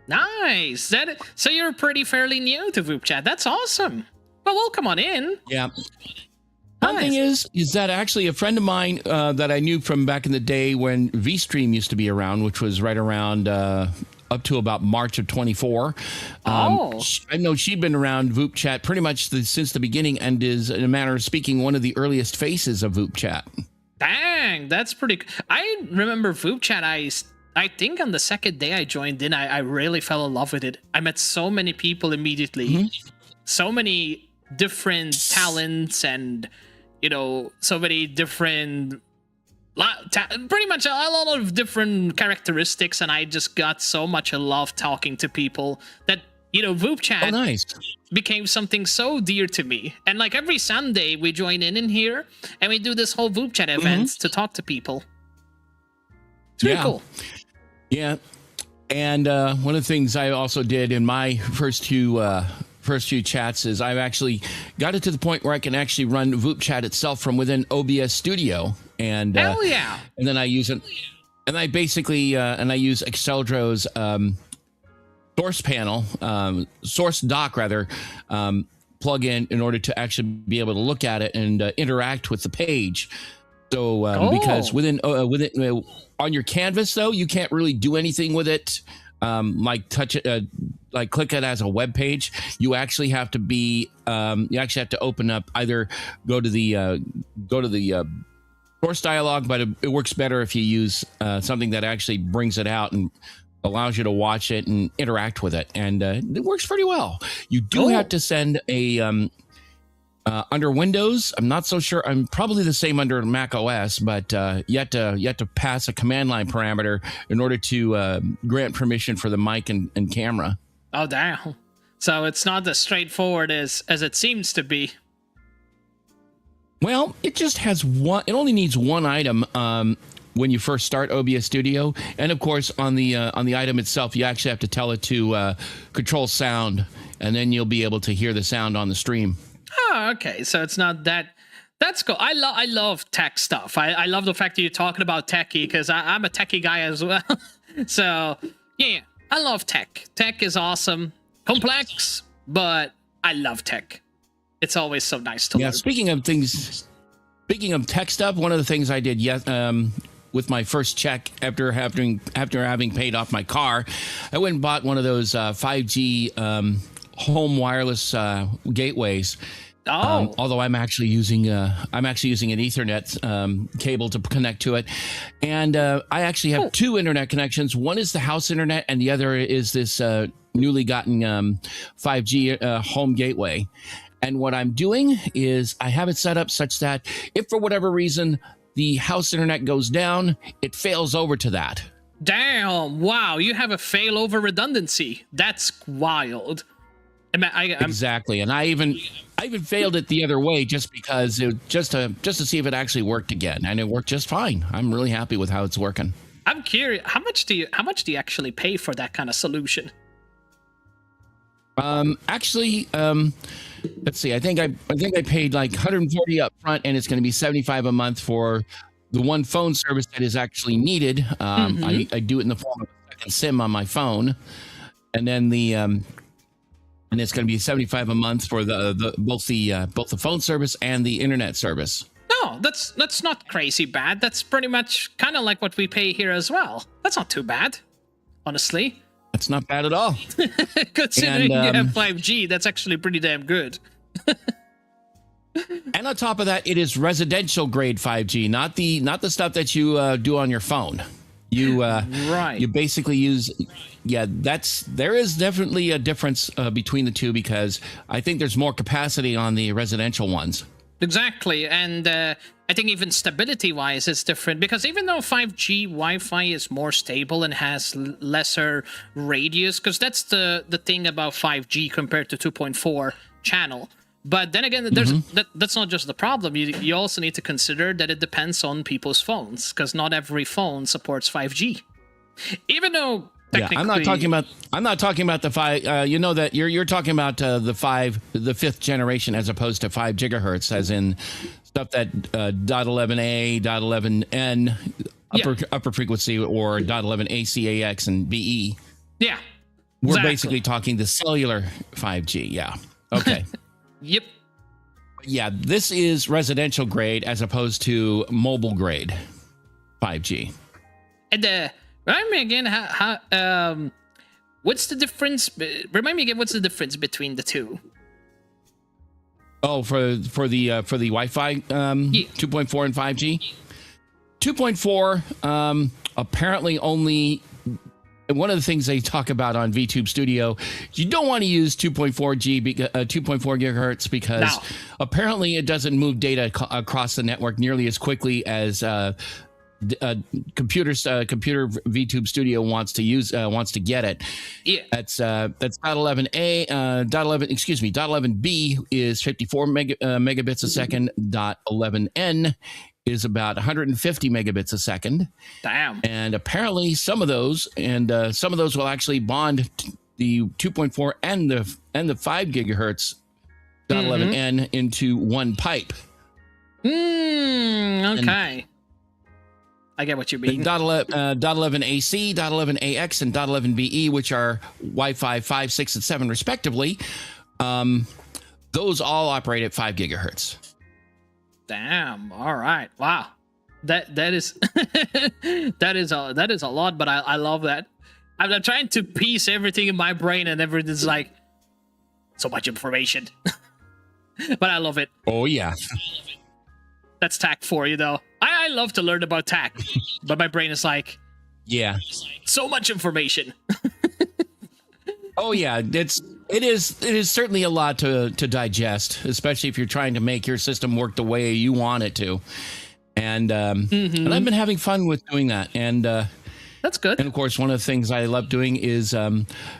Nice. So you're pretty fairly new to VupeChat. That's awesome. Well, welcome on in. Yeah. One thing is that actually a friend of mine that I knew from back in the day when VStream used to be around, which was right around up to about March of 24. I know she'd been around VupeChat pretty much since the beginning, and is, in a manner of speaking, one of the earliest faces of VupeChat. Dang, that's pretty... I remember VupeChat, I think on the second day I joined in, I really fell in love with it. I met so many people immediately. Mm-hmm. So many different talents and, you know, so many different... pretty much a lot of different characteristics, and I just got so much love talking to people that, you know, VupeChat became something so dear to me. And like every Sunday we join in here and we do this whole VupeChat event to talk to people. It's really cool. Yeah. And one of the things I also did in my first few chats is I've actually got it to the point where I can actually run VupeChat itself from within OBS Studio. And hell yeah! And then I use it, and I basically I use Exceldro's source doc plugin in order to actually be able to look at it and interact with the page. So because within on your canvas though, you can't really do anything with it. Like touch it, like click it as a web page. You actually have to be, you actually have to open up, either go to the source dialog, but it works better if you use something that actually brings it out and allows you to watch it and interact with it. And it works pretty well. You do have to send a, under Windows, I'm not so sure. I'm probably the same under Mac OS, but you have to pass a command line parameter in order to grant permission for the mic and camera. Oh, damn. So it's not as straightforward as it seems to be. Well, it just has one. It only needs one item when you first start OBS Studio, and of course on the item itself, you actually have to tell it to control sound, and then you'll be able to hear the sound on the stream. Oh, okay. So it's not that. That's cool. I love tech stuff. I love the fact that you're talking about techie, because I'm a techie guy as well. So yeah, I love tech. Tech is awesome. Complex, but I love tech. It's always so nice to learn. Speaking of tech stuff, one of the things I did with my first check after having paid off my car, I went and bought one of those 5G home wireless gateways. Although I'm actually using an Ethernet cable to connect to it, and I actually have 2 internet connections. One is the house internet, and the other is this newly gotten 5G home gateway. And what I'm doing is I have it set up such that if for whatever reason the house internet goes down, it fails over to that. Damn! Wow, you have a failover redundancy. That's wild. Exactly, and I even failed it the other way just because just to see if it actually worked again, and it worked just fine. I'm really happy with how it's working. I'm curious, how much do you actually pay for that kind of solution? Actually, let's see. I think I paid like 140 up front, and it's going to be 75 a month for the one phone service that is actually needed. I do it in the form of a second SIM on my phone, and then and it's going to be 75 a month for both the phone service and the internet service. No, that's not crazy bad. That's pretty much kind of like what we pay here as well. That's not too bad, honestly. That's not bad at all. Considering you have 5G, that's actually pretty damn good. And on top of that, it is residential grade 5G, not the stuff that you do on your phone. You basically use there is definitely a difference between the two, because I think there's more capacity on the residential ones. Exactly, and I think even stability-wise it's different, because even though 5G Wi-Fi is more stable and has lesser radius, because that's the thing about 5G compared to 2.4 channel. But then again, that's not just the problem. You also need to consider that it depends on people's phones, because not every phone supports 5G. Even though technically, I'm not talking about the 5. You know that you're talking about the 5th generation as opposed to 5 gigahertz, as in stuff that .11a, .11n upper frequency, or .11 ACAX and BE. Yeah, we're basically talking the cellular 5G. Yeah. Okay. Yep. Yeah, this is residential grade as opposed to mobile grade 5G. And remind me again, how what's the difference? Remind me again, what's the difference between the two? Oh, for the Wi-Fi 2.4 and 5G. 2.4 apparently only. One of the things they talk about on VTube Studio, you don't want to use 2.4 gigahertz, because apparently it doesn't move data across the network nearly as quickly as computer VTube Studio wants to get it. Yeah, that's .11a, .11b is 54 megabits a second. .11n is about 150 megabits a second. Damn. And apparently some of those will actually bond the 2.4 and the 5 gigahertz .11n into one pipe. Okay. I get what you mean. .11 AC, .11 AX, and .11 BE, which are Wi-Fi 5, 6, and 7 respectively, those all operate at 5 gigahertz. Damn. All right. Wow. That is that is a lot, but I love that. I'm trying to piece everything in my brain, and everything's like so much information. But I love it. Oh yeah. That's TAC for you, though. I love to learn about TAC, but my brain is like, yeah, so much information. Oh yeah, it is certainly a lot to digest, especially if you're trying to make your system work the way you want it to. And and I've been having fun with doing that. And that's good. And of course, one of the things I love doing is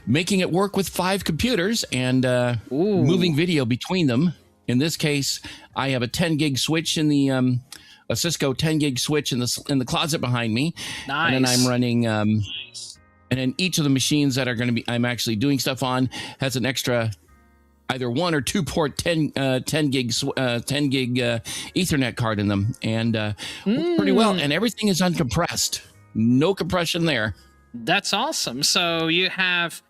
making it work with 5 computers and moving video between them. In this case, I have a 10 gig switch in the a Cisco 10 gig switch in the closet behind me. Nice. And then I'm running and then each of the machines that I'm actually doing stuff on has an extra either 1 or 2 port 10 gig Ethernet card in them, and works pretty well. And everything is uncompressed, no compression there. That's awesome. So you have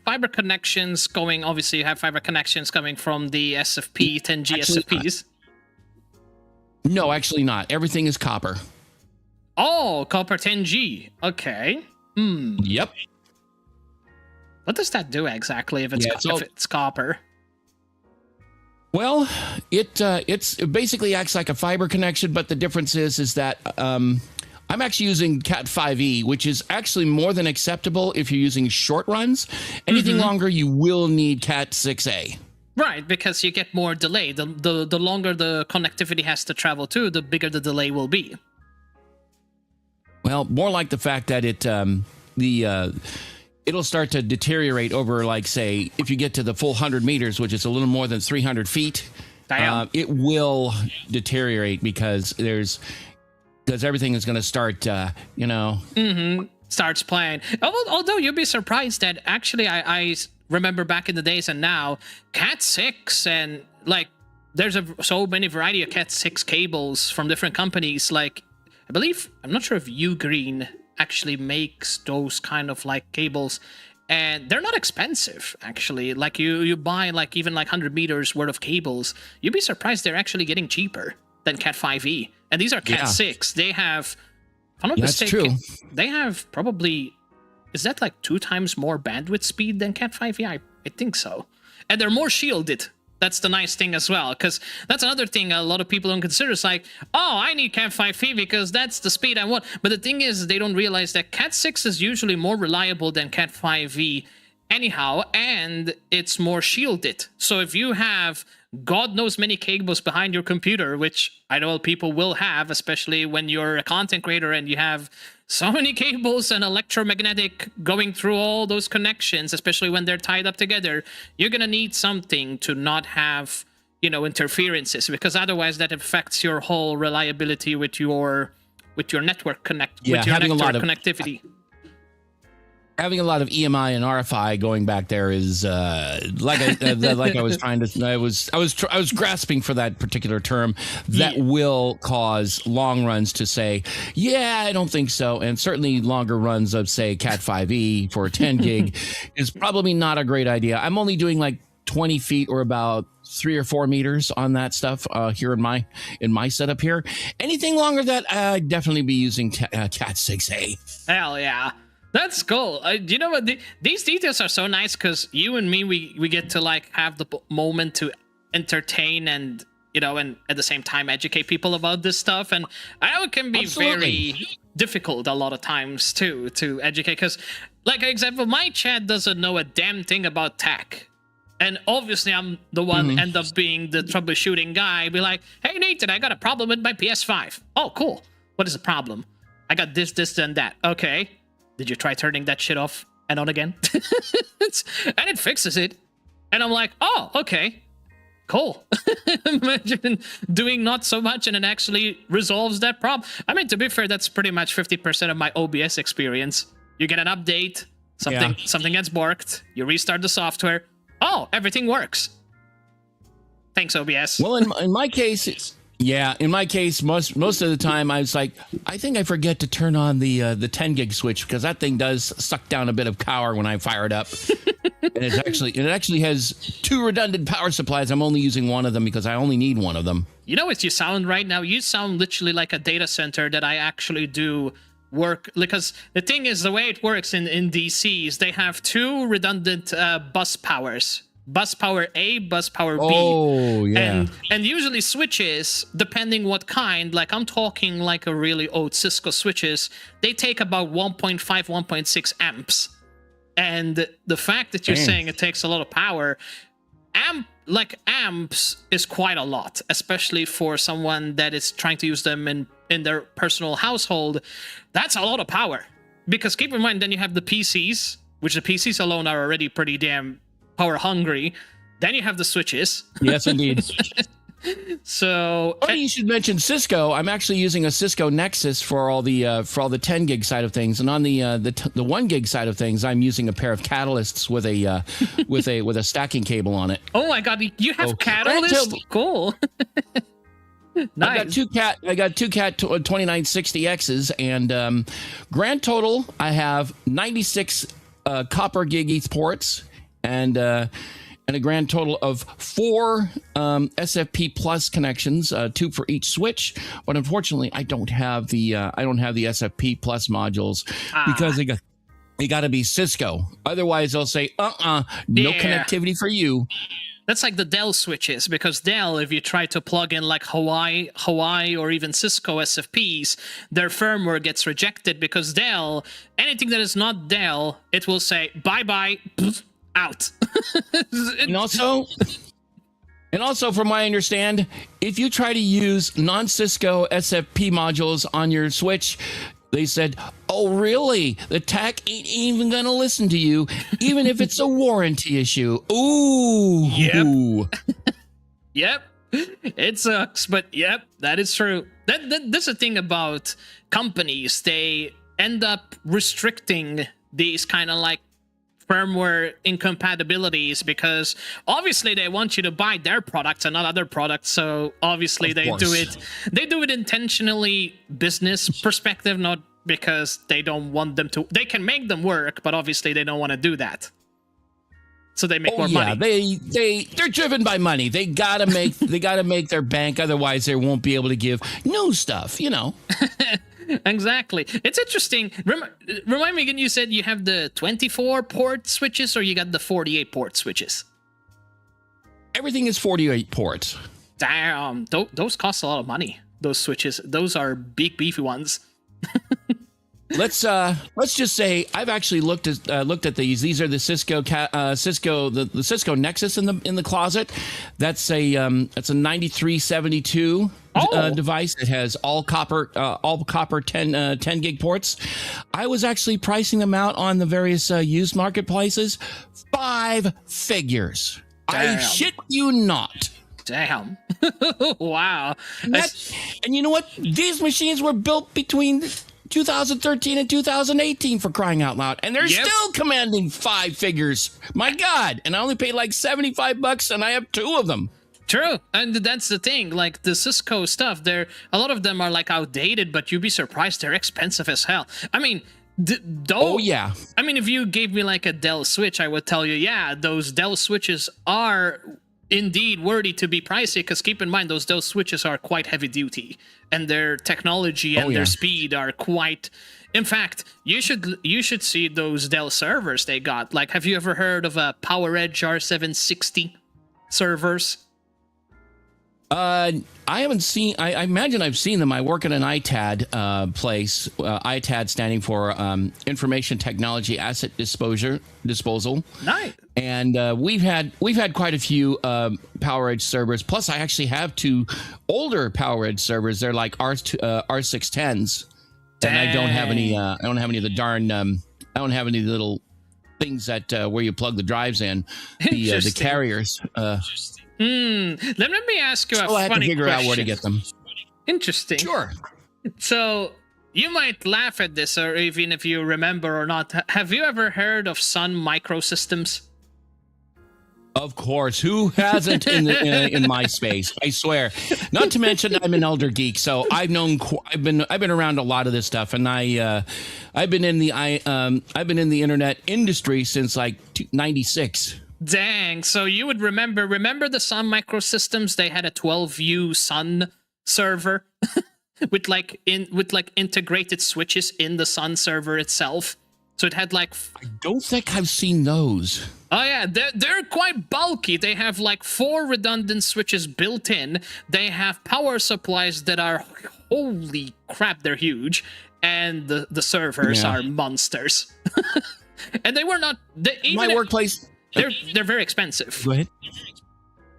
fiber connections going. Obviously, you have fiber connections coming from the SFP 10G SFPs. No, actually not. Everything is copper. Oh, copper 10G. Okay. Yep. What does that do exactly if it's copper? Well, it basically acts like a fiber connection, but the difference is that I'm actually using Cat 5e, which is actually more than acceptable if you're using short runs. Anything longer, you will need Cat 6a. Right, because you get more delay. The longer the connectivity has to travel to, the bigger the delay will be. Well, more like the fact that it'll start to deteriorate over, like, say, if you get to the full 100 meters, which is a little more than 300 feet, it will deteriorate because everything is going to start, starts playing. Although you'd be surprised that actually I remember back in the days and now, Cat 6 and, like, there's so many variety of Cat 6 cables from different companies. Like, I believe, I'm not sure if Ugreen actually makes those kind of, like, cables. And they're not expensive, actually. Like, you buy, like, even, like, 100 meters worth of cables. You'd be surprised they're actually getting cheaper than Cat 5e. And these are Cat 6. They have, if I'm not mistaken, they have probably, is that, like, 2 times more bandwidth speed than Cat 5e? I think so. And they're more shielded. That's the nice thing as well, because that's another thing a lot of people don't consider. It's like, oh, I need Cat 5e because that's the speed I want. But the thing is, they don't realize that Cat 6 is usually more reliable than Cat 5e anyhow, and it's more shielded. So if you have God knows many cables behind your computer, which I know people will have, especially when you're a content creator and you have so many cables and electromagnetic going through all those connections, especially when they're tied up together, you're going to need something to not have, interferences, because otherwise that affects your whole reliability with your network connectivity. Having a lot of EMI and RFI going back there is like I was trying to. I was grasping for that particular term that will cause long runs to say, yeah, I don't think so, and certainly longer runs of, say, Cat 5e for 10 gig is probably not a great idea. I'm only doing like 20 feet or about 3 or 4 meters on that stuff here in my setup here. Anything longer than that, I'd definitely be using Cat 6a. Hell yeah. That's cool. You know what? These details are so nice because you and me, we get to, like, have the moment to entertain and, and at the same time educate people about this stuff. And I know it can be very difficult a lot of times too to educate because, like, for example, my chat doesn't know a damn thing about tech. And obviously I'm the one end up being the troubleshooting guy. Be like, hey, Nathan, I got a problem with my PS5. Oh, cool. What is the problem? I got this, and that. Okay. Did you try turning that shit off and on again? And it fixes it. And I'm like, oh, okay. Cool. Imagine doing not so much and it actually resolves that problem. I mean, to be fair, that's pretty much 50% of my OBS experience. You get an update, something gets borked, you restart the software. Oh, everything works. Thanks, OBS. Well, in my case, most of the time I was like, I think I forget to turn on the 10 gig switch because that thing does suck down a bit of power when I fire it up. And it actually has 2 redundant power supplies. I'm only using one of them because I only need one of them. You know what you sound right now? You sound literally like a data center that I actually do work, because the thing is, the way it works in DC is they have 2 redundant bus powers. Bus power A, bus power B. Oh, yeah. And usually switches, depending what kind, like I'm talking like a really old Cisco switches, they take about 1.5, 1.6 amps. And the fact that you're saying it takes a lot of power, amps is quite a lot, especially for someone that is trying to use them in their personal household. That's a lot of power. Because keep in mind, then you have the PCs, which the PCs alone are already pretty damn power hungry. Then you have the switches. Yes, indeed. So you should mention Cisco. I'm actually using a Cisco Nexus for all the 10 gig side of things, and on the 1 gig side of things, I'm using a pair of catalysts with a with a stacking cable on it. Oh my god, you have catalysts? Cool. Nice. I got two Cat 2960Xs, and grand total I have 96 copper gig ETH ports. And a grand total of 4 SFP plus connections, 2 for each switch. But unfortunately, I don't have the SFP plus modules because they got to be Cisco. Otherwise, they'll say no connectivity for you. That's like the Dell switches, because Dell, if you try to plug in like Hawaii, or even Cisco SFPs, their firmware gets rejected because Dell, anything that is not Dell, it will say bye-bye, out. And also, from what I understand, if you try to use non-Cisco SFP modules on your switch, They said, "Oh, really? The tech ain't even gonna listen to you, even if it's a warranty issue." Ooh. Yep. Yep. It sucks, but yep, that is true. That's the thing about companies. They end up restricting these kind of like firmware incompatibilities because obviously they want you to buy their products and not other products. So obviously they do it intentionally business perspective, not because they don't want them to. They can make them work, but obviously they don't want to do that. So they make more money. They're driven by money. They gotta make their bank, otherwise they won't be able to give new stuff, you know. Exactly. It's interesting. Remind me again, you said you have the 24 port switches or you got the 48 port switches? Everything is 48 ports. Damn, those cost a lot of money. Those switches, those are big beefy ones. Let's just say I've actually looked at these. These are the Cisco Cisco Nexus in the closet. That's a 9372 device. It has all copper 10 gig ports. I was actually pricing them out on the various used marketplaces. 5 figures. Damn. I shit you not. Damn. Wow. And you know what? These machines were built between 2013 and 2018, for crying out loud, and they're still commanding 5 figures. My God! And I only paid like $75, and I have 2 of them. True, and that's the thing. Like the Cisco stuff, a lot of them are like outdated, but you'd be surprised they're expensive as hell. I mean, oh yeah. I mean, if you gave me like a Dell switch, I would tell you, yeah, those Dell switches are indeed worthy to be pricey, because keep in mind those Dell switches are quite heavy duty and their technology and their speed are quite. In fact, you should see those Dell servers they got. Like, have you ever heard of a PowerEdge R760 servers? I haven't seen. I imagine I've seen them. I work at an ITAD place. ITAD standing for Information Technology Asset Disposal. Nice. And we've had quite a few PowerEdge servers. Plus, I actually have 2 older PowerEdge servers. They're like R610s. And I don't have any. I don't have any of the darn. I don't have any of the little things that where you plug the drives in. The carriers. Let me ask you a funny question. I have to figure out where to get them. Interesting. Sure. So you might laugh at this, or even if you remember or not. Have you ever heard of Sun Microsystems? Of course. Who hasn't in my space? I swear. Not to mention, I'm an elder geek, so I've been around a lot of this stuff, and I've been in the internet industry since like 96. Dang, so you would remember the Sun Microsystems? They had a 12U Sun server with integrated switches in the Sun server itself. So it had like I don't think I've seen those. Oh yeah, they're quite bulky. They have like 4 redundant switches built in. They have power supplies that are, holy crap, they're huge, and the servers are monsters. And they were not my workplace. They're very expensive. Go ahead.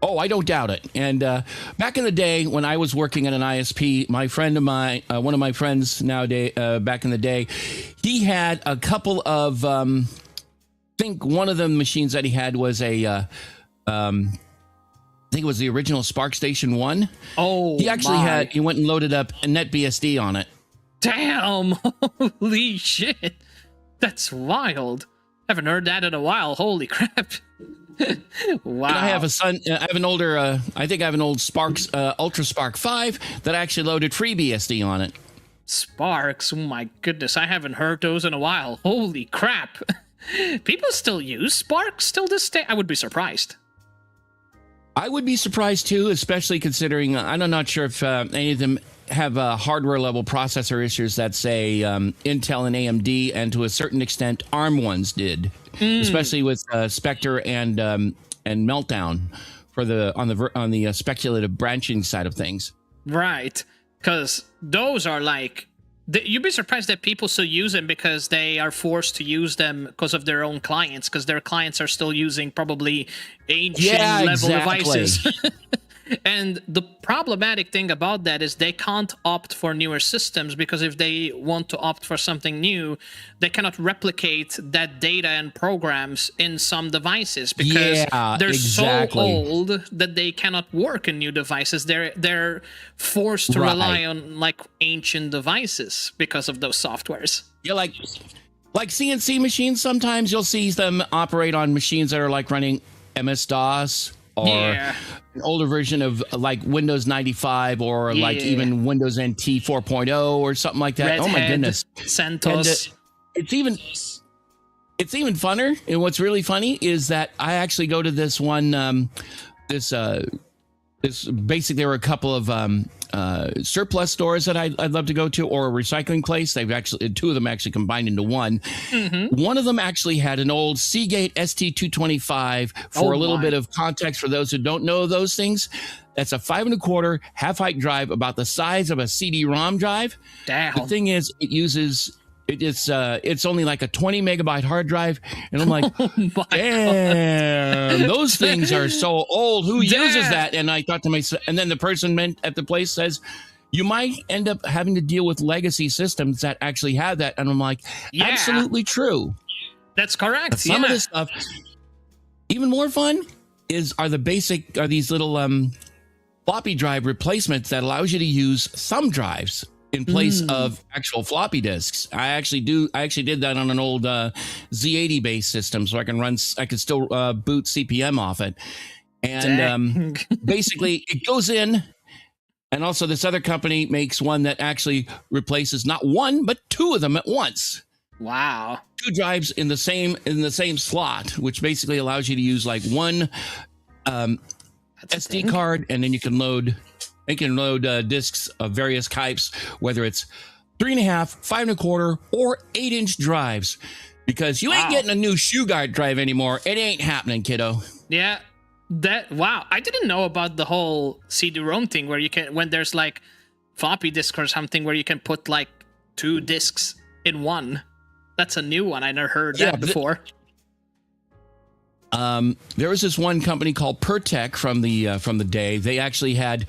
Oh, I don't doubt it. And back in the day when I was working at an ISP, my friend of mine, one of my friends nowadays, back in the day, he had a couple of. I think one of the machines that he had was I think it was the original Spark Station 1. Oh, he actually he went and loaded up a NetBSD on it. Damn! Holy shit! That's wild. Haven't heard that in a while. Holy crap! Wow. And I have an older. I think I have an old Sparks Ultra Spark 5 that actually loaded FreeBSD on it. Sparks. Oh my goodness! I haven't heard those in a while. Holy crap! People still use Sparks till this day? I would be surprised. I would be surprised too, especially considering I'm not sure if any of them have hardware level processor issues that say Intel and AMD, and to a certain extent ARM ones did, especially with Spectre and Meltdown for on the speculative branching side of things. Right, because those are like. You'd be surprised that people still use them because they are forced to use them because of their own clients, because their clients are still using probably ancient level devices. And the problematic thing about that is they can't opt for newer systems, because if they want to opt for something new, they cannot replicate that data and programs in some devices, because they're so old that they cannot work in new devices. They're forced to rely on like ancient devices because of those softwares. Yeah, like CNC machines, sometimes you'll see them operate on machines that are like running MS-DOS or an older version of like Windows 95 or like even Windows NT 4.0 or something like that. Redhead, my goodness. CentOS. It's even funner. And what's really funny is that I actually go to this one, this basically there were a couple of surplus stores that I'd love to go to, or a recycling place. They've actually, two of them actually combined into one. Mm-hmm. One of them actually had an old Seagate ST225. For a little bit of context for those who don't know those things, that's a 5 1/4 half-height drive, about the size of a CD-ROM drive. Damn. The thing is, it's only like a 20 megabyte hard drive, and I'm like, damn, those things are so old. Who uses that? And I thought to myself, and then the person at the place says, you might end up having to deal with legacy systems that actually have that. And I'm like, absolutely true. That's correct. But some of this stuff, even more fun, are these little floppy drive replacements that allows you to use thumb drives in place of actual floppy disks. I actually did that on an old Z80 based system, so I can still boot CPM off it. And basically it goes in. And also this other company makes one that actually replaces not one, but two of them at once. Wow. 2 drives in the same slot, which basically allows you to use like one SD card, and then you can load discs of various types, whether it's 3.5, 5 1/4, or 8-inch drives, because you ain't getting a new shoe guard drive anymore. It ain't happening, kiddo. Yeah, I didn't know about the whole CD-ROM thing where you can, when there's like floppy disk or something, where you can put like 2 discs in one. That's a new one. I never heard that before. There was this one company called Pertec from the day. They actually had.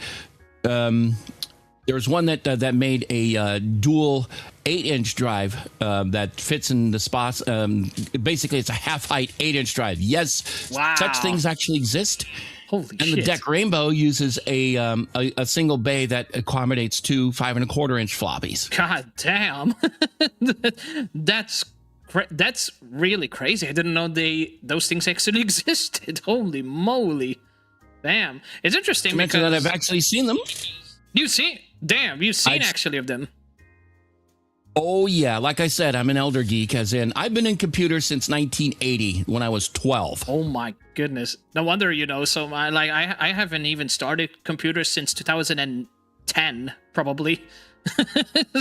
There was one that made a dual 8-inch drive that fits in the spots. Basically, it's a half-height 8-inch drive. Yes, such things actually exist. Holy shit! And the Deck Rainbow uses a single bay that accommodates 2 5 1/4-inch floppies. God damn, that's really crazy. I didn't know those things actually existed. Holy moly. Damn. It's interesting because that I've actually seen them. You've seen actually of them. Oh yeah, like I said, I'm an elder geek, as in I've been in computers since 1980 when I was 12. Oh my goodness. No wonder you know so much. Like I haven't even started computers since 2010 probably.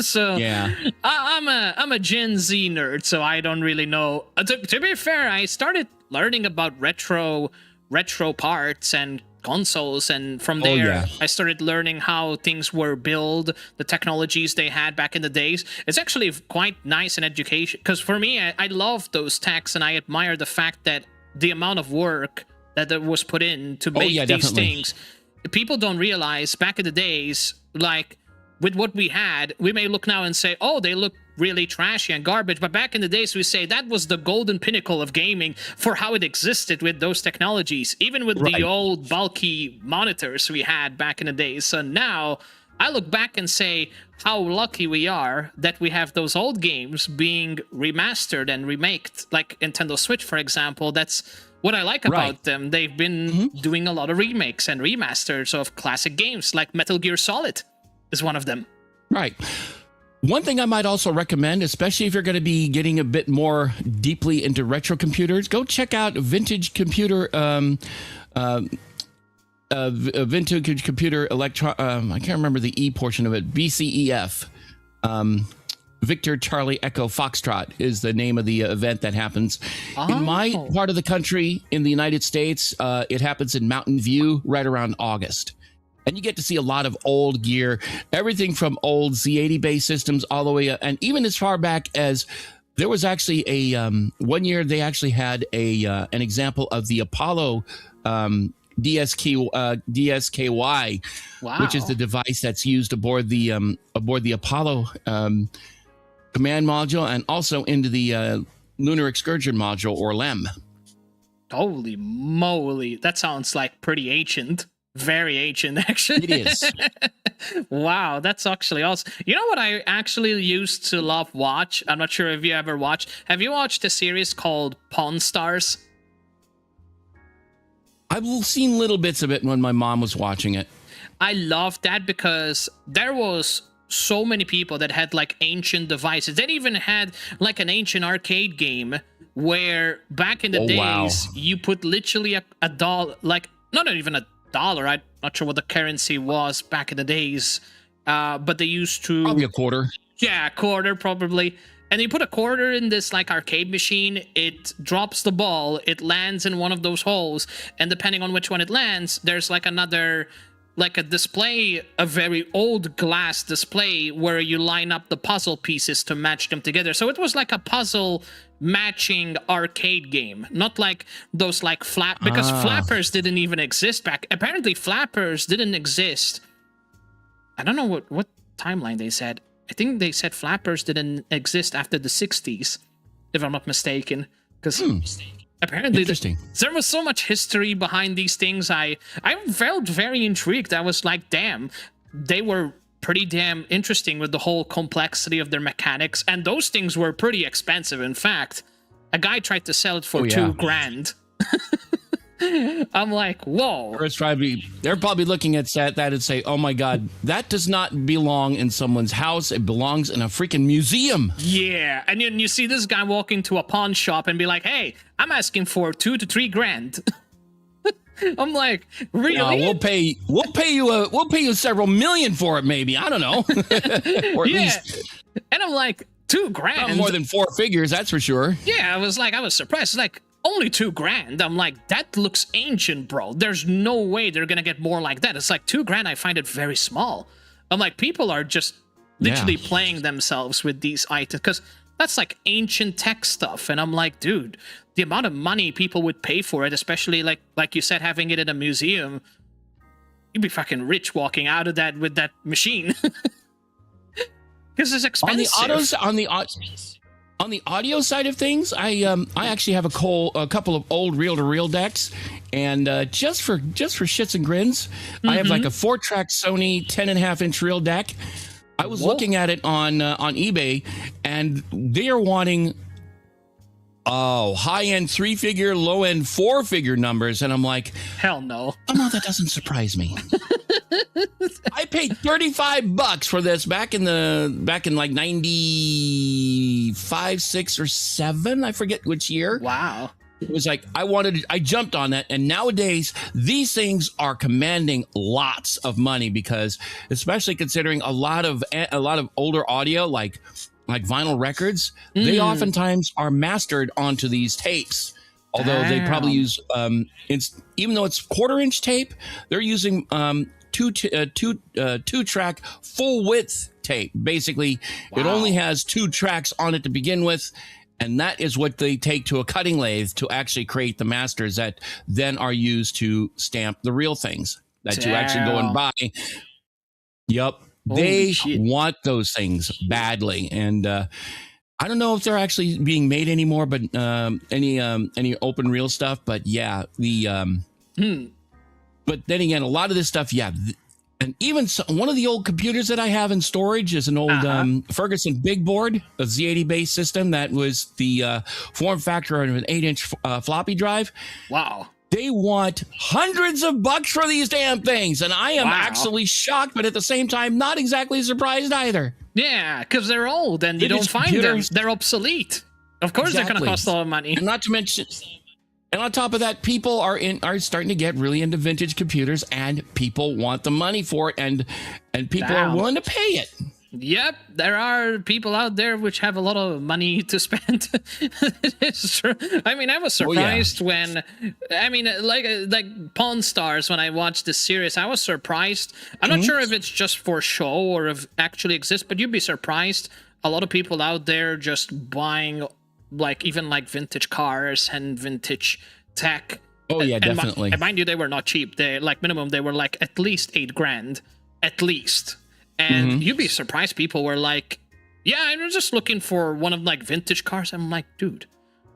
So yeah, I'm a Gen Z nerd, so I don't really know. To be fair, I started learning about retro parts and consoles, and from there I started learning how things were built, the technologies they had back in the days. It's actually quite nice in education, because for me, I love those techs, and I admire the fact that the amount of work that was put in to make these things. People don't realize back in the days, like with what we had, we may look now and say, oh, they look really trashy and garbage, but back in the days we say that was the golden pinnacle of gaming for how it existed with those technologies, even with the old bulky monitors we had back in the days. So now I look back and say how lucky we are that we have those old games being remastered and remaked, like Nintendo Switch, for example. That's what I like about them. They've been doing a lot of remakes and remasters of classic games, like Metal Gear Solid is one of them. Right. One thing I might also recommend, especially if you're going to be getting a bit more deeply into retro computers, go check out Vintage Computer Vintage Computer I can't remember the E portion of it. VCEF. Victor Charlie Echo Foxtrot is the name of the event that happens. In my part of the country, in the United States, it happens in Mountain View right around August. And you get to see a lot of old gear, everything from old Z80-based systems all the way up, and even as far back as there was actually a one year they actually had an example of the Apollo DSKY, Wow. which is the device that's used aboard the Apollo command module and also into the Lunar Excursion module, or LEM. Holy moly, that sounds like pretty ancient. Very ancient, actually. It is. Wow, that's actually awesome. You know what I actually used to love watch? I'm not sure if you ever watched. Have you watched a series called Pawn Stars? I've seen little bits of it when my mom was watching it. I loved that because there was so many people that had like ancient devices. They even had like an ancient arcade game where back in the days you put literally a dollar, like not even a dollar. I'm not sure what the currency was back in the days, but they used to probably a quarter. Yeah, a quarter probably. And you put a quarter in this like arcade machine, it drops the ball, it lands in one of those holes, and depending on which one it lands, there's like another, like a display, a very old glass display where you line up the puzzle pieces to match them together. So it was like a puzzle matching arcade game, not like those like because flappers didn't even exist back. Apparently flappers didn't exist. I don't know what timeline they said. I think they said flappers didn't exist after the 60s, if I'm not mistaken. Because apparently there was so much history behind these things. I felt very intrigued. I was like, damn, they were pretty damn interesting with the whole complexity of their mechanics. And those things were pretty expensive. In fact, a guy tried to sell it for $2,000. I'm like, whoa. They're probably looking at that and say, oh my God, that does not belong in someone's house. It belongs in a freaking museum. Yeah. And then you see this guy walk into a pawn shop and be like, hey, I'm asking for $2,000 to $3,000. I'm like, really? No, we'll pay you several million for it, maybe. I don't know. Or at least. And I'm like, $2,000. Not more than 4 figures, that's for sure. Yeah, I was surprised. Like, only $2,000. I'm like, that looks ancient, bro. There's no way they're gonna get more like that. It's like $2,000. I find it very small. I'm like, people are just literally playing themselves with these items because that's like ancient tech stuff. And I'm like, dude, the amount of money people would pay for it, especially like you said, having it in a museum, you'd be fucking rich walking out of that with that machine. Because it's expensive. On the audio side of things, I actually have a couple of old reel-to-reel decks, and just for shits and grins, I have like a 4-track Sony 10.5-inch reel deck. I was looking at it on eBay, and they are wanting high-end 3-figure, low-end 4-figure numbers, and I'm like, hell no. Oh no, that doesn't surprise me. I paid $35 for this back in like 95, 6, or 7. I forget which year. Wow. It was like I jumped on that, and nowadays these things are commanding lots of money because, especially considering a lot of older audio like vinyl records, they oftentimes are mastered onto these tapes. Although they probably use even though it's 1/4-inch tape, they're using two-track full width tape. Basically, it only has 2 tracks on it to begin with, and that is what they take to a cutting lathe to actually create the masters that then are used to stamp the real things that you actually go and buy. Yep. They want those things badly, and I don't know if they're actually being made anymore, but any open reel stuff. But yeah, but then again, a lot of this stuff, and even one of the old computers that I have in storage is an old Ferguson Big Board, a Z80 based system that was the form factor of an 8-inch floppy drive. Wow. They want hundreds of bucks for these damn things, and I am actually shocked, but at the same time, not exactly surprised either. Yeah, because they're old and you don't find them. They're obsolete. Of course, they're going to cost a lot of money. And not to mention, and on top of that, people are starting to get really into vintage computers, and people want the money for it, and people are willing to pay it. Yep, there are people out there which have a lot of money to spend. It's true. I mean, I was surprised when, I mean, like Pawn Stars, when I watched this series, I was surprised. I'm not sure if it's just for show or if it actually exists, but you'd be surprised. A lot of people out there just buying, like, even like vintage cars and vintage tech Oh yeah, And definitely. and mind you, they were not cheap. They like minimum, they were like at least $8,000, at least. And you'd be surprised. People were like, "Yeah, I'm just looking for one of like vintage cars." I'm like, dude,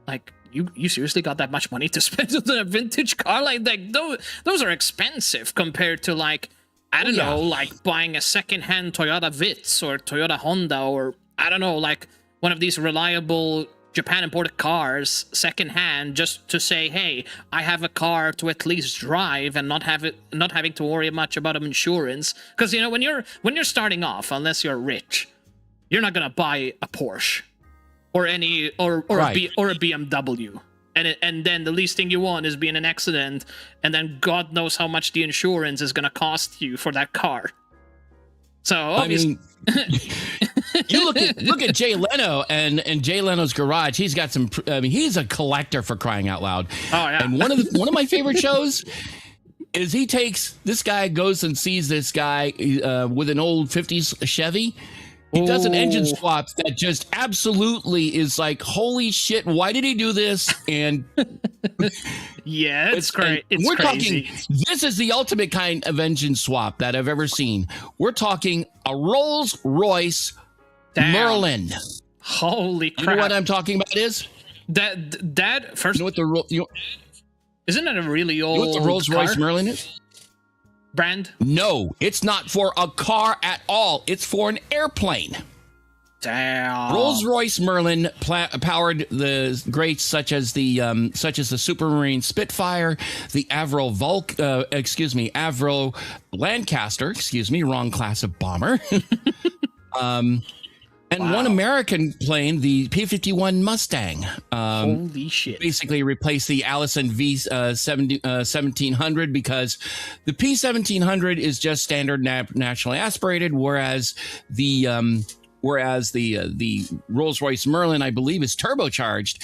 like you seriously got that much money to spend on a vintage car? Like those are expensive compared to like, I don't know, like buying a secondhand Toyota Vitz or Toyota Honda, or I don't know, like one of these reliable Japan imported cars secondhand, just to say, hey, I have a car to at least drive and not having to worry much about insurance. Because you know, when you're starting off, unless you're rich, you're not gonna buy a Porsche or any or a BMW. And then the least thing you want is be in an accident, and then God knows how much the insurance is gonna cost you for that car. So obviously, you look at Jay Leno and Jay Leno's garage. He's got some. I mean, he's a collector, for crying out loud. Oh yeah. And one of my favorite shows is this guy goes and sees this guy with an old 50s Chevy. He does an engine swap that just absolutely is like, holy shit, why did he do this? And yeah, it's great. We're talking, this is the ultimate kind of engine swap that I've ever seen. We're talking a Rolls Royce Merlin. Holy crap. You know what I'm talking about is? That first. You know what isn't that a really old You know what the Rolls Royce Merlin is? Brand? No, it's not for a car at all. It's for an airplane. Damn. Rolls-Royce Merlin powered the greats such as the Supermarine Spitfire, the Avro Lancaster, wrong class of bomber, and one American plane, the P-51 Mustang. Holy shit! Basically replaced the Allison V1700 because the P-1700 is just standard naturally aspirated, whereas the Rolls-Royce Merlin, I believe, is turbocharged,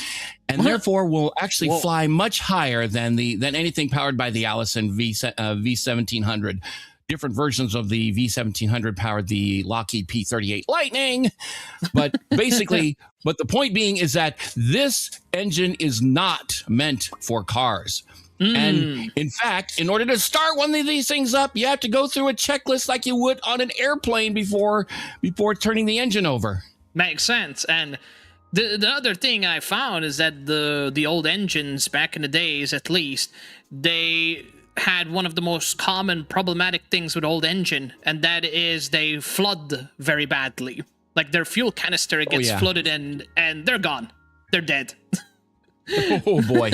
and therefore will actually fly much higher than anything powered by the Allison V1700. Different versions of the V1700 powered the Lockheed P-38 Lightning, but basically, but the point being is that this engine is not meant for cars. And in fact, in order to start one of these things up, you have to go through a checklist like you would on an airplane before turning the engine over. Makes sense. And the other thing I found is that the old engines back in the days, at least, they had one of the most common problematic things with old engine, and that is they flood very badly. Like their fuel canister gets flooded and they're gone. They're dead. Oh boy.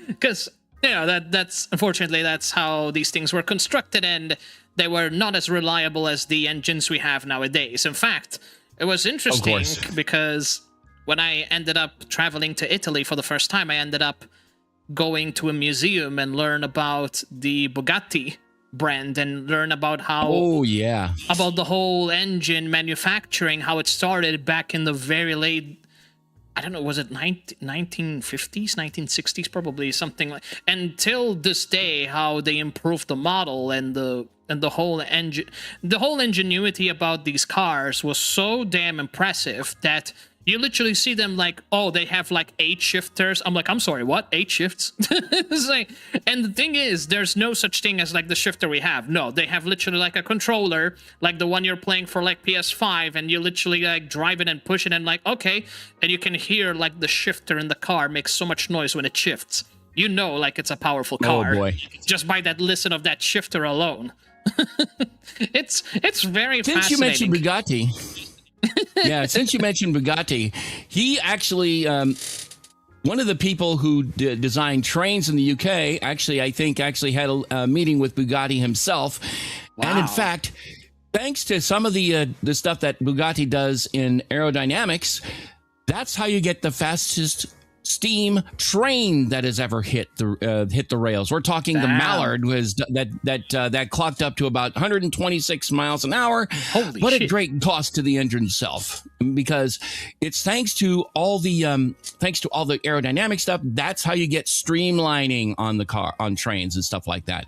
Because you know that's unfortunately that's how these things were constructed, and they were not as reliable as the engines we have nowadays. In fact, it was interesting because when I ended up traveling to Italy for the first time, I ended up going to a museum and learn about the Bugatti brand and learn about how about the whole engine manufacturing, how it started back in the very late, I don't know, was it 1950s, 1960s, probably something like, until this day, how they improved the model and the whole engine, the whole ingenuity about these cars was so damn impressive that you literally see them like, oh, they have like 8 shifters. I'm like, I'm sorry, what? 8 shifts? It's like, and the thing is, there's no such thing as like the shifter we have. No, they have literally like a controller, like the one you're playing for like PS5, and you literally like drive it and push it and like, okay. And you can hear like the shifter in the car makes so much noise when it shifts. You know, like it's a powerful car. Oh boy. Just by that listen of that shifter alone. It's very fascinating. Since you mentioned Bugatti. Since you mentioned Bugatti, he actually, one of the people who designed trains in the UK, I think had a meeting with Bugatti himself. Wow. And in fact, thanks to some of the stuff that Bugatti does in aerodynamics, that's how you get the fastest steam train that has ever hit the rails. We're talking the Mallard that clocked up to about 126 miles an hour. Holy what shit. a great cost to the engine itself, because it's thanks to all the aerodynamic stuff. That's how you get streamlining on trains and stuff like that.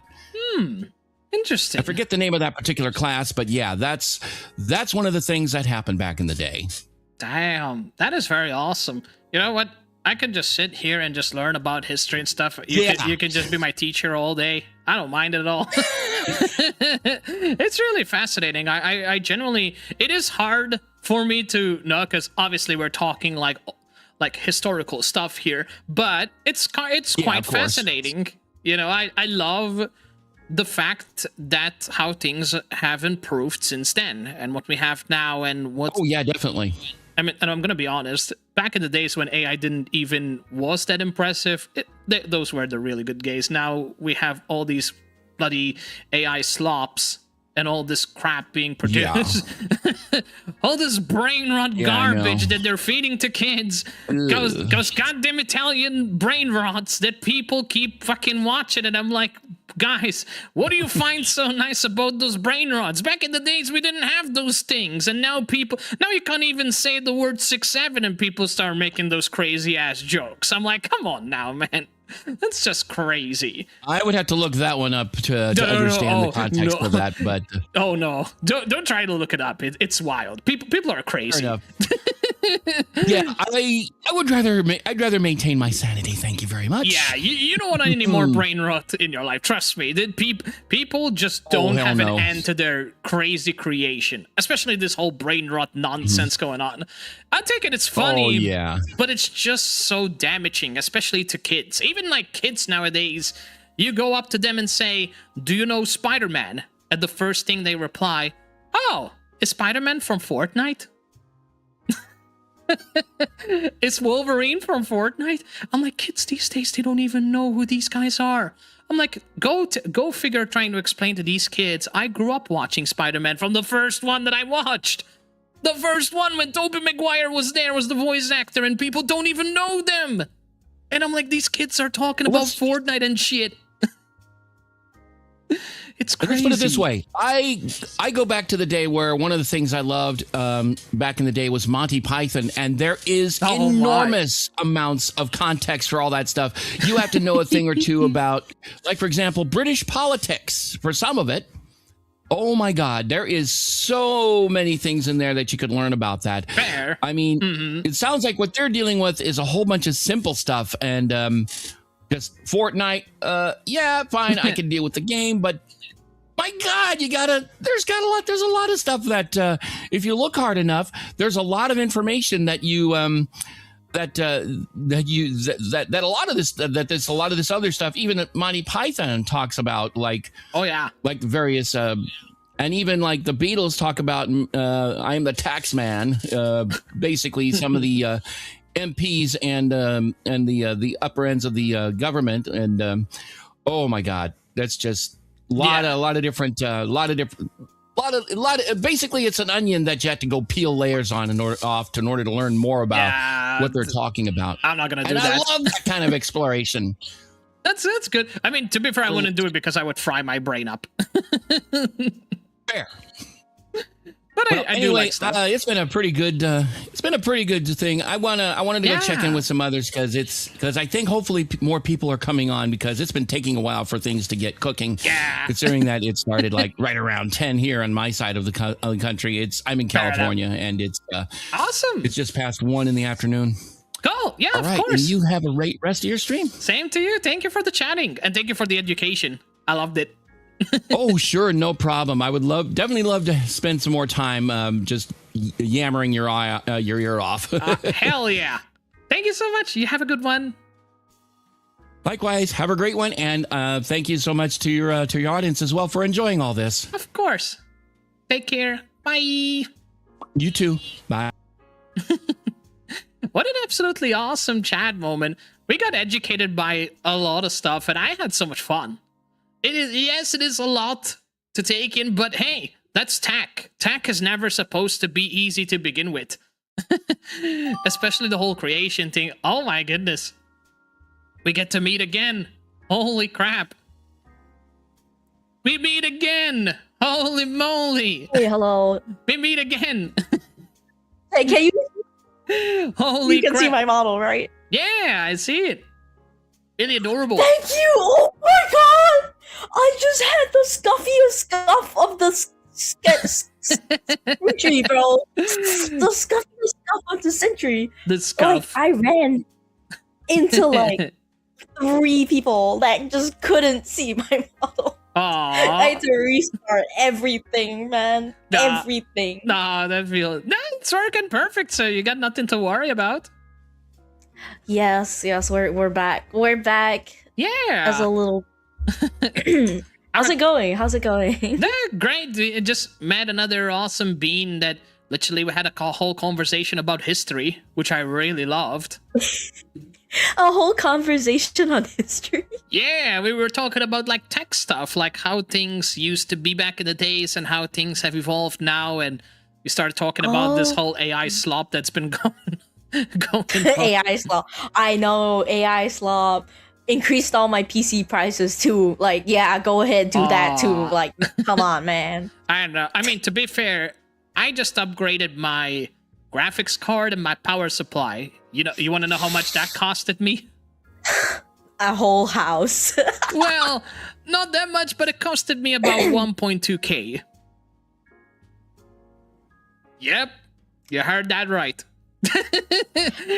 Interesting. I forget the name of that particular class, but yeah, that's one of the things that happened back in the day. Damn, that is very awesome. You know what? I can just sit here and just learn about history and stuff. Yeah. You can just be my teacher all day. I don't mind it at all. It's really fascinating. I genuinely, it is hard for me to know, because obviously we're talking like historical stuff here, but it's quite fascinating. You know, I love the fact that how things have improved since then, and what we have now, and what. Oh yeah, definitely. I mean, and I'm gonna be honest. Back in the days when AI didn't even was that impressive, those were the really good days. Now we have all these bloody AI slops and all this crap being produced. Yeah. All this brain rot garbage that they're feeding to kids. Goes goddamn Italian brain rots that people keep fucking watching, and I'm like, guys, what do you find so nice about those brain rots? Back in the days, we didn't have those things, and now you can't even say the word 6-7 and people start making those crazy ass jokes. I'm like, come on now, man. That's just crazy. I would have to look that one up to understand the context of that, but oh no, don't try to look it up. It's wild. People are crazy. Fair enough. Yeah, I'd rather maintain my sanity. Thank you very much. Yeah, you don't want any more brain rot in your life. Trust me. People just don't have an end to their crazy creation, especially this whole brain rot nonsense going on. I take it it's funny, but it's just so damaging, especially to kids. Even like kids nowadays, you go up to them and say, "Do you know Spider-Man?" And the first thing they reply, "Oh, is Spider-Man from Fortnite?" Is Wolverine from Fortnite? I'm like, kids these days, they don't even know who these guys are. I'm like, go figure, trying to explain to these kids. I grew up watching Spider-Man from the first one that I watched. The first one when Tobey Maguire was there, was the voice actor, and people don't even know them. And I'm like, these kids are talking about Fortnite and shit. It's crazy. Let's put it this way. I go back to the day where one of the things I loved back in the day was Monty Python, and there is enormous amounts of context for all that stuff. You have to know a thing or two about, like, for example, British politics for some of it. Oh my God, there is so many things in there that you could learn about that. Fair. I mean, it sounds like what they're dealing with is a whole bunch of simple stuff, and just Fortnite, yeah, fine, I can deal with the game, but my God, there's a lot of stuff that if you look hard enough, there's a lot of information that you that a lot of this other stuff, even that Monty Python talks about, like like various and even like the Beatles talk about I'm the tax man, basically some of the MPs and the upper ends of the government, and oh my God, that's just a lot of different basically it's an onion that you have to go peel layers on in order to learn more about what they're talking about. I'm not gonna do that. I love that kind of exploration. That's good. I mean, to be fair, I wouldn't do it because I would fry my brain up. Fair. But well, I do like stuff. It's been a pretty good thing. I wanted to go check in with some others because I think hopefully more people are coming on, because it's been taking a while for things to get cooking. Yeah. Considering that it started like right around 10 here on my side of the country. I'm in California, and it's awesome. It's just past 1 in the afternoon. Cool. Yeah, all right, of course. And you have a great rest of your stream. Same to you. Thank you for the chatting, and thank you for the education. I loved it. Oh, sure, no problem. I would definitely love to spend some more time just yammering your ear off. Hell yeah. Thank you so much. You have a good one. Likewise, have a great one, and thank you so much to your audience as well for enjoying all this. Of course. Take care. Bye. You too. Bye. What an absolutely awesome chat moment. We got educated by a lot of stuff, and I had so much fun. It is a lot to take in, but hey, that's tech. Tech is never supposed to be easy to begin with. Especially the whole creation thing. Oh my goodness. We get to meet again. Holy crap. We meet again. Holy moly. Hey, hello. We meet again. Hey, can you? Holy You can crap. see my model, right? Yeah, I see it. Really adorable. Thank you! Oh my god! I just had the scuffiest scuff of the century, bro. The scuffiest scuff of the century. The scuff. Like, I ran into like 3 people that just couldn't see my model. I had to restart everything, man. Everything. Nah, it's working perfect. So you got nothing to worry about. Yes, we're back. We're back. Yeah. As a little. How's it going? Great. We just met another awesome bean that literally we had a whole conversation about history, which I really loved. A whole conversation on history? Yeah, we were talking about like tech stuff, like how things used to be back in the days and how things have evolved now, and we started talking about this whole AI slop that's been going on. AI slop. I know, AI slop increased all my PC prices too. Like, yeah, go ahead, do that too. Like, come on, man. I know. I mean, to be fair, I just upgraded my graphics card and my power supply. You want to know how much that costed me? A whole house. Well, not that much, but it costed me about 1.2k. Yep, you heard that right.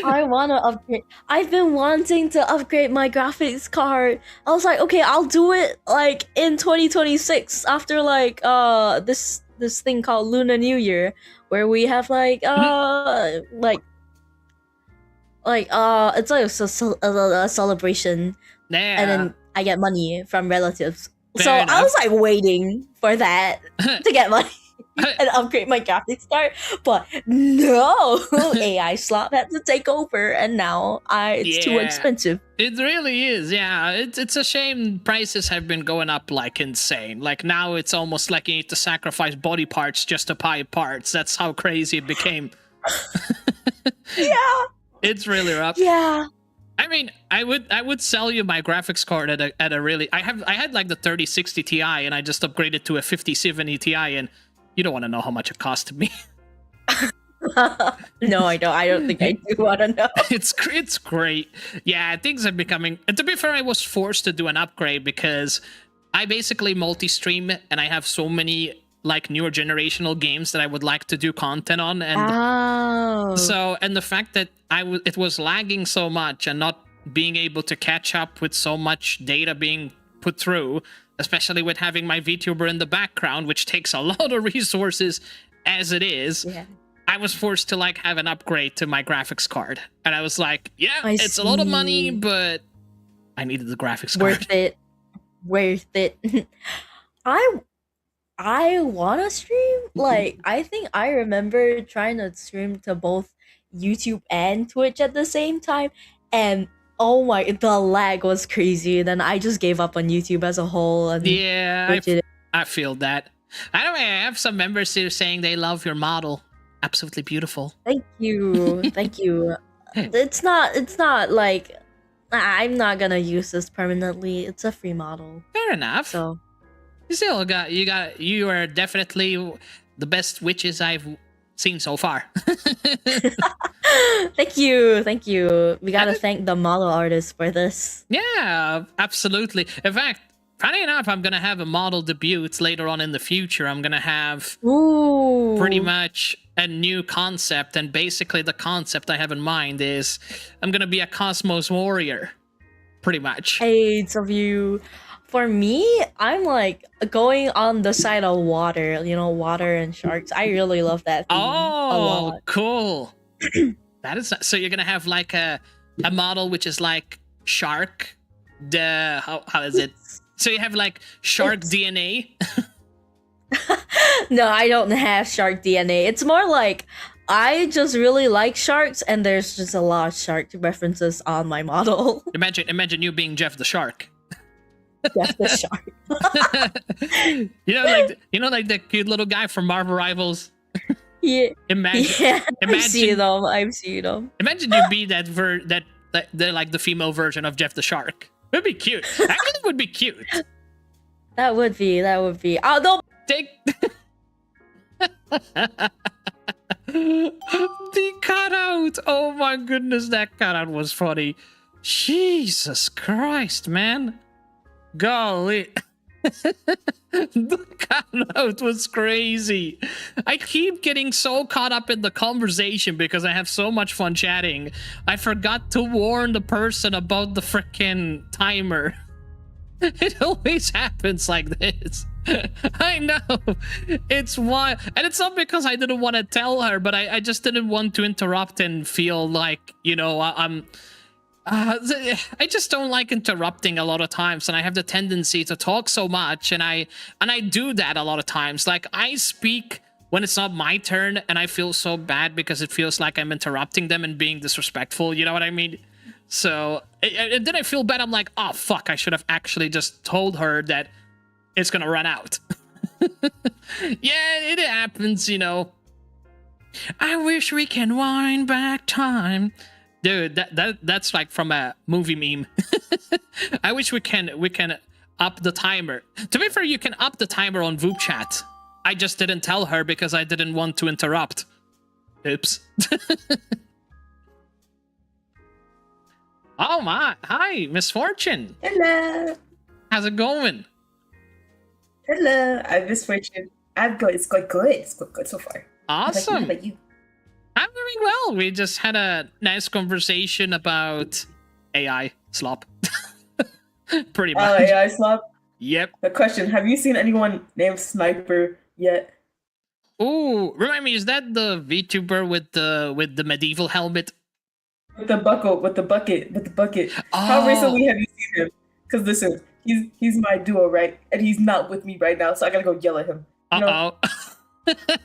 I want to upgrade. I've been wanting to upgrade my graphics card. I was like, okay, I'll do it like in 2026 after like this thing called Lunar New Year, where we have like it's like a celebration, and then I get money from relatives. So I was like waiting for that to get money and upgrade my graphics card, but no, AI slot had to take over, and now it's too expensive. It really is, yeah. It's a shame prices have been going up like insane. Like now it's almost like you need to sacrifice body parts just to buy parts. That's how crazy it became. Yeah. It's really rough. Yeah. I mean, I would sell you my graphics card at a really. I had like the 3060 Ti, and I just upgraded to a 5070 Ti, and you don't want to know how much it costed me. No, I don't. I don't think I do want to know. It's great. Yeah, things are becoming. And to be fair, I was forced to do an upgrade because I basically multi-stream, and I have so many like newer generational games that I would like to do content on, and so and the fact that it was lagging so much and not being able to catch up with so much data being put through, especially with having my VTuber in the background, which takes a lot of resources as it is. Yeah. I was forced to like have an upgrade to my graphics card, and I was like, yeah, it's a lot of money, but I needed the graphics card. Worth it. I want to stream. Like, I think I remember trying to stream to both YouTube and Twitch at the same time, and oh my, the lag was crazy. Then I just gave up on YouTube as a whole. And yeah, I feel that. Anyway, I have some members here saying they love your model. Absolutely beautiful. Thank you. Thank you. It's not like I'm not gonna use this permanently. It's a free model. Fair enough. So you are definitely the best witches I've seen so far. Thank you. We gotta thank the model artist for this. Yeah, absolutely. In fact, funny enough, I'm gonna have a model debut later on in the future. I'm gonna have pretty much a new concept, and basically the concept I have in mind is I'm gonna be a Cosmos warrior, pretty much. Aids of you. For me, I'm like going on the side of water, water and sharks. I really love that theme a lot. Cool. That is so you're gonna have like a model which is like shark. How is it? So you have like shark DNA. No, I don't have shark DNA. It's more like I just really like sharks, and there's just a lot of shark references on my model. Imagine you being Jeff the Shark. Jeff the Shark. like the cute little guy from Marvel Rivals. Yeah. Imagine. I've seen them. Imagine you be that like the female version of Jeff the Shark. It'd be cute. Actually, it would be cute. That would be. Oh no! Take the cutout. Oh my goodness, that cutout was funny. Jesus Christ, man. Golly. The Hangout was crazy. I keep getting so caught up in the conversation because I have so much fun chatting. I forgot to warn the person about the freaking timer. It always happens like this. I know. It's why, and it's not because I didn't want to tell her, but I just didn't want to interrupt and feel like, you know, I just don't like interrupting a lot of times, and I have the tendency to talk so much, and I do that a lot of times. Like, I speak when it's not my turn, and I feel so bad because it feels like I'm interrupting them and being disrespectful, you know what I mean? So, and then I feel bad. I'm like, oh, fuck, I should have actually just told her that it's gonna run out. Yeah, it happens, you know. I wish we can wind back time. Dude, that's like from a movie meme. I wish we can up the timer. To be fair, you can up the timer on VupeChat. I just didn't tell her because I didn't want to interrupt. Oops. Oh my, hi, Misfortune. Hello. How's it going? Hello, I'm Misfortune. It's quite good. It's quite good so far. Awesome. How about you? I'm doing well. We just had a nice conversation about AI slop. Pretty much. Oh, AI slop? Yep. A question, have you seen anyone named Sniper yet? Ooh, remind me, is that the VTuber with the medieval helmet? With the bucket. Oh. How recently have you seen him? Because listen, he's my duo, right? And he's not with me right now, so I gotta go yell at him. Uh-oh.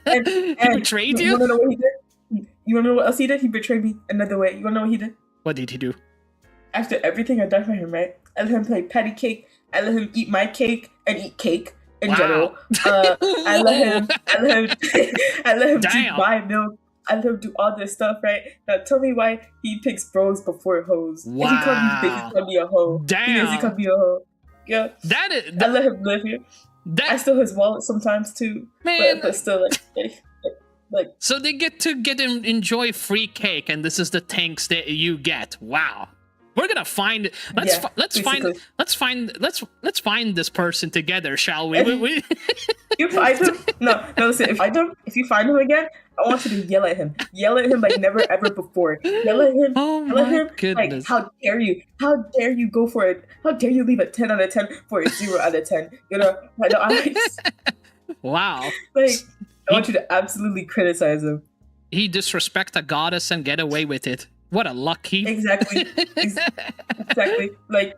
And He betrayed you? You wanna know what he did? You wanna know what else he did? He betrayed me another way. You wanna know what he did? What did he do? After everything I've done for him, right? I let him play patty cake. I let him eat my cake and eat cake in general. I let him drink my milk. I let him do all this stuff, right? Now tell me why he picks bros before hoes. Wow. If he called me a hoe. Damn. He called me a hoe. Yeah. I let him live here. I steal his wallet sometimes too. Man. But still like so they get to enjoy free cake, and this is the tanks that you get. Wow. We're gonna find. Let's find this person together, shall we? You find him? No. Listen. If you find him again, I want you to yell at him. Yell at him like never ever before. Yell at him. Oh yell at him. goodness! Like, how dare you? How dare you go for it? How dare you leave a 10 out of 10 for a 0 out of 10? You know? Wow. Like, I want you to absolutely criticize him. He disrespect a goddess and get away with it. What a lucky. Exactly. Exactly. Like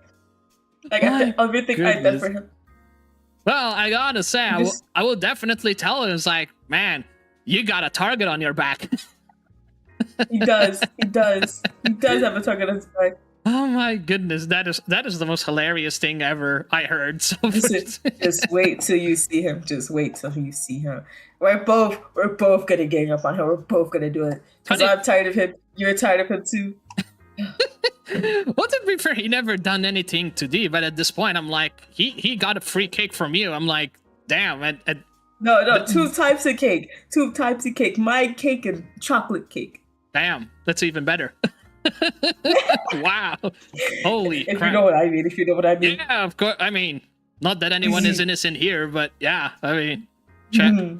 after everything I've done for him. Well, I gotta say, I will definitely tell him. It's like, man, you got a target on your back. He does. He does have a target on his back. Oh my goodness, that is the most hilarious thing ever I heard. So just wait till you see him. Just wait till you see him. We're both gonna gang up on him. We're both gonna do it. Because I'm tired of him. You're tired of him too. Well, to be fair, he never done anything to D, but at this point, I'm like, he got a free cake from you. I'm like, damn. No, 2 types of cake. 2 types of cake. My cake and chocolate cake. Damn, that's even better. Wow. Holy crap. If you know what I mean. Yeah, of course. I mean, not that anyone is innocent here, but yeah, I mean,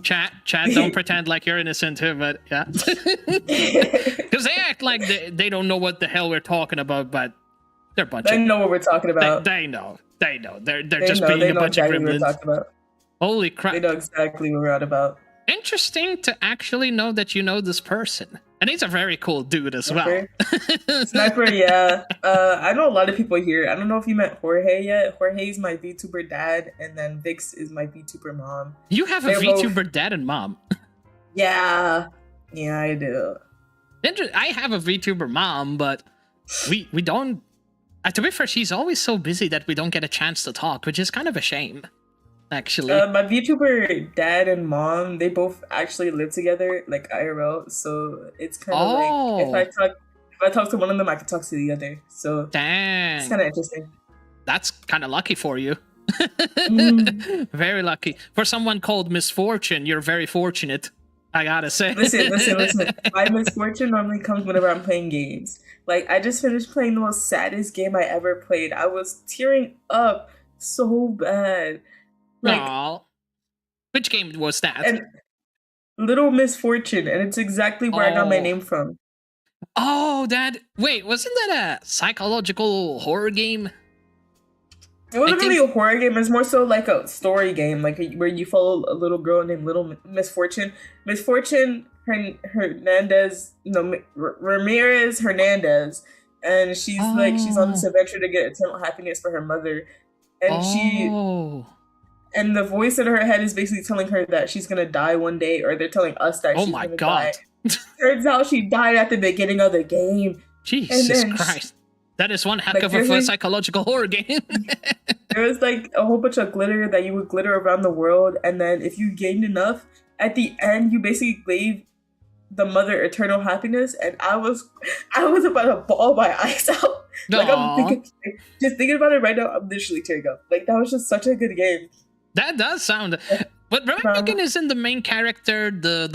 chat, don't pretend like you're innocent here, but yeah. Because they act like they don't know what the hell we're talking about, but they're a bunch They know what we're talking about. They know. They're just being a bunch of gremlins. Holy crap. They know exactly what we're on about. Interesting to actually know that you know this person. And he's a very cool dude as well. Sniper, yeah. I know a lot of people here. I don't know if you met Jorge yet. Jorge's my VTuber dad, and then Vix is my VTuber mom. You have a VTuber dad and mom? Yeah. Yeah, I do. I have a VTuber mom, but we don't... to be fair, she's always so busy that we don't get a chance to talk, which is kind of a shame. Actually, my VTuber dad and mom, they both actually live together, like IRL. So it's kind of like if I talk to one of them, I can talk to the other. So dang, it's kind of interesting. That's kind of lucky for you. Very lucky for someone called Misfortune. You're very fortunate, I gotta say. Listen. My misfortune normally comes whenever I'm playing games. Like, I just finished playing the most saddest game I ever played. I was tearing up so bad. Like, Aw. Which game was that? and Little Misfortune, and it's exactly where I got my name from. Oh, wait, wasn't that a psychological horror game? It wasn't really a horror game. It's more so like a story game, like where you follow a little girl named Little Misfortune. Misfortune Hernandez, Ramirez Hernandez, and she's she's on this adventure to get eternal happiness for her mother, and and the voice in her head is basically telling her that she's gonna die one day, or they're telling us that she's gonna die. Turns out she died at the beginning of the game. Jesus Christ. That is one heck of a psychological horror game. There was like a whole bunch of glitter that you would glitter around the world, and then if you gained enough, at the end you basically gave the mother eternal happiness, and I was about to bawl my eyes out. Like I'm thinking about it right now, I'm literally tearing up. Like that was just such a good game. That does sound. But Megan isn't the main character, the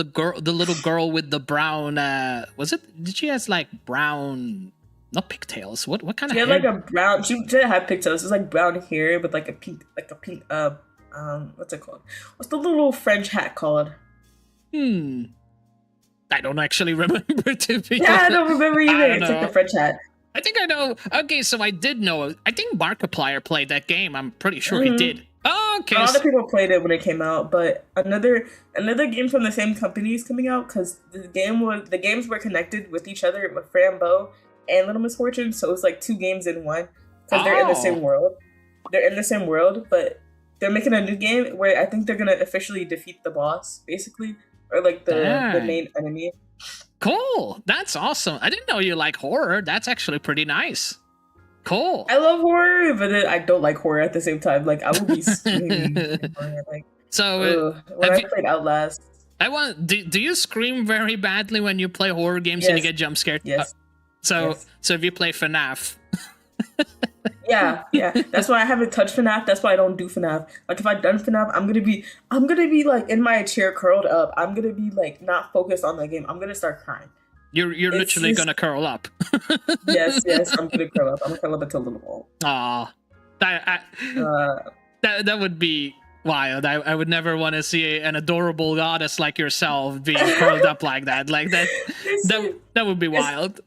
little girl with the brown. Did she has like brown? Not pigtails. What kind of hair? She had like a brown. She didn't have pigtails. It was like brown hair with like a pink. What's it called? What's the little French hat called? I don't actually remember to be. Yeah, I don't remember either. It's like the French hat. I think I know. Okay, so I did know. I think Markiplier played that game. I'm pretty sure he did. Oh, okay. A lot of people played it when it came out, but another game from the same company is coming out because the games were connected with each other with Frambo and Little Misfortune, so it was like 2 games in one because they're in the same world. They're in the same world, but they're making a new game where I think they're gonna officially defeat the boss, basically, or like the main enemy. Cool. That's awesome. I didn't know you like horror. That's actually pretty nice. Cool. I love horror, but then I don't like horror at the same time. Like I would be screaming. Like, so when I played Outlast, do you scream very badly when you play horror games and you get jump scared? Yes. So if you play FNAF. yeah. That's why I haven't touched FNAF. That's why I don't do FNAF. Like if I've done FNAF, I'm gonna be like in my chair curled up. I'm gonna be like not focused on the game. I'm gonna start crying. You're literally gonna curl up. yes, I'm gonna curl up. I'm gonna curl up into a little ball. Aw. That would be wild. I would never want to see an adorable goddess like yourself being curled up like that. Like that would be wild.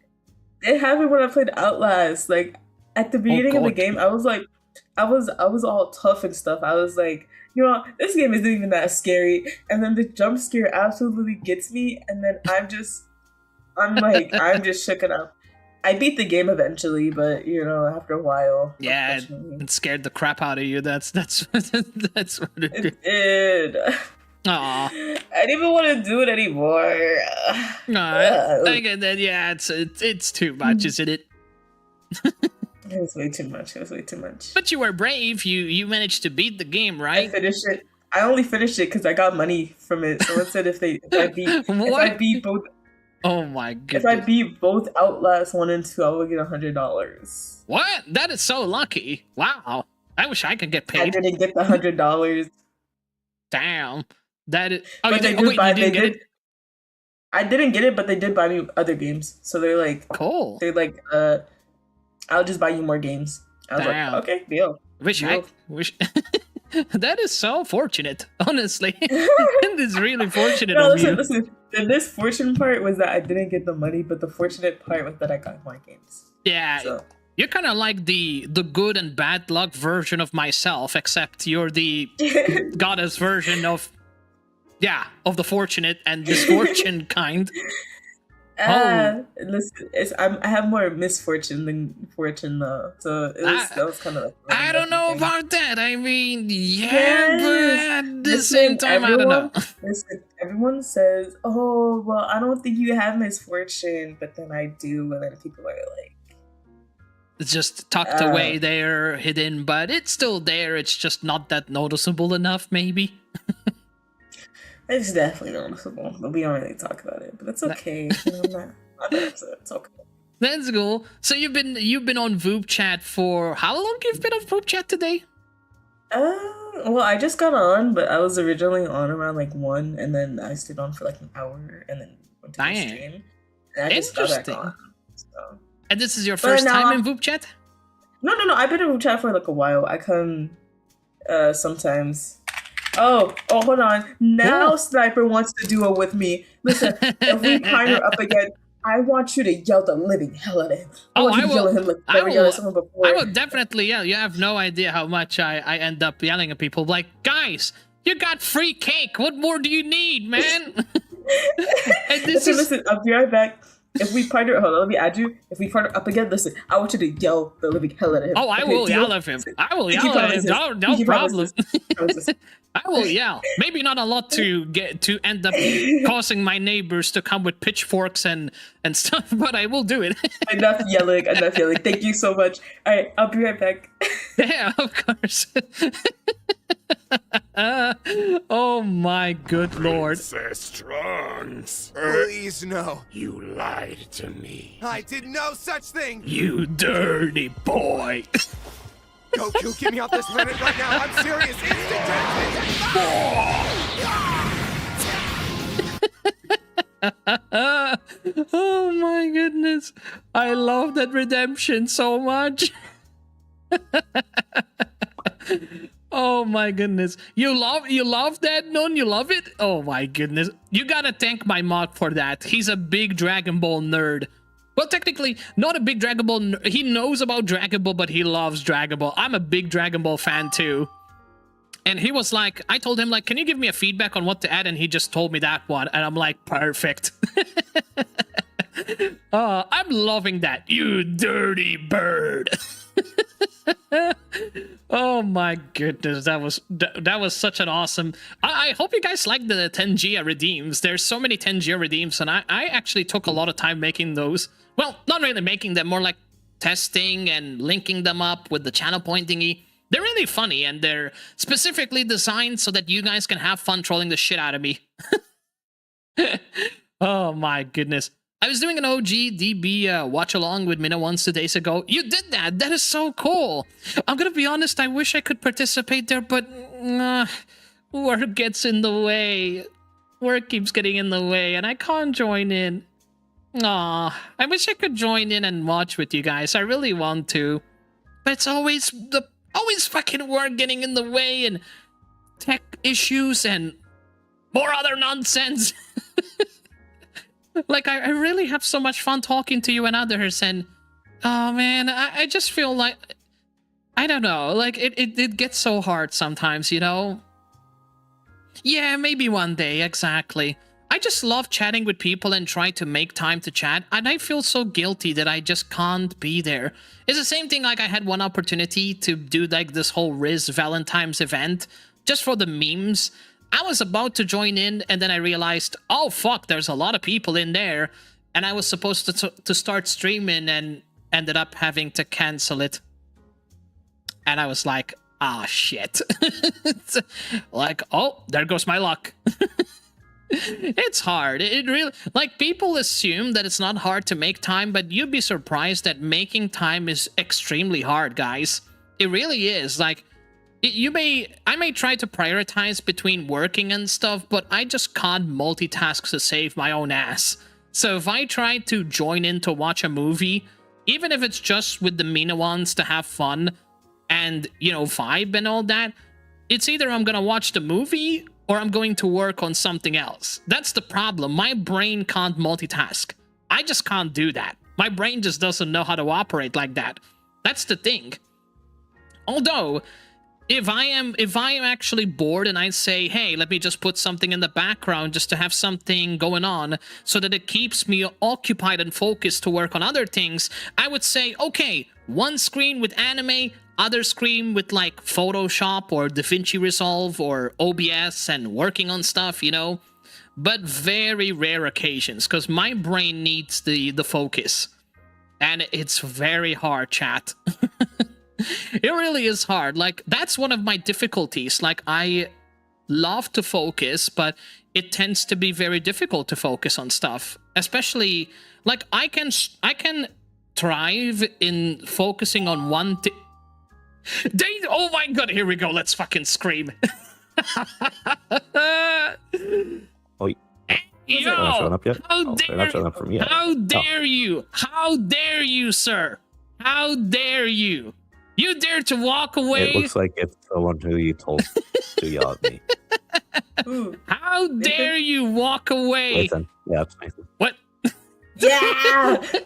It happened when I played Outlast. Like at the beginning of the game, I was like, I was all tough and stuff. I was like, this game isn't even that scary. And then the jump scare absolutely gets me. And then I'm just shooken up. I beat the game eventually, but after a while. Yeah, it scared the crap out of you. That's what it did. Aw. I didn't even want to do it anymore. I get that. Yeah, it's too much, isn't it? It was way too much. But you were brave. You managed to beat the game, right? I finished it. I only finished it because I got money from it. Someone said if I beat both. Oh my goodness. If I beat both Outlast 1 and 2, I will get $100. What? That is so lucky. Wow. I wish I could get paid. I didn't get the $100. Damn. That is. Oh, I didn't get it, but they did buy me other games. So they're like, cool. They're like, I'll just buy you more games. I was like, okay, deal. Wish. That is so fortunate, honestly. It is really fortunate. No, listen. The misfortune part was that I didn't get the money, but the fortunate part was that I got more games. Yeah. So. You're kind of like the good and bad luck version of myself, except you're the goddess version of the fortunate and misfortune kind. Listen, I have more misfortune than fortune though, so that was kind of. I don't know about that. I mean, but at the same time, I don't know. Listen, everyone says, "Oh, well, I don't think you have misfortune," but then I do, and then people are like, "It's just tucked away there, hidden, but it's still there. It's just not that noticeable enough, maybe." It's definitely noticeable, but we don't really talk about it. But it's okay. I'm not it's okay. That's cool. So you've been on VupeChat for how long? You've been on VupeChat today? Well, I just got on, but I was originally on around like 1, and then I stayed on for like an hour, and then went to the stream. And I just got back on. So. And this is your first time in VupeChat? No. I've been in VupeChat for like a while. I come sometimes. hold on. Now Sniper wants to duo with me. Listen, if we partner up again, I want you to yell the living hell out of him. I want you to yell at him like you never yelled at someone before. I will definitely yell. You have no idea how much I end up yelling at people. Like, guys, you got free cake. What more do you need, man? And listen, I'll be right back. If we partner, hold on, let me add you. If we partner up again, listen, I want you to yell the living hell out of him. Oh, I will yell at him. I will yell at him. No problem. I will yell. Maybe not a lot to end up causing my neighbors to come with pitchforks and stuff, but I will do it. Enough yelling. Thank you so much. All right, I'll be right back. Yeah, of course. Oh my good lord. Princess Trunks. Please no. You lied to me. I did no such thing. You dirty boy. Goku, get me off this planet right now. I'm serious. Instant Oh my goodness. I love that redemption so much. Oh my goodness. You love that, Nun? You love it? Oh my goodness. You gotta thank my mod for that. He's a big Dragon Ball nerd. Well, technically, not a big Dragon Ball nerd. He knows about Dragon Ball, but he loves Dragon Ball. I'm a big Dragon Ball fan too. And he was like, I told him, like, can you give me a feedback on what to add? And he just told me that one. And I'm like, perfect. I'm loving that. You dirty bird. Oh my goodness, that was such an awesome. I hope you guys like the Tengia redeems. There's so many Tengia redeems, and I actually took a lot of time making those. Well, not really making them, more like testing and linking them up with the channel point thingy. They're really funny, and they're specifically designed so that you guys can have fun trolling the shit out of me. Oh my goodness. I was doing an OG DB watch along with Mina once 2 days ago. You did that. That is so cool. I'm gonna be honest. I wish I could participate there, but work gets in the way. Work keeps getting in the way, and I can't join in. Aw, I wish I could join in and watch with you guys. I really want to, but it's always fucking work getting in the way and tech issues and more other nonsense. Like, I really have so much fun talking to you and others, and oh man, I just feel like, I don't know, like it gets so hard sometimes, you know? Yeah, maybe one day, exactly. I just love chatting with people and try to make time to chat, and I feel so guilty that I just can't be there. It's the same thing, like I had one opportunity to do like this whole Riz Valentine's event just for the memes. I was about to join in, and then I realized, oh fuck, there's a lot of people in there, and I was supposed to start streaming and ended up having to cancel it. And I was like, ah, shit. Like, oh, there goes my luck. It's hard. It really, like, people assume that it's not hard to make time, but you'd be surprised that making time is extremely hard, guys. It really is. Like, I may try to prioritize between working and stuff, but I just can't multitask to save my own ass. So if I try to join in to watch a movie, even if it's just with the Mina ones to have fun and, you know, vibe and all that, it's either I'm gonna watch the movie or I'm going to work on something else. That's the problem. My brain can't multitask. I just can't do that. My brain just doesn't know how to operate like that. That's the thing. Although, if I am actually bored and I say, hey, let me just put something in the background just to have something going on so that it keeps me occupied and focused to work on other things, I would say, okay, one screen with anime, other screen with like Photoshop or DaVinci Resolve or OBS and working on stuff, you know? But very rare occasions, because my brain needs the focus. And it's very hard, chat. It really is hard. Like, that's one of my difficulties. Like, I love to focus, but it tends to be very difficult to focus on stuff. Especially, like, I can thrive in focusing on one thing. Oh my god, here we go. Let's fucking scream. Oh, yo, not showing up yet? How dare you? How dare you, sir? How dare you? You dare to walk away? It looks like it's the one who you told to yell at me. How dare you walk away? Nathan. Yeah, it's Nathan. What? Yeah!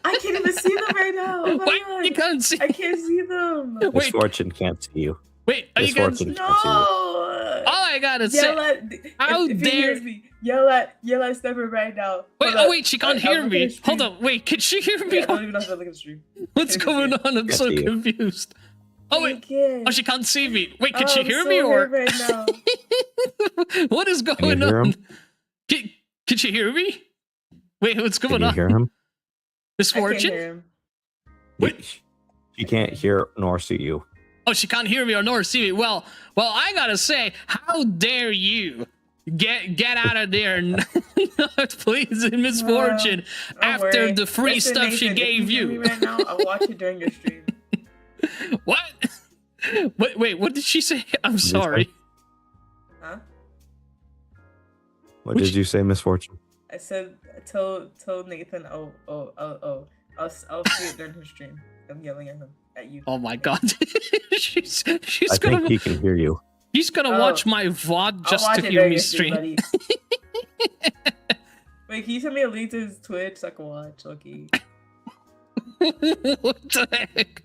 I can't even see them right now. Oh my Wait, God. you can't see. I can't see them. Misfortune can't see you. Wait, are you guys? Misfortune No! can't see you. All I gotta say. Yell at, How if he dare? hears me, yell at Stepper right now. Wait, Hold oh up. wait, she can't I'm hear looking me. at stream. Hold on, wait, can she hear me? Yeah, I don't even know how to look at the stream. What's Can't even going see it. on? I'm so see you. confused. Oh wait, Yeah. oh she can't see me. Wait, can Oh, she I'm hear so me or? hurt right now. What is Can going you hear on? him? Can she hear me? Wait, what's Can going you on? hear him? I can't Misfortune? hear him. Wait. She can't hear nor see you. Oh, she can't hear me or nor see me. Well, I gotta say, how dare you get out of there, not pleasing Misfortune Don't after worry. the free Listen, stuff she Nathan, gave if you. Hear me right now, I'll watch it during your stream. What? Wait, what did she say? I'm you say? sorry. Huh? What did you say, Misfortune? I said, tell Nathan, I'll see it during his stream. I'm yelling at him, at you. Oh my god. she's I gonna think he can hear you. he's gonna watch my VOD just I'll watch to it hear during me your stream, stream. buddy. Wait, can you send me a link to his Twitch so I can watch? Okay. What the heck?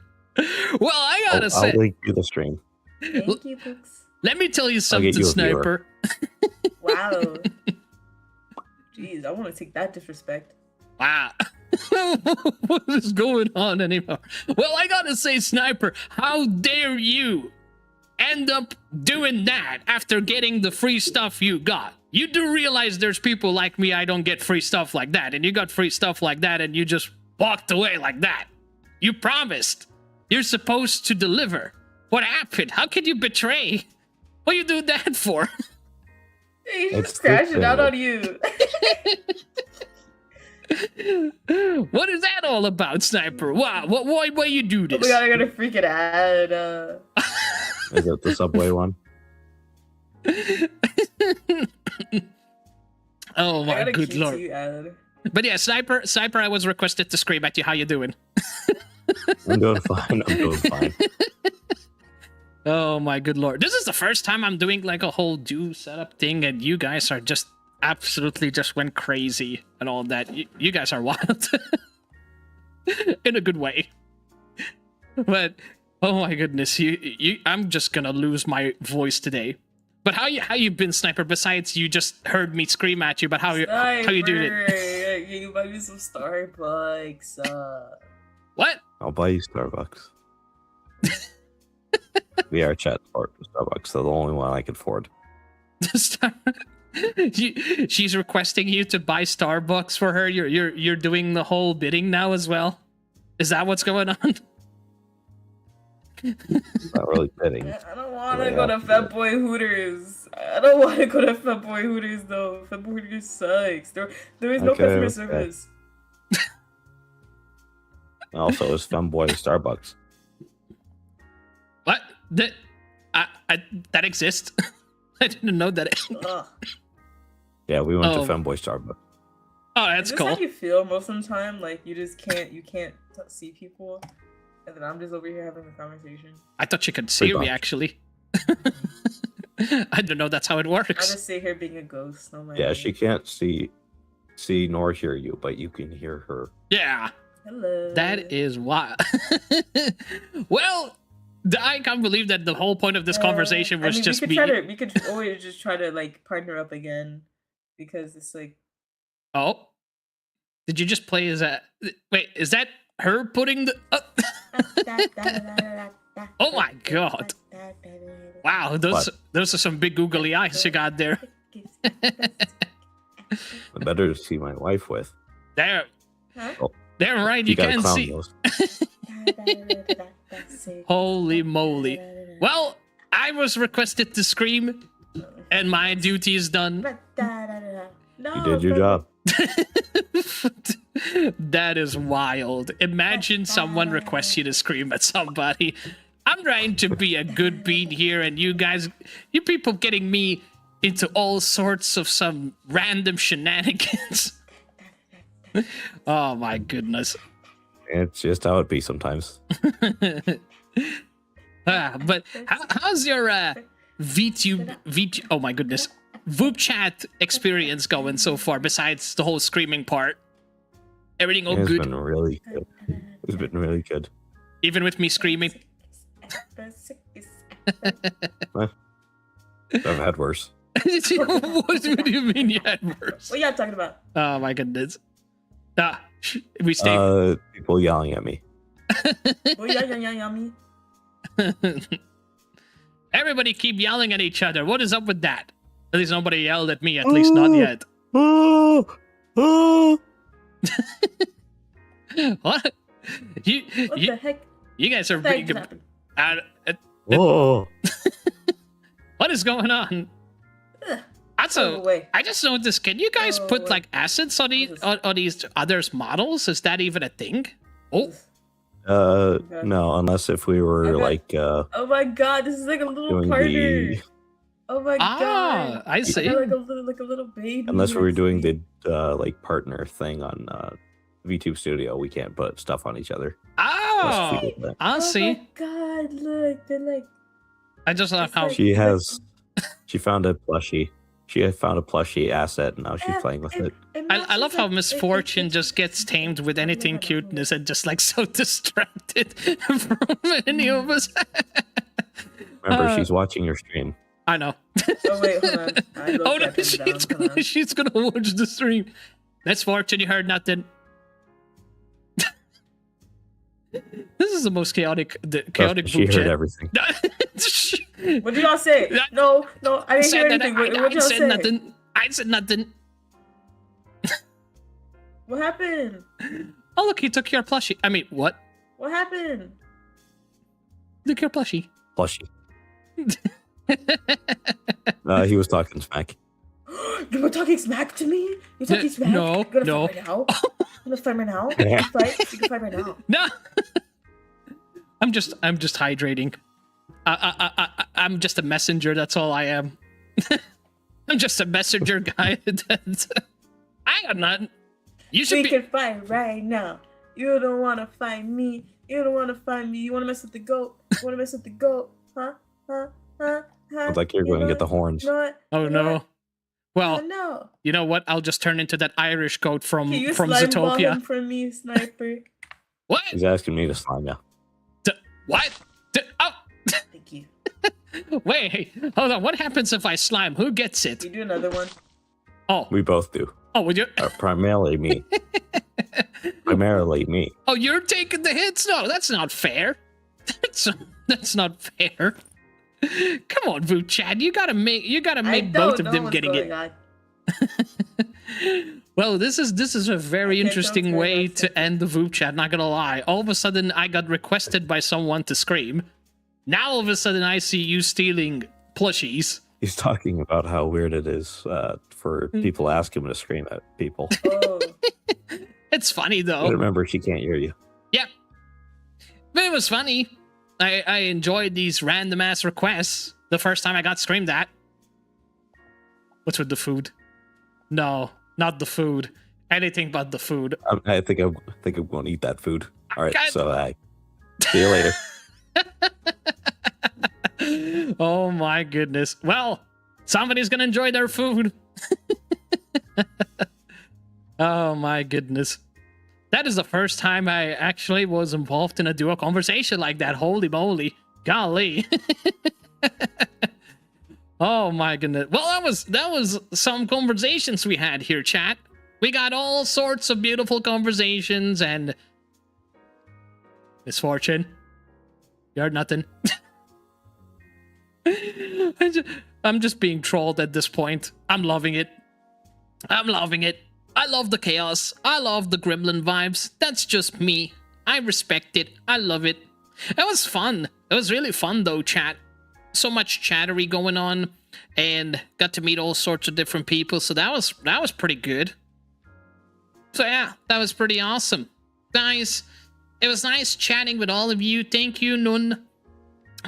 Well, I gotta I'll say, link you the stream. Thank you, Books. let me tell you I'll something, get you a Sniper. Wow. Jeez, I want to take that disrespect. Wow. What is going on anymore? Well, I gotta say, Sniper, how dare you end up doing that after getting the free stuff you got? You do realize there's people like me, I don't get free stuff like that, and you got free stuff like that, and you just walked away like that. You promised. You're supposed to deliver. What happened? How could you betray? What you do that for? He's It's just crashing out good. on you. What is that all about, Sniper? Wow, why you do Oh this? my god, I got a freaking ad. Is it the subway one? Oh I my got a good QT lord. ad. But yeah, Sniper, I was requested to scream at you. How you doing? I'm doing fine. I'm doing fine. Oh my good lord. This is the first time I'm doing like a whole do setup thing, and you guys are just absolutely just went crazy and all that. You guys are wild. In a good way. But oh my goodness, I'm just gonna lose my voice today. But how you been, Sniper? Besides you just heard me scream at you, but how you doing it? Can you buy me some Starbucks? What? I'll buy you Starbucks. VR chat for Starbucks. They're the only one I can afford. She's requesting you to buy Starbucks for her. You're doing the whole bidding now as well. Is that what's going on? Not really fitting. I don't want to go to Fat Boy Hooters. I don't want to go to Fat Boy Hooters though. Fat Boy Hooters sucks. There is no customer service. Also, it's Femboy Starbucks. What? That exists? I didn't know that. Yeah, we went Oh. to Femboy Starbucks. Oh, that's Is this cool. how you feel most of the time? Like you can't see people, and then I'm just over here having a conversation. I thought you could see me much. actually. I don't know. That's how it I works. just sit here being a ghost. No my Yeah, God. she can't see nor hear you, but you can hear her. Yeah. Hello. That is wild. Well, I can't believe that the whole point of this conversation was just we me. could always just try to like partner up again, because it's like. Oh, did you just play as a? Wait, is that her putting the? Oh my god! Wow, those are some big googly eyes you got there. I better to see my wife with. There, Oh, there, right? You gotta can clown see. those. Holy moly! Well, I was requested to scream, and my duty is done. You did your job. That is wild. Imagine someone requests you to scream at somebody. I'm trying to be a good beat here, and you people getting me into all sorts of some random shenanigans. Oh my goodness. It's just how it be sometimes. But how's your VTube, oh my goodness, VupeChat experience going so far, besides the whole screaming part? Everything all It's good? been really good. It's been really good. Even with me screaming? I've had worse. What do you mean you had worse? What y'all talking about? Oh my goodness. We stay. People yelling at me. Yummy. Everybody keep yelling at each other. What is up with that? At least nobody yelled at me. At least not yet. What? What the heck? You guys are Thank big. Whoa. What is going on? Also, I just noticed. Can you guys put like acids on these others models? Is that even a thing? Oh. No, unless if we were like Oh my god, this is like a little doing partner. the Oh my god. I see. I got like a little baby. unless we were doing the like partner thing on VTube Studio, we can't put stuff on each other. Oh, I see. Oh my god, look, they're like. I just love how She found a plushie. She had found a plushie asset, and now she's playing with it. I love how Misfortune just gets tamed with anything cuteness and just like so distracted from any of us. Remember, she's watching your stream. I know. Oh wait, hold on. Oh no, she's gonna watch the stream. Misfortune, you heard nothing. This is the most chaotic She group heard chat. everything. What did y'all say? No, I didn't hear anything. What I y'all said say? nothing. I said nothing. What happened? Oh look, he took your plushie. I mean, what? What happened? Look your plushie. Plushie. He was talking smack. You were talking smack to me? You talking smack? No, You gonna no. fight right now? You gonna fight right now? You can fight right now. No. I'm just hydrating. I'm just a messenger. That's all I am. I'm just a messenger guy. I got nothing. You should We can fight right now. You don't wanna fight me. You don't wanna fight me. You wanna mess with the goat? You wanna mess with the goat? Huh? Sounds like you're going to get the horns. Oh no. Well, no. you know what? I'll just turn into that Irish goat from Can you slime ball Zootopia. him for me, sniper? What? He's asking me to slime you. What? Oh. Thank you. Wait, hold on. What happens if I slime? Who gets it? You do another one. Oh. We both do. Oh, would you? Primarily me. Primarily me. Oh, you're taking the hits? No, that's not fair. That's not fair. Come on, VupeChat. You gotta make both of them getting it. Well, this is a very interesting way to end the VupeChat, not gonna lie. All of a sudden, I got requested by someone to scream. Now, all of a sudden, I see you stealing plushies. He's talking about how weird it is for people to ask him to scream at people. Oh. It's funny, though. But remember, she can't hear you. Yeah. But it was funny. I enjoyed these random-ass requests the first time I got screamed at. What's with the food? No, not the food. Anything but the food. I think I'm going to eat that food. All right, God. so see you later. Oh my goodness. Well, somebody's gonna enjoy their food. Oh my goodness. That is the first time I actually was involved in a duo conversation like that. Holy moly. Golly. Oh my goodness. Well, that was some conversations we had here, chat. We got all sorts of beautiful conversations and Misfortune. You heard nothing. I'm just being trolled at this point. I'm loving it. I'm loving it. I love the chaos. I love the gremlin vibes. That's just me. I respect it. I love it. It was fun. It was really fun though, chat. So much chattery going on and got to meet all sorts of different people. So that was pretty good. So yeah, that was pretty awesome. Guys, it was nice chatting with all of you. Thank you, Nun,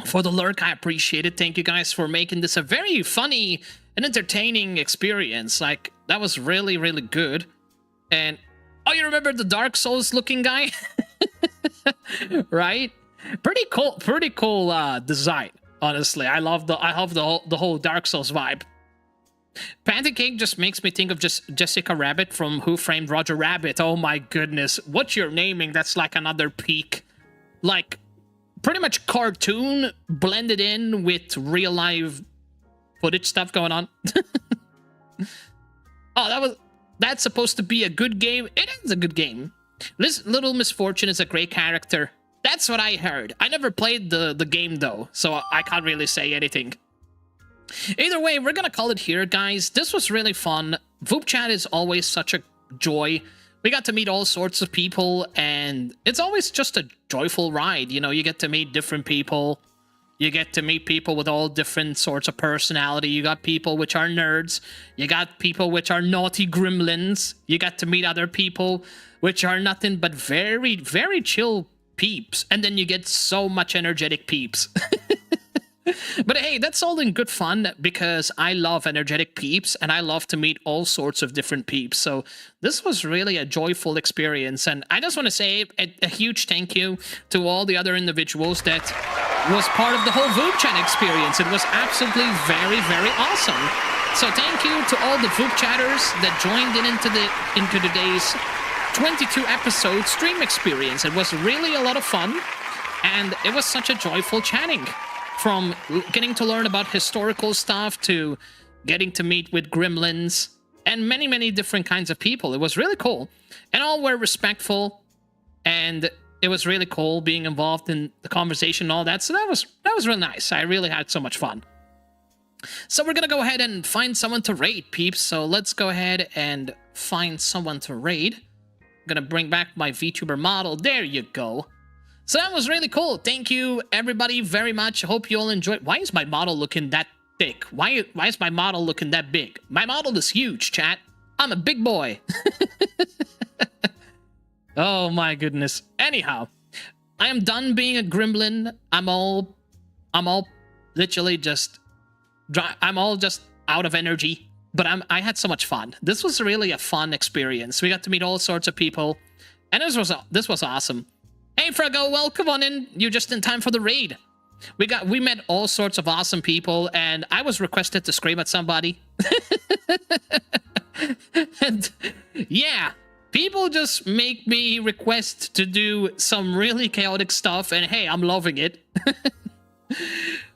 for the lurk. I appreciate it. Thank you guys for making this a very funny and entertaining experience. Like, that was really, really good. And, oh, you remember the Dark Souls looking guy? Right? Pretty cool design. Honestly, I love the whole Dark Souls vibe. Pancake just makes me think of just Jessica Rabbit from Who Framed Roger Rabbit. Oh my goodness, what you're naming, that's like another peak. Like, pretty much cartoon blended in with real life footage stuff going on. Oh, that's supposed to be a good game. It is a good game. This Little Misfortune is a great character. That's what I heard. I never played the game though, so I can't really say anything. Either way, we're gonna call it here, guys. This was really fun. VupeChat is always such a joy. We got to meet all sorts of people, and it's always just a joyful ride. You know, you get to meet different people. You get to meet people with all different sorts of personality. You got people which are nerds. You got people which are naughty gremlins. You got to meet other people which are nothing but very, very chill peeps. And then you get so much energetic peeps. But hey, that's all in good fun because I love energetic peeps and I love to meet all sorts of different peeps. So this was really a joyful experience. And I just want to say a huge thank you to all the other individuals that was part of the whole VupeChat experience. It was absolutely very, very awesome. So thank you to all the VupeChatters that joined into today's 22 episode stream experience. It was really a lot of fun and it was such a joyful chatting. From getting to learn about historical stuff to getting to meet with gremlins and many, many different kinds of people. It was really cool. And all were respectful. And it was really cool being involved in the conversation and all that. So that was really nice. I really had so much fun. So we're going to go ahead and find someone to raid, peeps. So let's go ahead and find someone to raid. I'm going to bring back my VTuber model. There you go. So that was really cool. Thank you, everybody, very much. Hope you all enjoyed. Why is my model looking that thick? Why is my model looking that big? My model is huge, chat. I'm a big boy. Oh, my goodness. Anyhow, I am done being a gremlin. I'm all literally just... I'm all just out of energy. But I had so much fun. This was really a fun experience. We got to meet all sorts of people. And this was awesome. Hey, Frego, welcome on in. You're just in time for the raid. We met all sorts of awesome people, and I was requested to scream at somebody. And yeah, people just make me request to do some really chaotic stuff, and hey, I'm loving it.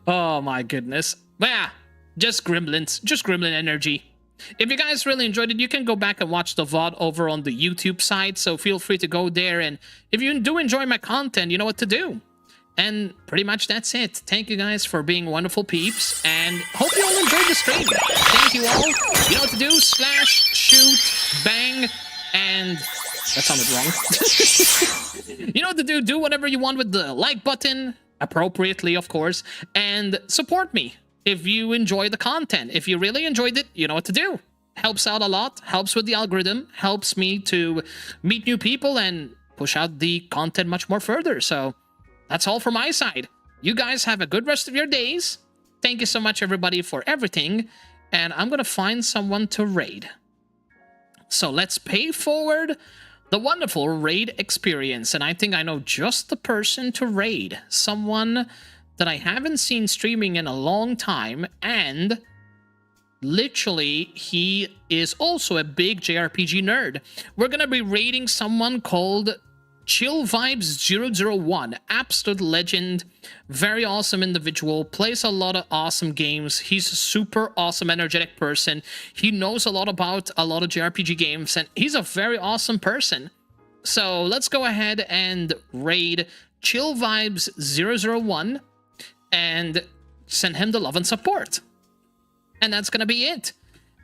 Oh my goodness. But yeah, just gremlins, just gremlin energy. If you guys really enjoyed it, you can go back and watch the VOD over on the YouTube side, so feel free to go there, and if you do enjoy my content, you know what to do. And pretty much that's it. Thank you guys for being wonderful peeps, and hope you all enjoyed the stream. Thank you all. You know what to do, slash, shoot, bang, and... That sounded wrong. You know what to do whatever you want with the like button, appropriately, of course, and support me. If you enjoy the content, if you really enjoyed it, you know what to do. Helps out a lot, helps with the algorithm, helps me to meet new people and push out the content much more further. So that's all from my side. You guys have a good rest of your days. Thank you so much, everybody, for everything. And I'm going to find someone to raid. So let's pay forward the wonderful raid experience. And I think I know just the person to raid. Someone that I haven't seen streaming in a long time, and literally he is also a big JRPG nerd. We're gonna be raiding someone called Chill Vibes 001, absolute legend, very awesome individual, plays a lot of awesome games. He's a super awesome, energetic person. He knows a lot about a lot of JRPG games, and he's a very awesome person. So let's go ahead and raid Chill Vibes 001 and send him the love and support. And that's gonna be it.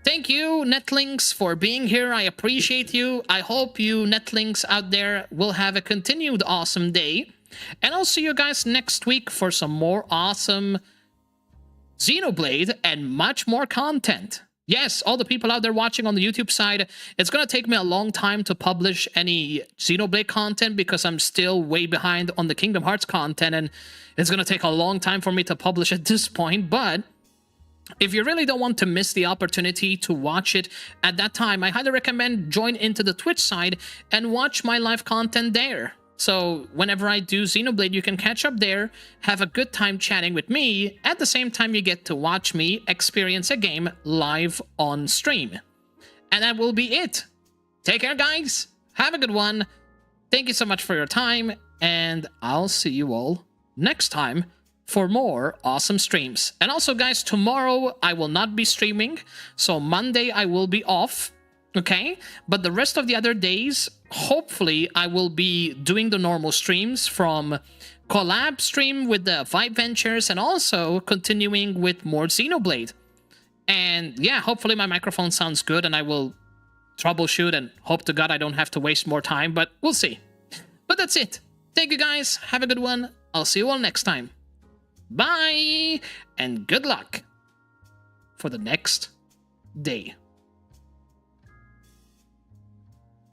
Thank you, Netlinks, for being here. I appreciate you. I hope you Netlinks out there will have a continued awesome day. And I'll see you guys next week for some more awesome Xenoblade and much more content. Yes, all the people out there watching on the YouTube side, it's going to take me a long time to publish any Xenoblade content because I'm still way behind on the Kingdom Hearts content, and it's going to take a long time for me to publish at this point. But if you really don't want to miss the opportunity to watch it at that time, I highly recommend join into the Twitch side and watch my live content there. So whenever I do Xenoblade, you can catch up there, have a good time chatting with me. At the same time, you get to watch me experience a game live on stream. And that will be it. Take care, guys. Have a good one. Thank you so much for your time, and I'll see you all next time for more awesome streams. And also, guys, tomorrow I will not be streaming, so Monday I will be off, okay? But the rest of the other days, hopefully I will be doing the normal streams from collab stream with the Vibe Ventures and also continuing with more Xenoblade. And yeah, hopefully my microphone sounds good and I will troubleshoot and hope to God I don't have to waste more time, but we'll see. But that's it. Thank you guys. Have a good one. I'll see you all next time. Bye, and good luck for the next day.